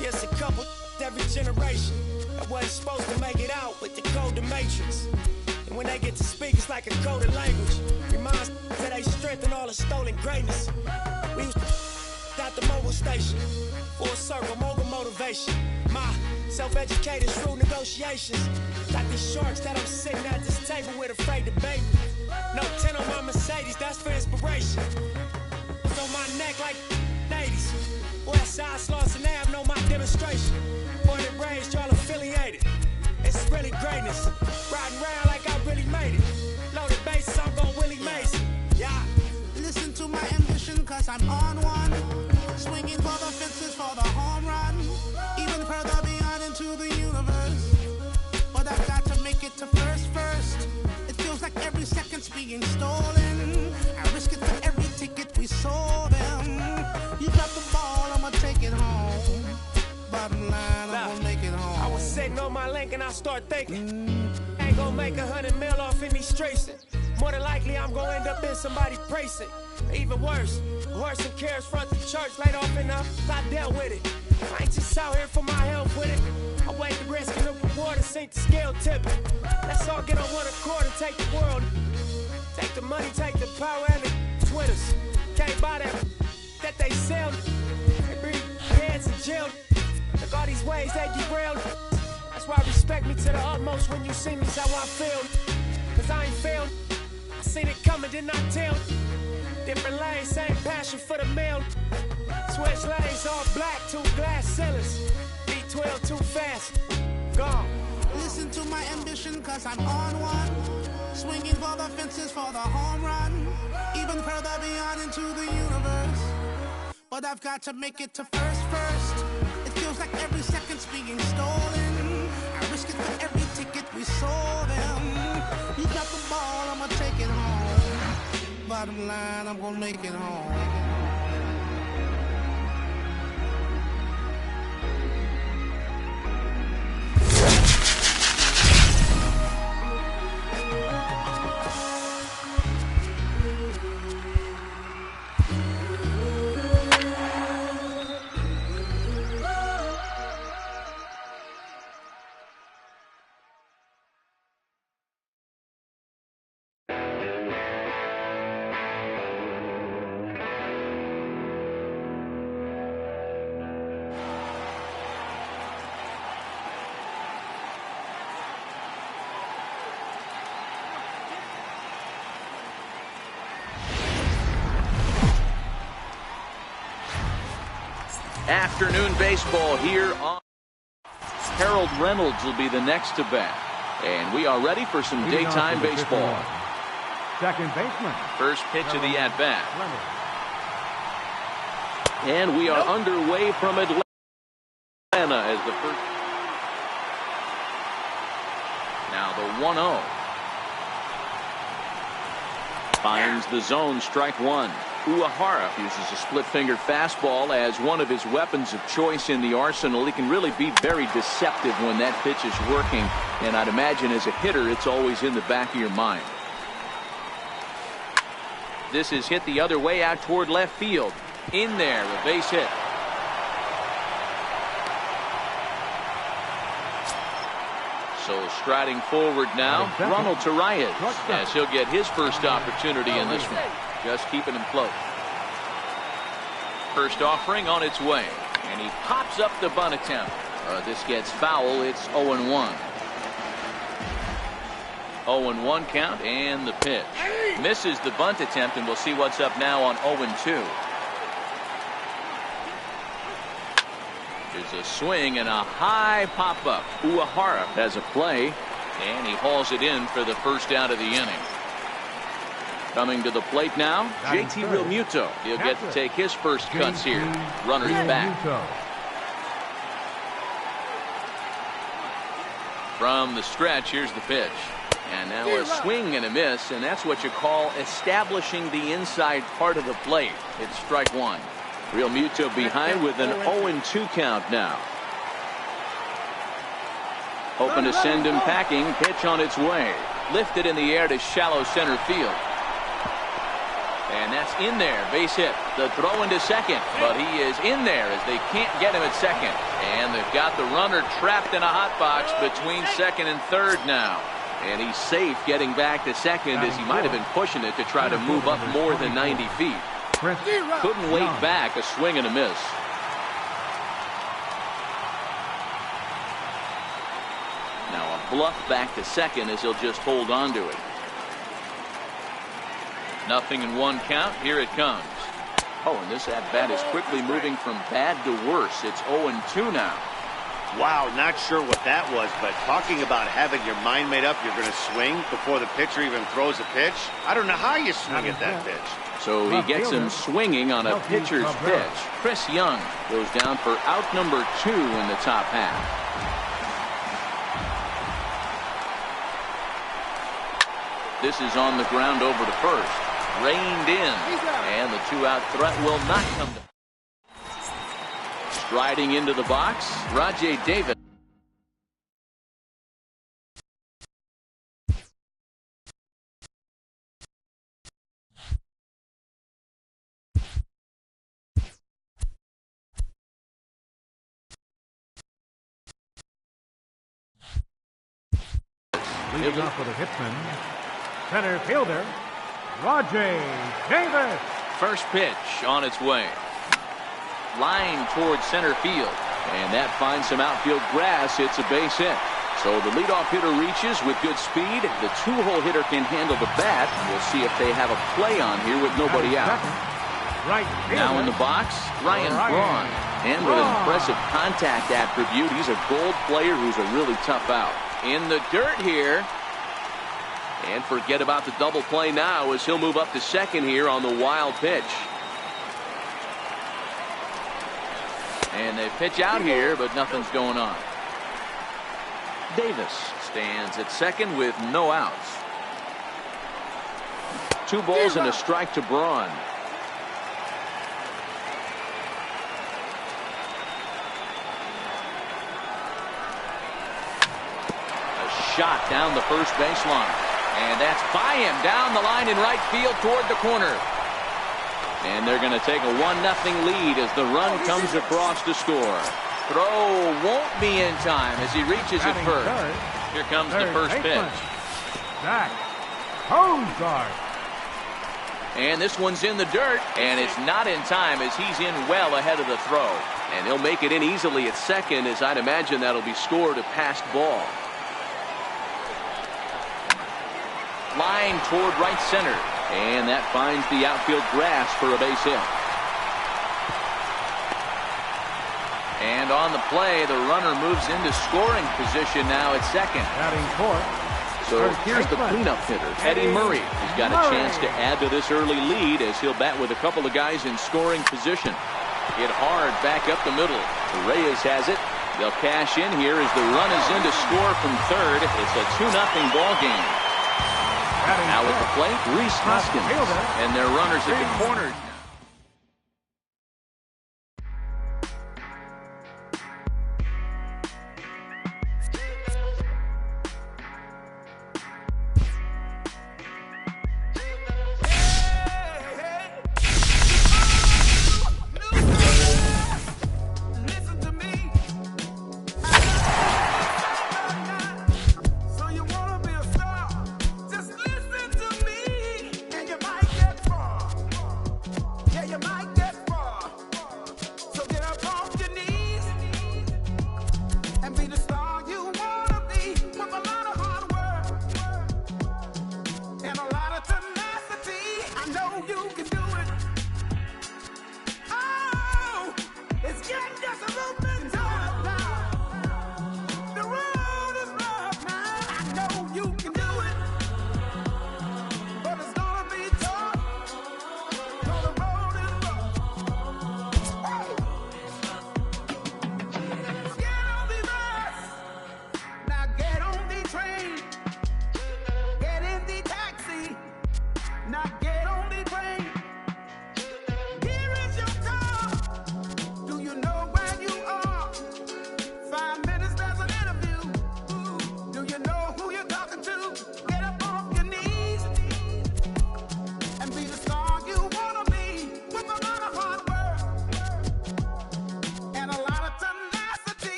B: Just a couple every generation that wasn't supposed to make it out with the code the matrix. And when they get to speak, it's like a coded language. Reminds that they strengthen all the stolen greatness. We used at the mobile station. Full circle, mogul motivation. My self-educated through negotiations. Got these sharks that I'm sitting at this table with afraid to bait me. No 10 on my Mercedes, that's for inspiration. It's on my neck like 80s. Westside Slauson Ave, know my demonstration. Born and raised, y'all affiliated. It's really greatness. Riding around like I really made it. Loaded bases, I'm gon' Willie Mason. Yeah.
C: Listen to my ambition, cause I'm on one. Swinging for the fences for the home run. Even further beyond into the universe. But I've got to make it to first. It feels like every second's being stolen. I risk it for every ticket we sold them. You drop the ball, I'ma take it home. Bottom line, I'm gonna make it home.
B: I was sitting on my link and I start thinking, ain't gonna make 100 mil off in these streets. More than likely, I'm gonna end up in somebody's precinct. Even worse, horse and carriage front the church, laid off enough, I dealt with it. I ain't just out here for my health with it. I weigh the risk and the reward and sink the scale tipping. Let's all get on one accord and take the world. Take the money, take the power and the Twitters. Can't buy that they sell. They bring heads in jail. Look all these ways they derailed. That's why respect me to the utmost when you see me's how I feel. Cause I ain't failed. I seen it coming, did not tell. Different lanes, same passion for the mail. Switch lanes, all black, 2 glass ceilings. B12 too fast, gone.
C: Listen to my ambition, cause I'm on one. Swinging for the fences for the home run. Even further beyond into the universe. But I've got to make it to first. It feels like every second's being stolen. I risk it for every ticket we sold them. You got the ball, I'ma take it home. Bottom line, I'm gonna make it home.
F: Afternoon baseball here on. Harold Reynolds will be the next to bat. And we are ready for some daytime baseball.
G: Second baseman.
F: First pitch of the at-bat. And we are underway from Atlanta as the first. Now the 1-0. Finds the zone, strike one. Uehara uses a split-fingered fastball as one of his weapons of choice in the arsenal. He can really be very deceptive when that pitch is working, and I'd imagine as a hitter it's always in the back of your mind. This is hit the other way out toward left field. In there, a base hit. So striding forward now, Ronald Torreyes, as he'll get his first opportunity in this one. Just keeping him close. First offering on its way, and he pops up the bunt attempt. This gets foul. It's 0-1. 0-1 count, and the pitch. Misses the bunt attempt, and we'll see what's up now on 0-2. There's a swing and a high pop-up. Uehara has a play, and he hauls it in for the first out of the inning. Coming to the plate now, JT Realmuto. He'll get to take his first cuts here. Runner's back. From the stretch, here's the pitch. And now a swing and a miss, and that's what you call establishing the inside part of the plate. It's strike one. Real Muto behind with an 0-2 count now. Hoping to send him packing. Pitch on its way. Lifted in the air to shallow center field. And that's in there. Base hit. The throw into second. But he is in there as they can't get him at second. And they've got the runner trapped in a hot box between second and third now. And he's safe getting back to second as he might have been pushing it to try to move up more than 90 feet. Couldn't wait back. A swing and a miss. Now a bluff back to second as he'll just hold on to it. Nothing in one count. Here it comes. Oh, and this at-bat is quickly moving from bad to worse. It's 0-2 now.
H: Wow, not sure what that was, but talking about having your mind made up, you're going to swing before the pitcher even throws a pitch. I don't know how you swing at that pitch.
F: So he gets him swinging on a pitcher's pitch. Chris Young goes down for out number 2 in the top half. This is on the ground over to first. Reined in. And the 2-out threat will not come to. Striding into the box, Rajai Davis.
G: Leading off with a hitman, center fielder, Rajai Davis.
F: First pitch on its way. Line towards center field. And that finds some outfield grass. It's a base hit. So the leadoff hitter reaches with good speed. The 2-hole hitter can handle the bat. We'll see if they have a play on here with nobody out.
G: Right
F: now in the box, Ryan Braun. And with an impressive contact attribute, he's a gold player who's a really tough out. In the dirt here. And forget about the double play now as he'll move up to second here on the wild pitch. And they pitch out here, but nothing's going on. Davis stands at second with no outs. 2 balls and a strike to Braun. A shot down the first baseline. And that's by him down the line in right field toward the corner. And they're going to take a 1-0 lead as the run comes across to score. Throw won't be in time as he reaches it first. Here comes the first pitch.
G: Zach Cozart.
F: And this one's in the dirt, and it's not in time as he's in well ahead of the throw. And he'll make it in easily at second, as I'd imagine that'll be scored a passed ball. Line toward right center. And that finds the outfield grass for a base hit. And on the play, the runner moves into scoring position now at second.
G: Batting fourth.
F: So here's the cleanup hitter, Eddie Murray. He's got a chance to add to this early lead as he'll bat with a couple of guys in scoring position. Hit hard back up the middle. Reyes has it. They'll cash in here as the run is in to score from third. It's a 2-0 ball game. Now at the plate, Rhys Hoskins. And their runners at the corner.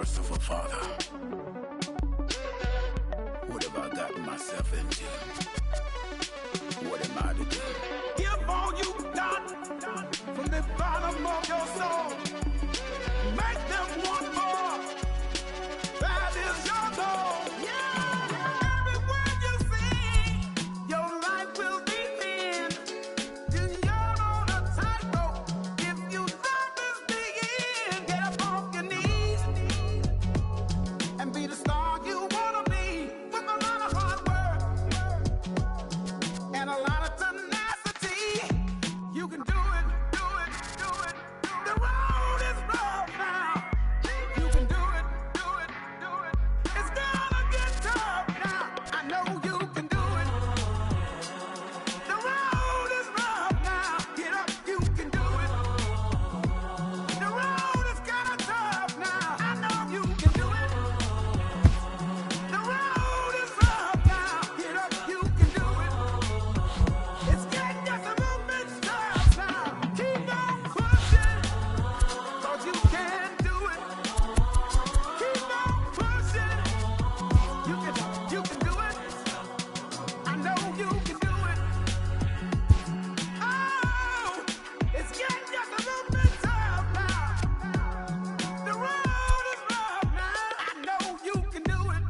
R: merciful Father, what have I gotten myself into? What am I to do?
S: Give all you got from the bottom of your soul. Make them one more. That is your goal. Yeah. Everywhere you sing, your life will begin. You're on a tightrope. If you love this begin, get up off your knees and be the star you wanna be. With a lot of hard work and a lot of tenacity, you can do it, do it, do it. The road is rough now. You can do it, do it, do it. It's gonna get tough now. I know you can do it. The road is rough now. Get up, you can do it. The road is kinda tough now. I know you can do it. The road is rough now. Get up, you can do it. It's getting just a little bit tough now. Keep on pushing, 'cause you can do it. Keep on pushing. You can do it. I know you can do it. Oh, it's getting just a little bit tough now. The road is rough now. I know you can do it.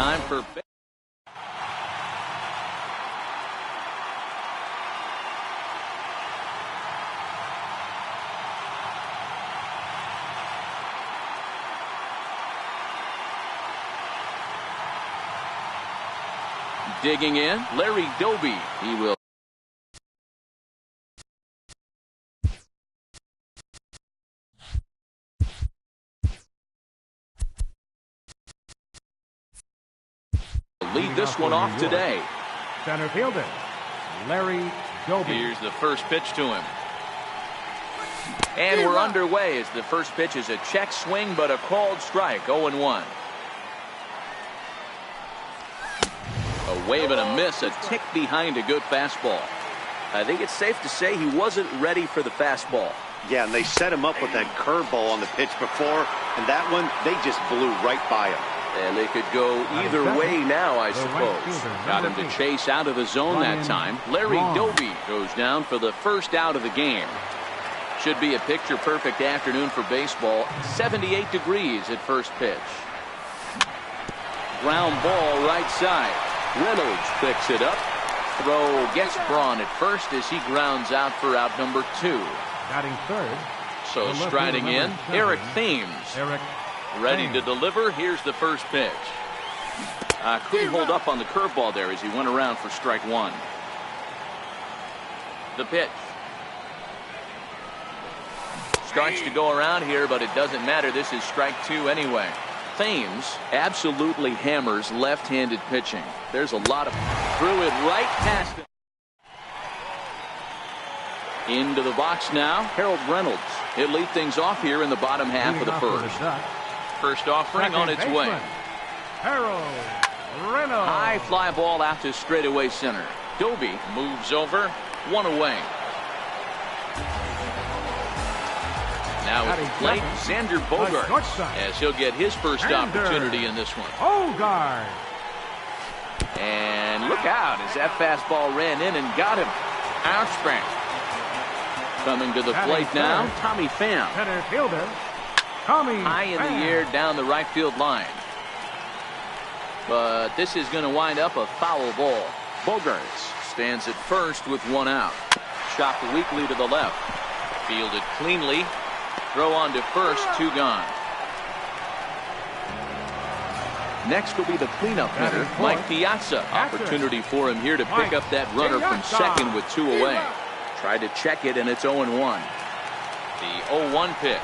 F: time for... Digging in, Larry Doby. He will. Lead this one off today.
G: Center fielder, Larry Doby.
F: Here's the first pitch to him. And we're underway as the first pitch is a check swing, but a called strike, 0-1. A wave and a miss, a tick behind a good fastball.
J: I think it's safe to say he wasn't ready for the fastball.
H: Yeah, and they set him up with that curveball on the pitch before, and that one, they just blew right by him.
J: And they could go either way now, I suppose.
F: Got him to chase out of the zone that time. Larry Doby goes down for the first out of the game. Should be a picture-perfect afternoon for baseball. 78 degrees at first pitch. Ground ball right side. Reynolds picks it up. Throw gets Braun at first as he grounds out for out number 2.
G: Batting third.
F: So striding in, Eric Thames. Ready to deliver. Here's the first pitch. Couldn't hold up on the curveball there as he went around for strike 1. The pitch. Starts to go around here, but it doesn't matter. This is strike 2 anyway. Thames absolutely hammers left-handed pitching. There's a lot of... Threw it right past him. Into the box now, Harold Reynolds. He'll lead things off here in the bottom half of the first. First offering on its way.
G: Harold Reynolds.
F: High fly ball out to straightaway center. Doby moves over, 1 away. Now at the plate, Xander Bogaerts, as he'll get his first opportunity in this one.
G: Bogaerts.
F: And look out as that fastball ran in and got him. Outspring. Coming to the plate now, Tommy Pham.
G: Center fielder, Tommy
F: high in the air down the right field line. But this is going to wind up a foul ball. Bogaerts stands at first with 1 out. Chopped weakly to the left. Fielded cleanly. Throw on to first, 2 gone. Next will be the cleanup hitter, Mike Piazza. Opportunity for him here to pick up that runner from second with 2 away. Tried to check it, and it's 0-1. The 0-1 pitch.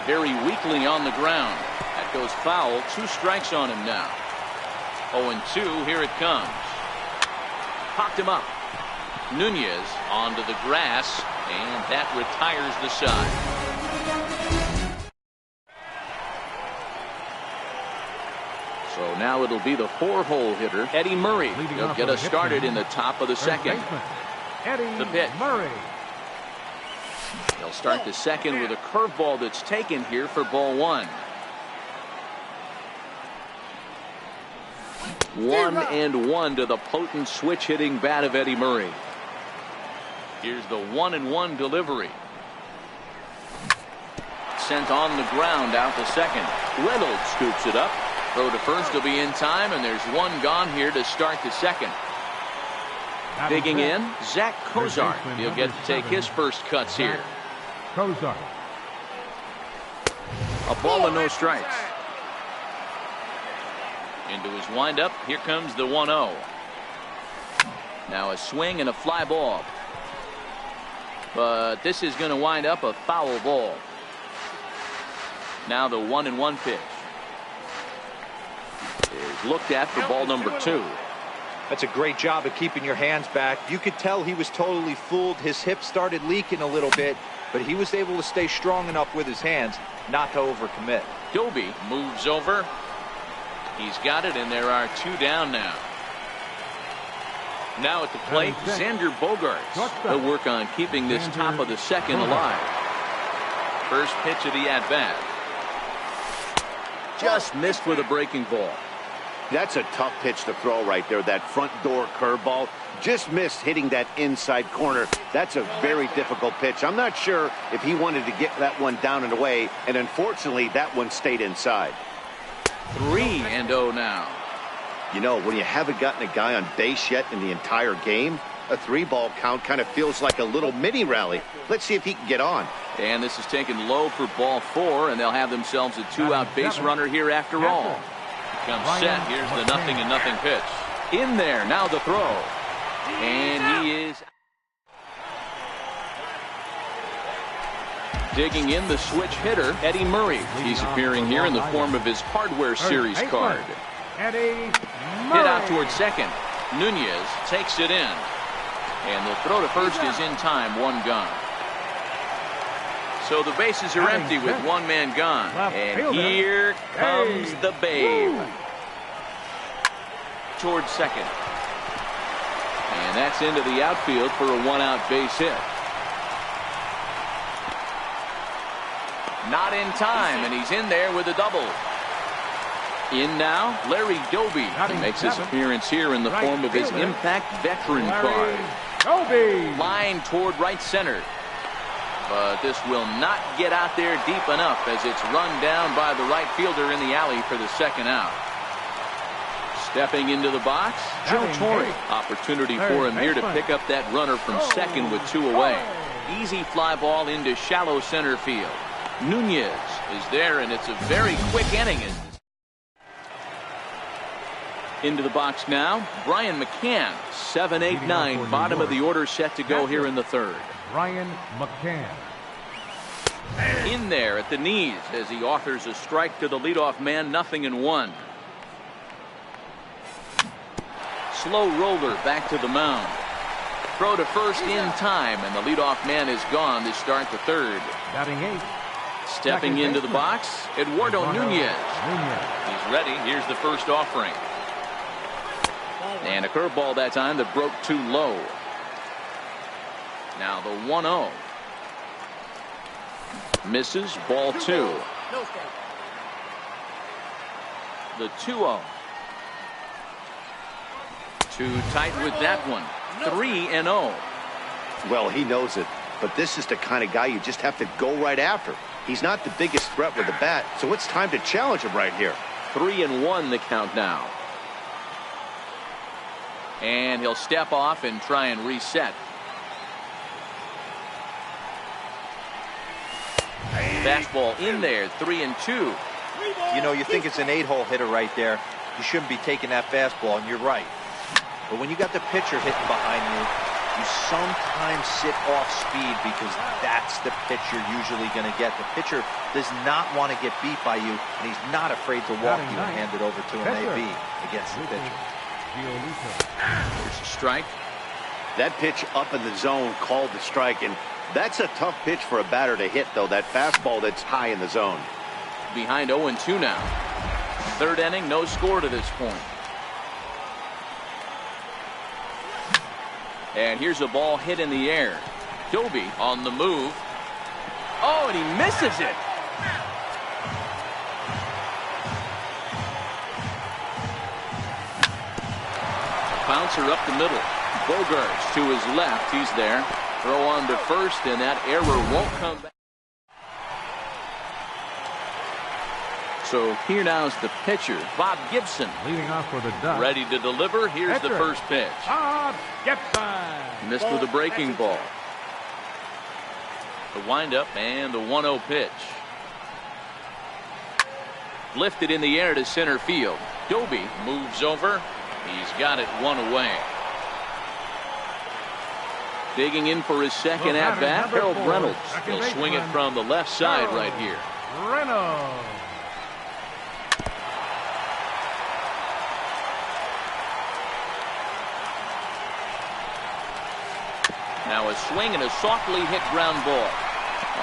F: Very weakly on the ground. That goes foul. 2 strikes on him now. 0-2. Here it comes. Popped him up. Nunez onto the grass, and that retires the side. So now it'll be the 4-hole hitter, Eddie Murray. He'll get us started in the top of the second. The pitch.
G: Murray.
F: They'll start the second with a curveball that's taken here for ball 1. 1-1 to the potent switch-hitting bat of Eddie Murray. Here's the 1-1 delivery. Sent on the ground out to second. Reynolds scoops it up. Throw to first will be in time, and there's 1 gone here to start the second. Digging in, Zach Cozart. He'll get to take his first cuts here.
G: Cozart.
F: A ball and no strikes. Into his windup. Here comes the 1-0. Now a swing and a fly ball. But this is going to wind up a foul ball. Now the 1-1 pitch is looked at for ball number 2.
I: That's a great job of keeping your hands back. You could tell he was totally fooled. His hip started leaking a little bit, but he was able to stay strong enough with his hands not to overcommit.
F: Doby moves over. He's got it, and there are 2 down now. Now at the plate, Xander Bogaerts. He'll work on keeping this top of the second alive. First pitch of the at-bat. Just missed with a breaking ball.
H: That's a tough pitch to throw right there. That front door curveball just missed hitting that inside corner. That's a very difficult pitch. I'm not sure if he wanted to get that one down and away, and unfortunately that one stayed inside.
F: 3-0 2-0 now.
H: You know, when you haven't gotten a guy on base yet in the entire game, a 3-ball count kind of feels like a little mini rally. Let's see if he can get on.
F: And this is taken low for ball 4, and they'll have themselves a 2-out base runner here after all. Comes set. Here's the 0-0 pitch. In there. Now the throw. And he is digging in the switch hitter, Eddie Murray. He's appearing here in the form of his Hardware Series card.
G: Eddie
F: Hit out towards second. Nunez takes it in. And the throw to first is in time, 1 gone. So the bases are empty with 1 man gone. And here comes the Babe. Towards second. And that's into the outfield for a 1-out base hit. Not in time, and he's in there with a double. In now, Larry Doby. He makes his appearance here in the form of his Impact Veteran card.
G: Doby.
F: Line toward right center. But this will not get out there deep enough as it's run down by the right fielder in the alley for the 2nd out. Stepping into the box, Joe Torre. Opportunity for him here to pick up that runner from second with 2 away. Easy fly ball into shallow center field. Nunez is there, and it's a very quick inning. Into the box now, Brian McCann. 7, 8, 9, bottom of the order set to go here in the 3rd.
G: Brian McCann.
F: In there at the knees as he offers a strike to the leadoff man, 0-1. Slow roller back to the mound. Throw to first in time, and the leadoff man is gone to start the 3rd.
G: Batting 8.
F: Stepping into the box, Eduardo Nunez. He's ready. Here's the first offering. And a curveball that time that broke too low. Now the 1-0. Misses, ball 2. The 2-0. Too tight with that one. 3-0.
H: Well, he knows it, but this is the kind of guy you just have to go right after. He's not the biggest threat with the bat, so it's time to challenge him right here.
F: 3-1 the count now. And he'll step off and try and reset. Fastball in there, 3-2.
I: You know, you think it's an 8-hole hitter right there. You shouldn't be taking that fastball, and you're right. But when you got the pitcher hitting behind you, you sometimes sit off speed because that's the pitch you're usually going to get. The pitcher does not want to get beat by you, and he's not afraid to walk you and hand it over to an AB against the pitcher.
F: Here's a strike.
H: That pitch up in the zone called the strike, and that's a tough pitch for a batter to hit, though. That fastball that's high in the zone.
F: Behind 0-2 now. 3rd inning, no score to this point. And here's a ball hit in the air. Doby on the move. Oh, and he misses it. Bouncer up the middle. Bogarts to his left. He's there. Throw on to first, and that error won't come back. So here now is the pitcher, Bob Gibson.
G: Leading off for the Ducks.
F: Ready to deliver. Here's the first pitch.
G: Bob Gibson.
F: Missed with a breaking ball. The windup and the 1-0 pitch. Lifted in the air to center field. Doby moves over. He's got it 1 away. Digging in for his second at bat, Harold Reynolds. He'll swing it from the left side right here.
G: Reynolds.
F: Now a swing and a softly hit ground ball.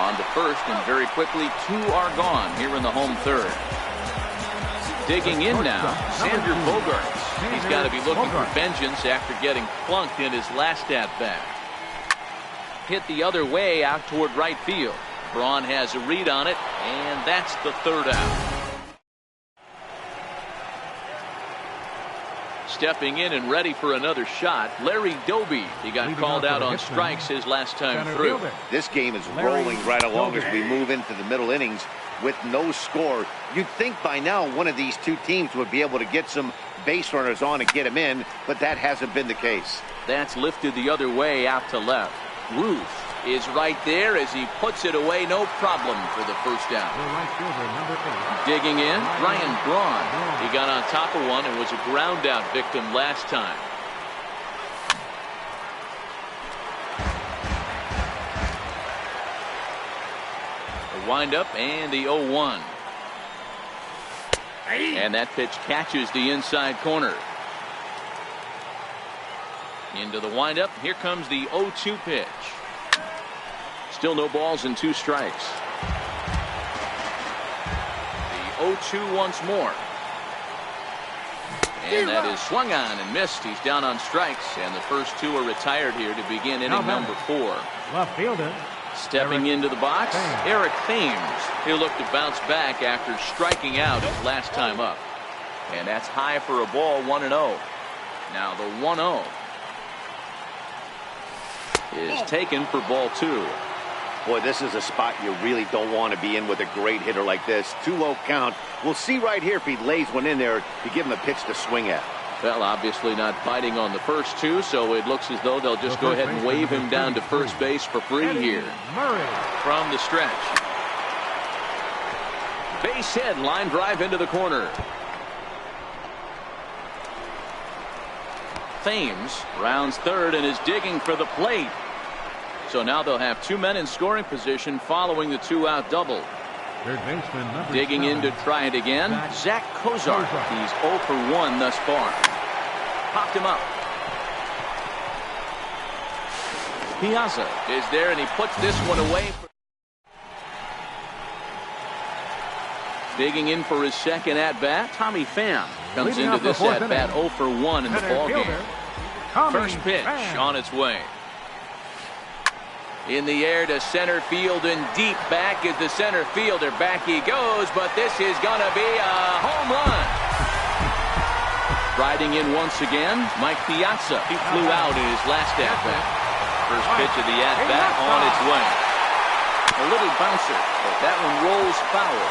F: On to first, and very quickly 2 are gone here in the home 3rd. Digging in now, Xander Bogaerts. He's got to be looking for vengeance after getting plunked in his last at-bat. Hit the other way out toward right field. Braun has a read on it, and that's the 3rd out. Stepping in and ready for another shot, Larry Doby. He got called out on strikes his last time through.
H: This game is rolling right along as we move into the middle innings. with no score. You'd think by now one of these two teams would be able to get some base runners on and get him in, but that hasn't been the case.
F: That's lifted the other way out to left. Ruth is right there as he puts it away, no problem for the first down. Digging in, Ryan Braun. He got on top of one and was a ground out victim last time. The windup and the 0-1. And that pitch catches the inside corner. Into the windup. Here comes the 0-2 pitch. Still no balls and 2 strikes. The 0-2 once more. And that is swung on and missed. He's down on strikes, and the first 2 are retired here to begin inning number 4.
G: Left fielder.
F: Stepping into the box, Eric Thames. He'll look to bounce back after striking out his last time up. And that's high for a ball, 1-0. Now the 1-0 is taken for ball 2.
H: Boy, this is a spot you really don't want to be in with a great hitter like this. 2-0 count. We'll see right here if he lays one in there to give him a pitch to swing at.
F: Well, obviously not biting on the first 2, so it looks as though they'll just go ahead and wave him down to first base for free here. From the stretch. Base hit, line drive into the corner. Thames rounds third and is digging for the plate. So now they'll have 2 men in scoring position following the 2-out double.
G: Third baseman number
F: Digging
G: 7.
F: in to try it again, Zach Kozar. He's 0 for 1 thus far. Popped him up. Piazza is there, and he puts this one away. Digging in for his second at-bat, Tommy Pham comes into this at-bat 0 for 1 in the ballgame. First pitch on its way. In the air to center field and deep back is the center fielder. Back he goes, but this is going to be a home run. Riding in once again, Mike Piazza. He flew out in his last at-bat. First pitch of the at-bat on its way. A little bouncer, but that one rolls foul.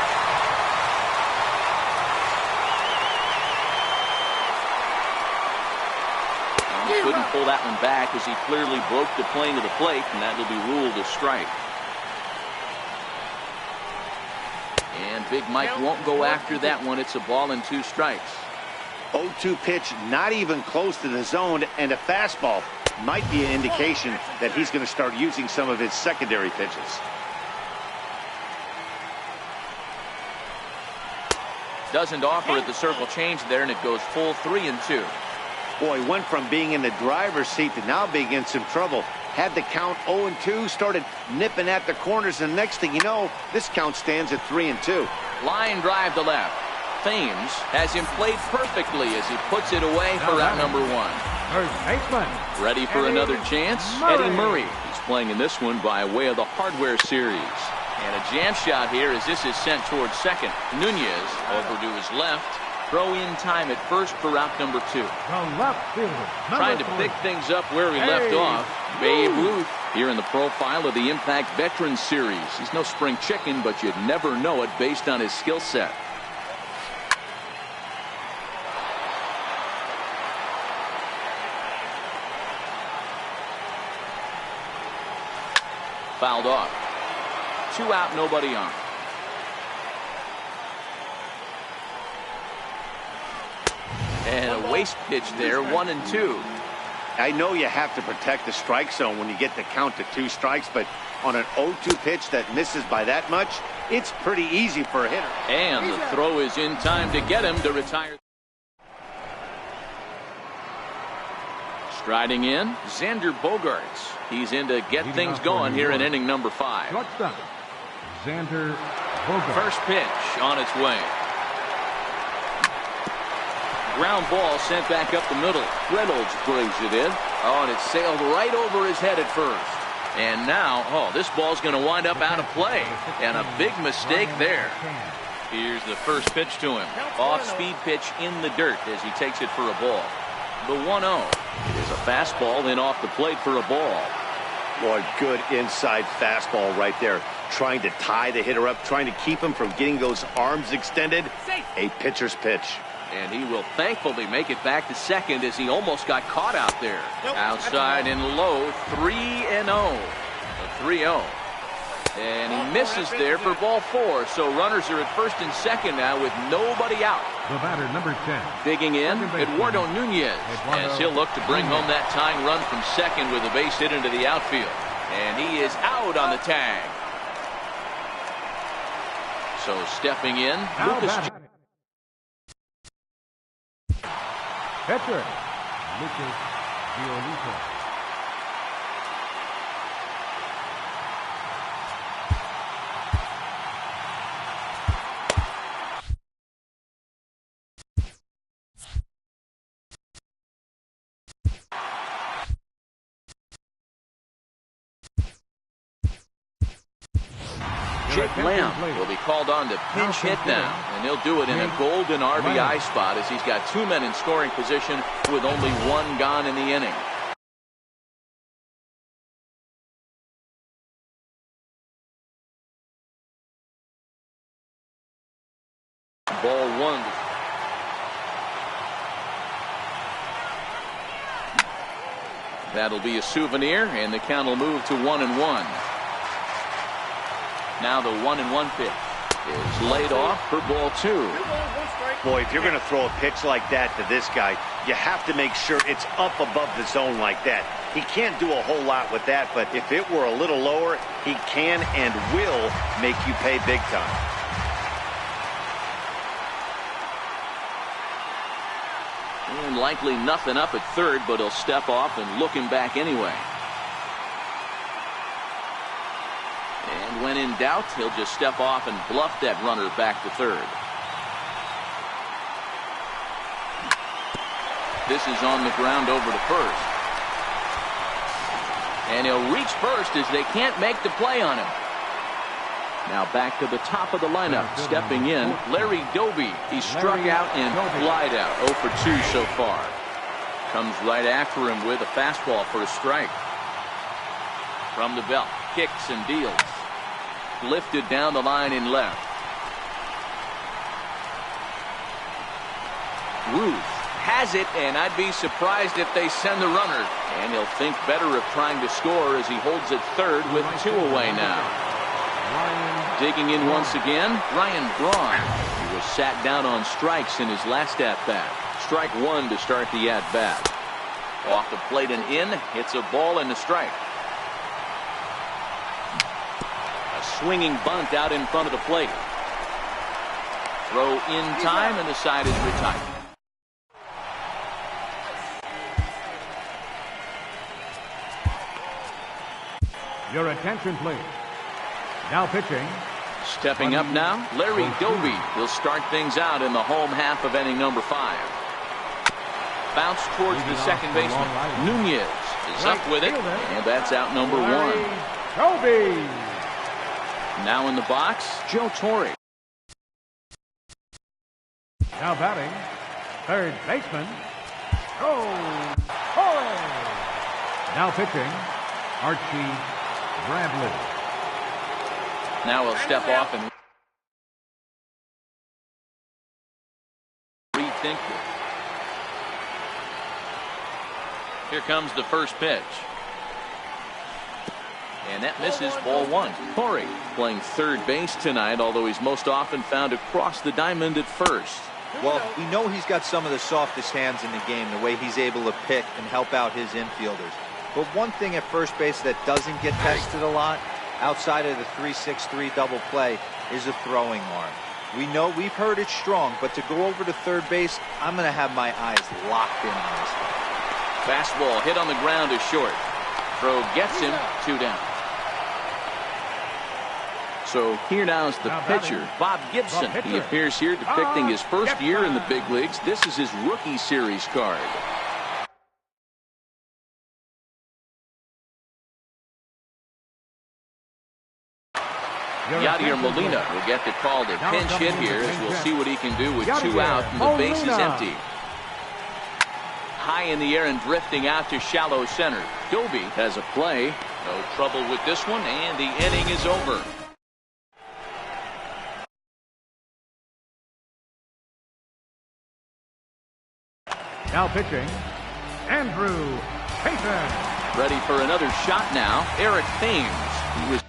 F: Couldn't pull that one back as he clearly broke the plane to the plate, and that will be ruled a strike. And Big Mike won't go after that one. It's a ball and 2 strikes.
H: 0-2 pitch, not even close to the zone, and a fastball might be an indication that he's going to start using some of his secondary pitches.
F: Doesn't offer at the circle change there, and it goes full 3-2.
H: Boy, went from being in the driver's seat to now being in some trouble. Had the count 0-2, started nipping at the corners, and next thing you know, this count stands at 3-2.
F: Line drive to left. Thames has him played perfectly as he puts it away for out number 1.
G: First baseman.
F: Ready for another chance? Eddie Murray. He's playing in this one by way of the Hardware Series. And a jam shot here as this is sent towards second. Nunez over to his left. Throw in time at first for out number 2.
G: The left fielder.
F: Trying to pick things up where he left off. Babe Ruth here in the profile of the Impact Veterans Series. He's no spring chicken, but you'd never know it based on his skill set. Fouled off. 2 out, nobody on. And a waste pitch there, 1-2.
H: I know you have to protect the strike zone when you get the count to 2 strikes, but on an 0-2 pitch that misses by that much, it's pretty easy for a hitter.
F: And the throw is in time to get him to retire. Striding in, Xander Bogaerts. He's in to get things going here in inning number 5.
G: Shortstop, Xander Bogaerts.
F: First pitch on its way. Ground ball sent back up the middle. Reynolds brings it in. Oh, and it sailed right over his head at first. And now, this ball's going to wind up out of play. And a big mistake there. Here's the first pitch to him. Off-speed pitch in the dirt as he takes it for a ball. The 1-0 is a fastball in off the plate for a ball.
H: Boy, good inside fastball right there. trying to tie the hitter up, trying to keep him from getting those arms extended. A pitcher's pitch.
F: And he will thankfully make it back to second as he almost got caught out there. Outside and low, 3-0. A 3-0. And he misses there for ball 4. So runners are at first and second now with nobody out.
G: The batter, number 10.
F: Digging in, Eduardo Nunez, as he'll look to bring home that tying run from second with a base hit into the outfield. And he is out on the tag. So stepping in, Lucas.
G: Pitcher, Lucas Giolito.
F: Jake Lamb will be called on to pinch hit now, and he'll do it in a golden RBI spot as he's got 2 men in scoring position with only 1 gone in the inning. Ball 1. That'll be a souvenir, and the count will move to 1-1. Now the 1-1 pitch is laid off for ball 2.
H: Boy, if you're going to throw a pitch like that to this guy, you have to make sure it's up above the zone like that. He can't do a whole lot with that, but if it were a little lower, he can and will make you pay big time.
F: And likely nothing up at third, but he'll step off and look him back anyway. And when in doubt, he'll just step off and bluff that runner back to third. This is on the ground over to first. And he'll reach first as they can't make the play on him. Now back to the top of the lineup. Stepping in, Larry Doby. He struck out and flied out. 0 for 2 so far. Comes right after him with a fastball for a strike. From the belt, kicks and deals. Lifted down the line in left. Ruth has it, and I'd be surprised if they send the runner. And he'll think better of trying to score as he holds it third with 2 away now. Digging in once again, Ryan Braun. He was sat down on strikes in his last at-bat. Strike 1 to start the at-bat. Off the plate and in, hits a ball and a strike. Swinging bunt out in front of the plate. Throw in time, and the side is retired.
G: Your attention, please. Now pitching.
F: Stepping up now, Larry Doby will start things out in the home half of inning number 5. Bounce towards the second baseman. Nunez is up with it, and that's out number 1.
G: Doby.
F: Now in the box, Joe Torre.
G: Now batting, third baseman, Joe Torre. Now pitching, Archie Bradley.
F: Now he'll step off and rethink it. Here comes the first pitch. And that misses ball 1. Torre playing third base tonight, although he's most often found across the diamond at first.
I: Well, we know he's got some of the softest hands in the game, the way he's able to pick and help out his infielders. But one thing at first base that doesn't get tested a lot, outside of the 3-6-3 double play, is a throwing arm. We know we've heard it's strong, but to go over to third base, I'm going to have my eyes locked in on this thing.
F: Fastball hit on the ground is short. Throw gets him, 2 down. So here now is the pitcher, Bob Gibson. He appears here depicting his first year in the big leagues. This is his rookie series card. Yadier Molina will get the call to pinch hit here as we'll see what he can do with 2 out and the base is empty. High in the air and drifting out to shallow center. Doby has a play. No trouble with this one, and the inning is over.
G: Now pitching, Andrew Payton.
F: Ready for another shot now, Eric Thames. He was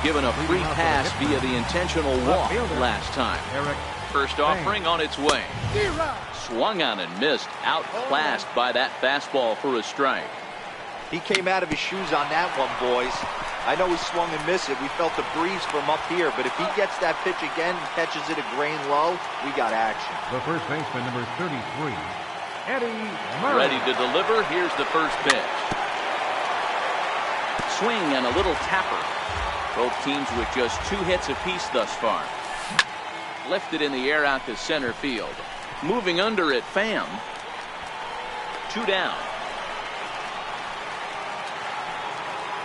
F: given a free pass via the intentional walk last time. First offering on its way. Swung on and missed. Outclassed by that fastball for a strike.
I: He came out of his shoes on that one, boys. I know he swung and missed it. We felt the breeze from up here, but if he gets that pitch again and catches it a grain low, we got action.
G: The first baseman, number 33, Eddie Murray.
F: Ready to deliver. Here's the first pitch. Swing and a little tapper. Both teams with just 2 hits apiece thus far. Lifted in the air out to center field. Moving under at Pham. 2 down.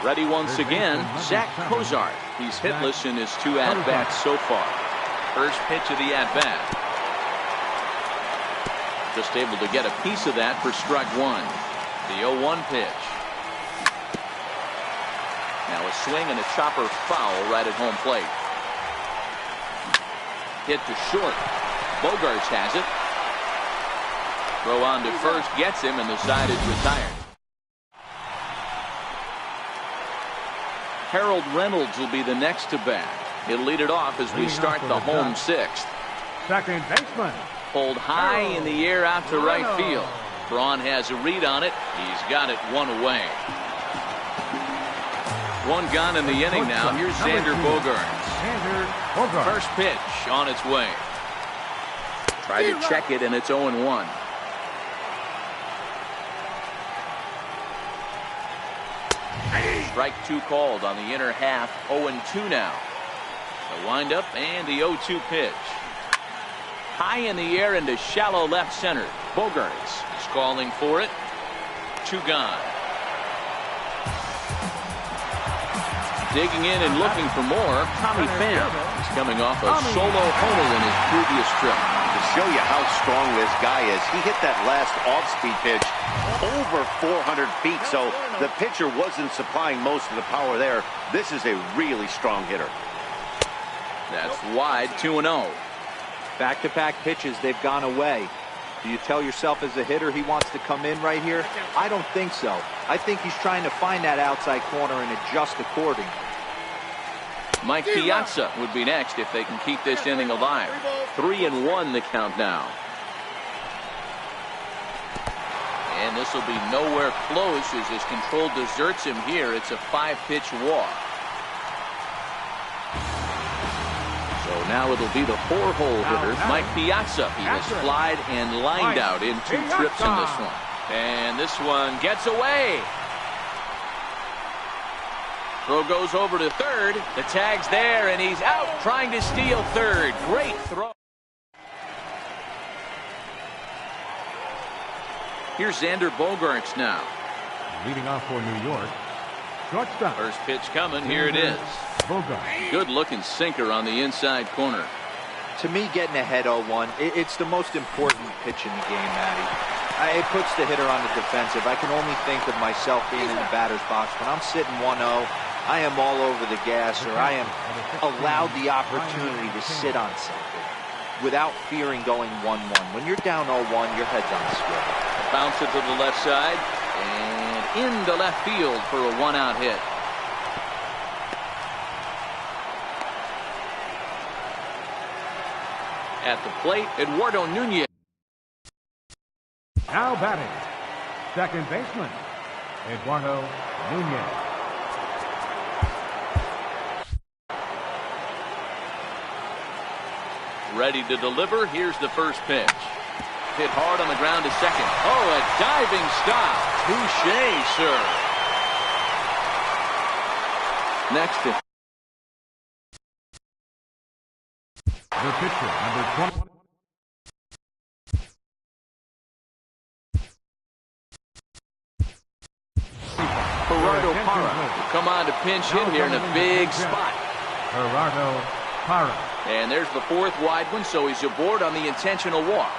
F: Ready once again, Zach Cozart. He's hitless in his 2 at-bats so far. First pitch of the at-bat. Just able to get a piece of that for strike 1. The 0-1 pitch. Now a swing and a chopper foul right at home plate. Hit to short. Bogaerts has it. Throw on to first gets him, and the side is retired. Harold Reynolds will be the next to bat. He'll lead it off as we start the home 6th.
G: Second baseman.
F: Pulled high in the air out to right field. Braun has a read on it. He's got it 1 away. 1 gone in the inning now. Here's Xander Bogaerts. First pitch on its way. Try to check it, and it's 0-1. Strike 2 called on the inner half. 0-2 now. The windup and the 0-2 pitch. High in the air into shallow left center. Bogaerts is calling for it. 2 gone. Digging in and looking for more, Tommy Pham. He's coming off a solo homer in his previous trip.
H: To show you how strong this guy is, he hit that last off-speed pitch over 400 feet, so the pitcher wasn't supplying most of the power there. This is a really strong hitter.
F: That's wide, 2-0.
I: Back-to-back pitches, they've gone away. Do you tell yourself as a hitter he wants to come in right here? I don't think so. I think he's trying to find that outside corner and adjust accordingly.
F: Mike Piazza would be next if they can keep this inning alive. 3-1 the count now. And this will be nowhere close as his control deserts him here. It's a 5-pitch walk. So now it'll be the 4-hole hitter, Mike Piazza. He has flied and lined out in 2 trips in this one. And this one gets away. Throw goes over to third. The tag's there, and he's out trying to steal third. Great throw. Here's Xander Bogaerts now.
G: Leading off for New York. Shortstop.
F: First pitch coming. Here it is.
G: Bogaerts.
F: Good looking sinker on the inside corner.
I: To me, getting ahead 0-1, it's the most important pitch in the game, Matty. It puts the hitter on the defensive. I can only think of myself being in the batter's box. When I'm sitting 1-0, I am all over the gas, or I am allowed the opportunity to sit on something without fearing going 1-1. When you're down 0-1, your head's on the swivel.
F: Bounce it to the left side and into left field for a 1-out hit. At the plate, Eduardo Nunez.
G: Now batting, second baseman, Eduardo Nunez.
F: Ready to deliver. Here's the first pitch. Hit hard on the ground to second. Oh, a diving stop. Touché, sir. Next to
G: the pitcher, number 20.
F: come on to pinch hit here in a big spot.
G: Gerardo Parra.
F: And there's the fourth wide one, so he's aboard on the intentional walk.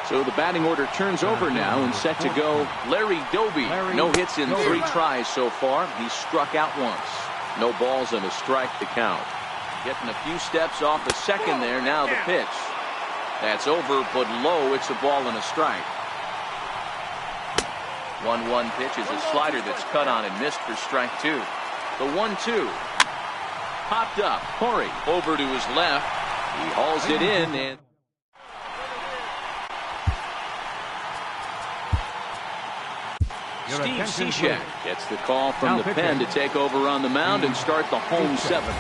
F: So the batting order turns over now and set to go Larry Doby. No hits in 3 tries so far. He's struck out once. No balls and a strike to count. Getting a few steps off the second there. Now the pitch. That's over, but low. It's a ball and a strike. 1-1 pitch is a slider that's cut on and missed for strike 2. The 1-2. Popped up. Corey over to his left. He hauls it in and Steve Cishek gets the call from the pen to take over on the mound and start the home 7th.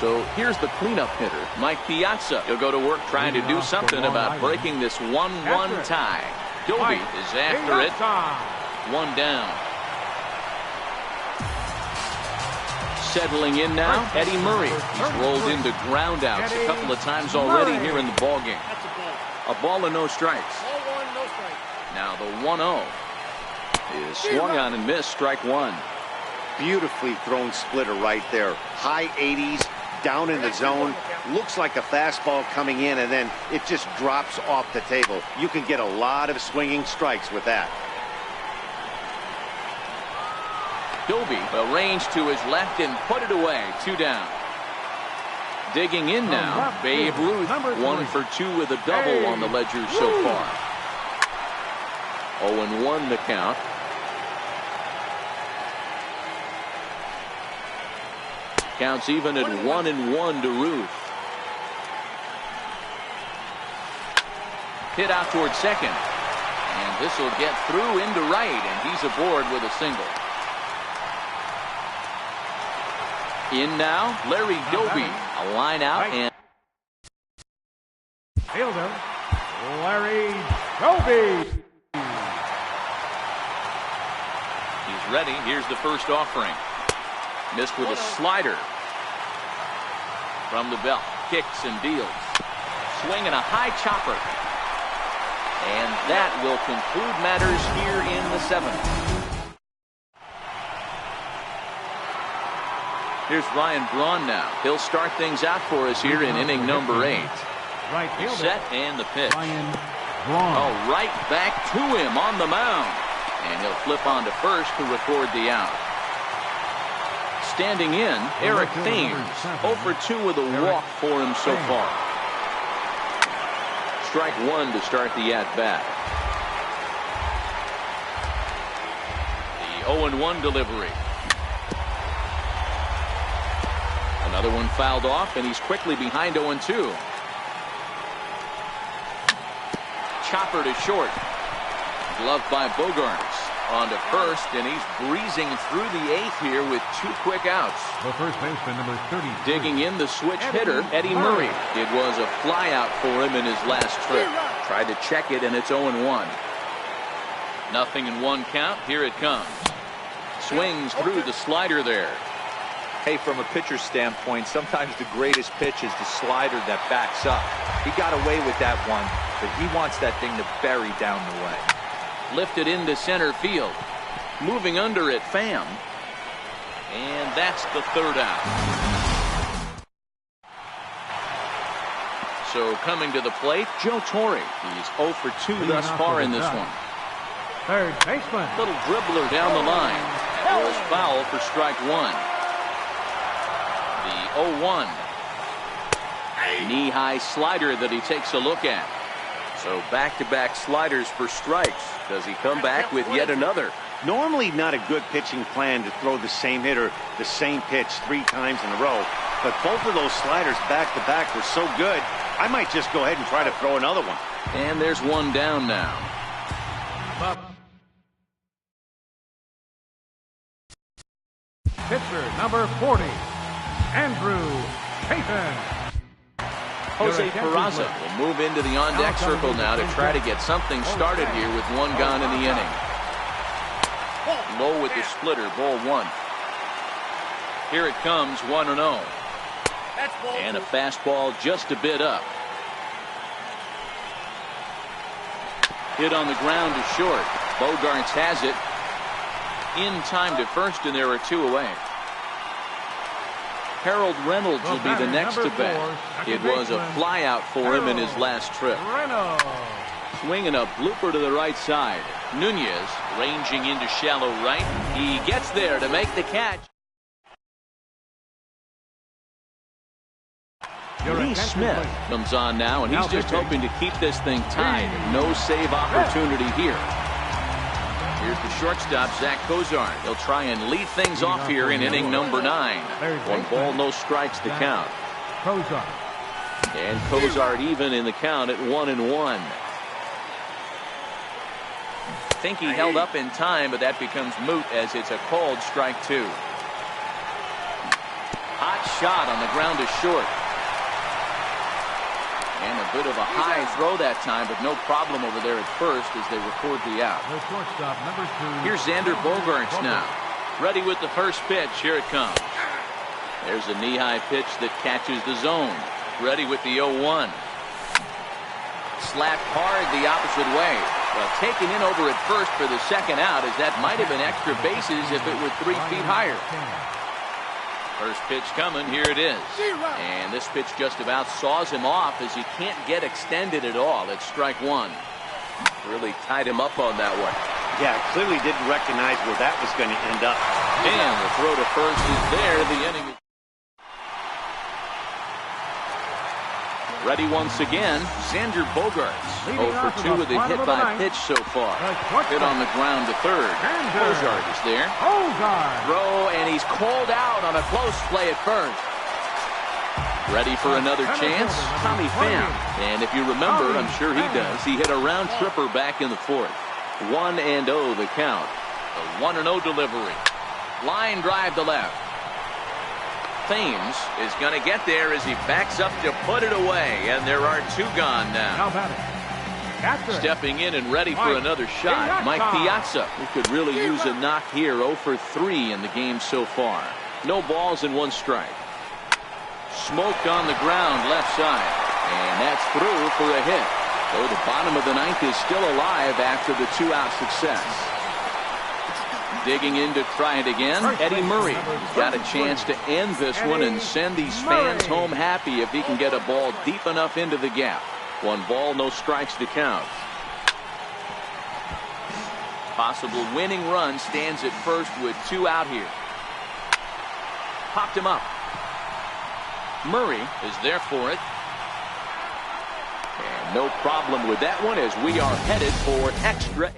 F: So here's the cleanup hitter, Mike Piazza. He'll go to work trying to do something about breaking this 1-1 tie. Doby is after it. 1 down. Settling in now, Eddie Murray. He's rolled into groundouts a couple of times already here in the ballgame. A ball and no strikes. Now the 1-0 is swung on and missed, strike 1.
H: Beautifully thrown splitter right there. High 80s, down in the zone. Looks like a fastball coming in, and then it just drops off the table. You can get a lot of swinging strikes with that.
F: Doby arranged to his left and put it away. 2 down. Digging in now, Babe Ruth. 1 for 2 with a double on the ledger so far. 0-1 the count. Counts even at 1-1 to Ruth. Hit out towards second. And this will get through into right, and he's aboard with a single. In now, Larry Doby. A line out and
G: fielder Larry Doby.
F: He's ready. Here's the first offering. Missed with a slider. From the belt. Kicks and deals. Swing and a high chopper. And that will conclude matters here in the 7th. Here's Ryan Braun now. He'll start things out for us here in inning number 8.
G: Right fielder.
F: Set and the pitch.
G: Ryan Braun.
F: Oh, right back to him on the mound. And he'll flip on to first to record the out. Standing in, Eric Thames. 0 for 2 with a walk for him so far. Strike 1 to start the at-bat. The 0-1 delivery. Another one fouled off, and he's quickly behind 0-2. Chopper to short. Gloved by Bogaerts. On to first, and he's breezing through the 8th here with 2 quick outs.
G: The first baseman, number 30.
F: Digging in the switch hitter, Eddie Murray. It was a fly out for him in his last trip. Tried to check it, and it's 0-1. Nothing in 1 count. Here it comes. Swings through the slider there.
I: Hey, from a pitcher's standpoint, sometimes the greatest pitch is the slider that backs up. He got away with that one, but he wants that thing to bury down the way.
F: Lifted into center field. Moving under it, Pham. And that's the 3rd out. So coming to the plate, Joe Torre. He's 0 for 2 thus far in this one.
G: Third baseman.
F: Little dribbler down the line. That was foul for strike 1. The 0-1. Knee-high slider that he takes a look at. So back-to-back sliders for strikes. Does he come back with yet another?
H: Normally not a good pitching plan to throw the same hitter the same pitch 3 times in a row. But both of those sliders back-to-back were so good, I might just go ahead and try to throw another one.
F: And there's 1 down now.
G: Pitcher number 40, Andrew Chafin.
F: Jose Peraza will move into the on-deck circle now to try to get something started here with 1 gone in the inning. Low with the splitter, ball 1. Here it comes, 1-0. And a fastball just a bit up. Hit on the ground to short. Bogaerts has it. in time to first, and there are 2 away. Harold Reynolds will be the next to bat. It was a flyout for him in his last trip. Swinging a blooper to the right side. Nunez ranging into shallow right. He gets there to make the catch. Lee Smith comes on now, and he's just hoping to keep this thing tied. No save opportunity here. Here's the shortstop, Zach Cozart. He'll try and lead things off here in inning number 9. 1 ball, no strikes to count. And Cozart even in the count at 1-1. I think he held up in time, but that becomes moot as it's a called strike 2. Hot shot on the ground to short. And a bit of a high throw that time, but no problem over there at first as they record the out. Here's Xander Bogaerts now. Ready with the first pitch. Here it comes. There's a knee-high pitch that catches the zone. Ready with the 0-1. Slapped hard the opposite way. Well, taken in over at first for the second out, as that might have been extra bases if it were 3 feet higher. First pitch coming, here it is. And this pitch just about saws him off as he can't get extended at all. It's strike 1. Really tied him up on that one.
H: Yeah, clearly didn't recognize where that was going to end up.
F: And the throw to first is there. The inning is ready once again. Xander Bogaerts 0 for 2 with a hit by pitch so far. Hit on the ground to third. Cozart is there. Throw, and he's called out on a close play at first. Ready for another chance? Tommy Pham. And if you remember, I'm sure he does, he hit a round tripper back in the 4th. 1-0 the count. The 1-0 delivery. Line drive to left. Thames is going to get there as he backs up to put it away, and there are 2 gone now. Stepping in and ready for another shot, Mike Piazza, who could really use a knock here. 0 for 3 in the game so far. No balls and 1 strike. Smoked on the ground left side, and that's through for a hit. So the bottom of the 9th is still alive after the 2-out success. Digging in to try it again, Eddie Murray. He's got a chance to end this one and send these fans home happy if he can get a ball deep enough into the gap. 1 ball, no strikes to count. Possible winning run stands at first with 2 out here. Popped him up. Murray is there for it. And no problem with that one as we are headed for extra.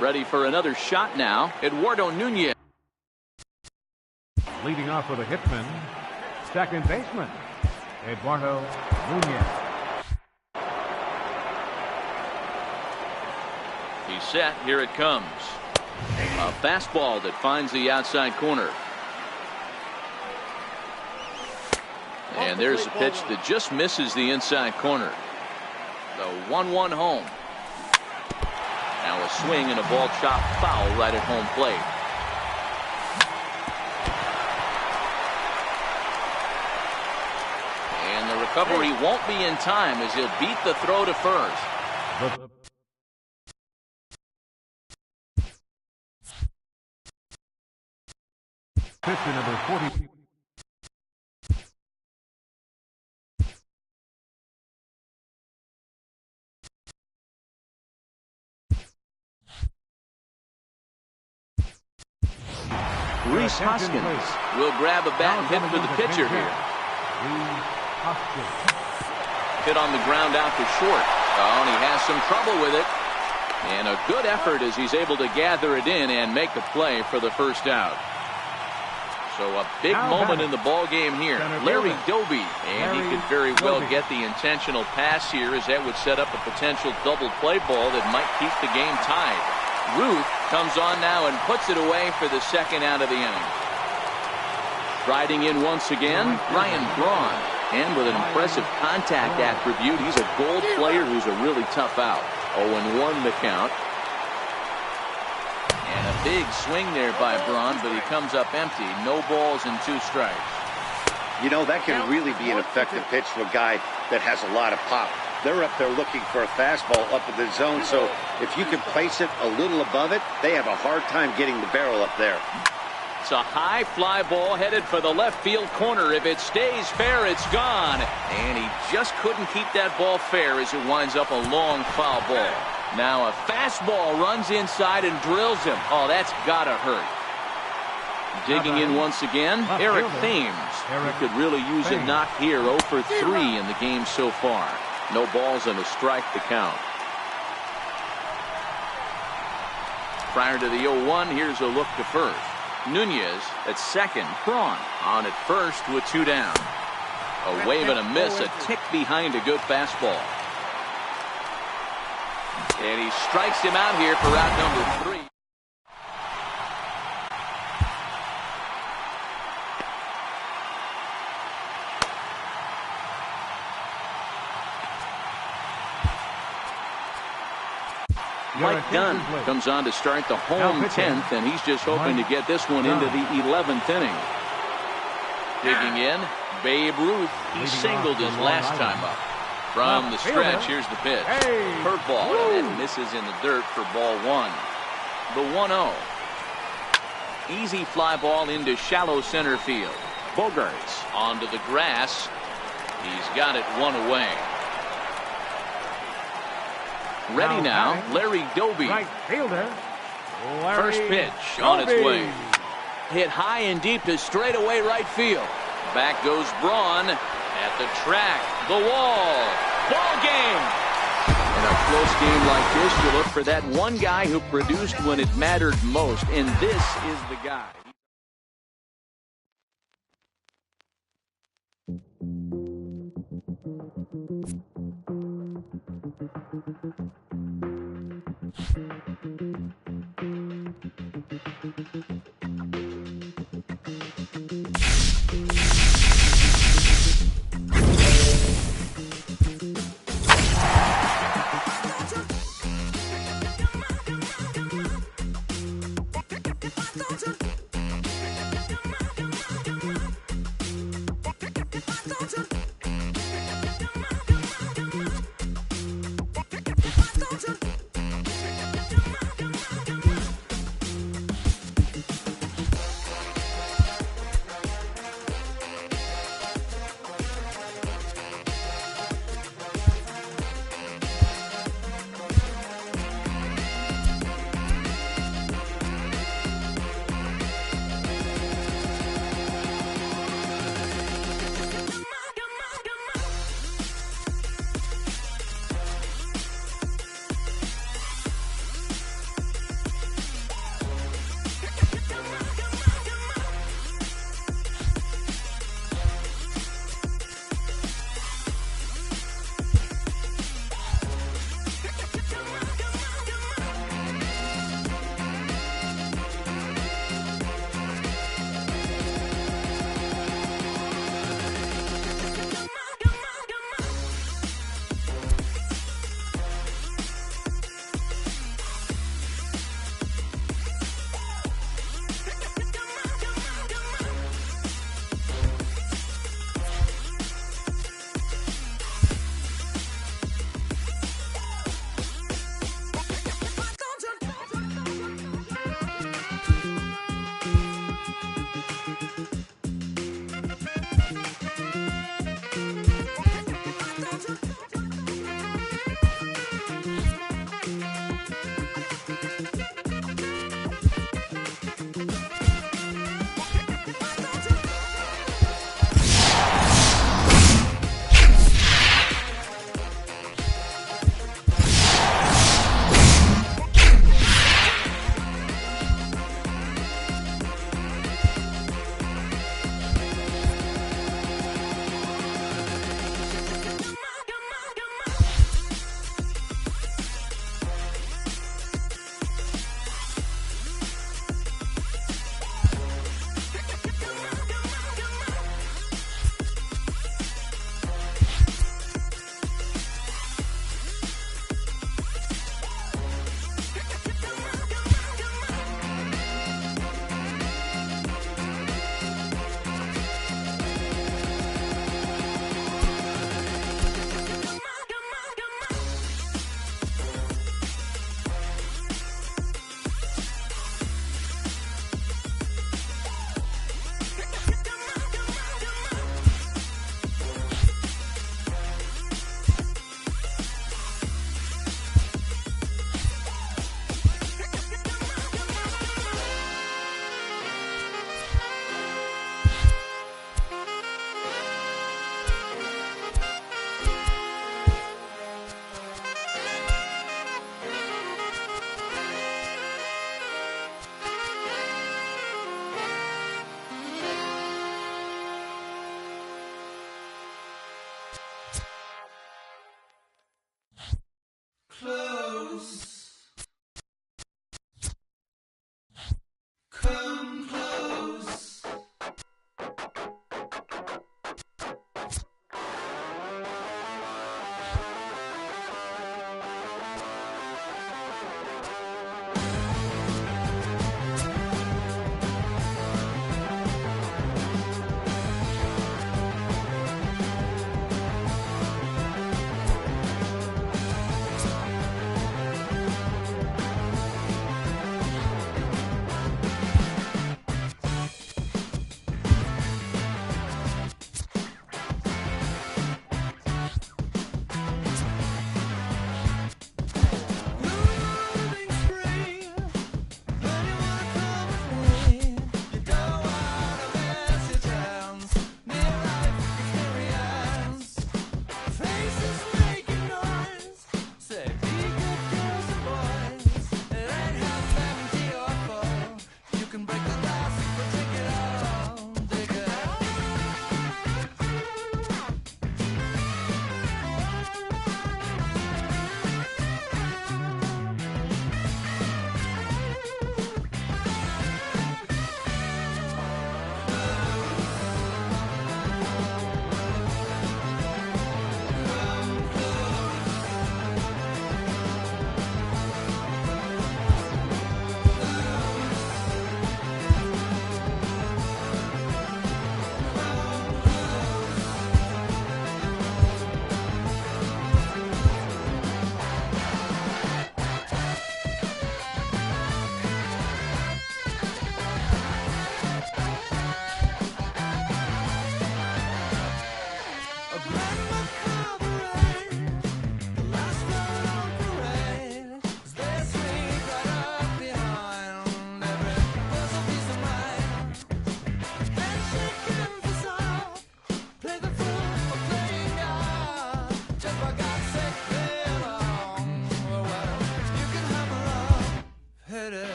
F: Ready for another shot now, Eduardo Nunez.
G: Leading off with a hitman, second baseman, Eduardo Nunez.
F: He's set, here it comes. A fastball that finds the outside corner. And there's a pitch that just misses the inside corner. The 1-1 home. Now a swing and a ball chopped foul right at home plate. And the recovery won't be in time as he'll beat the throw to first.
G: Pitcher number 40.
F: Rhys Hoskins will grab a bat and hit for the pitcher here. Hit on the ground out to short. Oh, and he has some trouble with it. And a good effort as he's able to gather it in and make the play for the first out. So a big moment in the ball game here. Larry Doby, and he could very well get the intentional pass here as that would set up a potential double play ball that might keep the game tied. Ruth comes on now and puts it away for the second out of the inning. Riding in once again, Ryan Braun. And with an impressive contact attribute, he's a gold player who's a really tough out. 0-1 the count. And a big swing there by Braun, but he comes up empty. No balls and 2 strikes.
H: You know, that can really be an effective pitch to a guy that has a lot of pop. they're up there looking for a fastball up in the zone. So if you can place it a little above it, they have a hard time getting the barrel up there.
F: It's a high fly ball headed for the left field corner. If it stays fair, it's gone. And he just couldn't keep that ball fair as it winds up a long foul ball. Now a fastball runs inside and drills him. Oh, that's gotta hurt. Digging in once again, Eric Thames. He could really use a knock here. 0 for 3 in the game so far. No balls and a strike to count. Prior to the 0-1, here's a look to first. Nunez at second. Braun on at first with 2 down. A wave and a miss, a tick behind a good fastball. And he strikes him out here for out number 3. Mike Dunn comes on to start the home 10th, and he's just hoping to get this one into the 11th inning. Digging in, Babe Ruth. He singled his last time up. From the stretch, here's the pitch. Curveball, and it misses in the dirt for ball 1. The 1-0. Easy fly ball into shallow center field. Bogarts onto the grass. He's got it 1 away. Ready now, Larry Doby.
G: Right fielder,
F: First pitch on its way. Hit high and deep to straightaway right field. Back goes Braun at the track, the wall. Ball game. In a close game like this, you look for that one guy who produced when it mattered most, and this is the guy.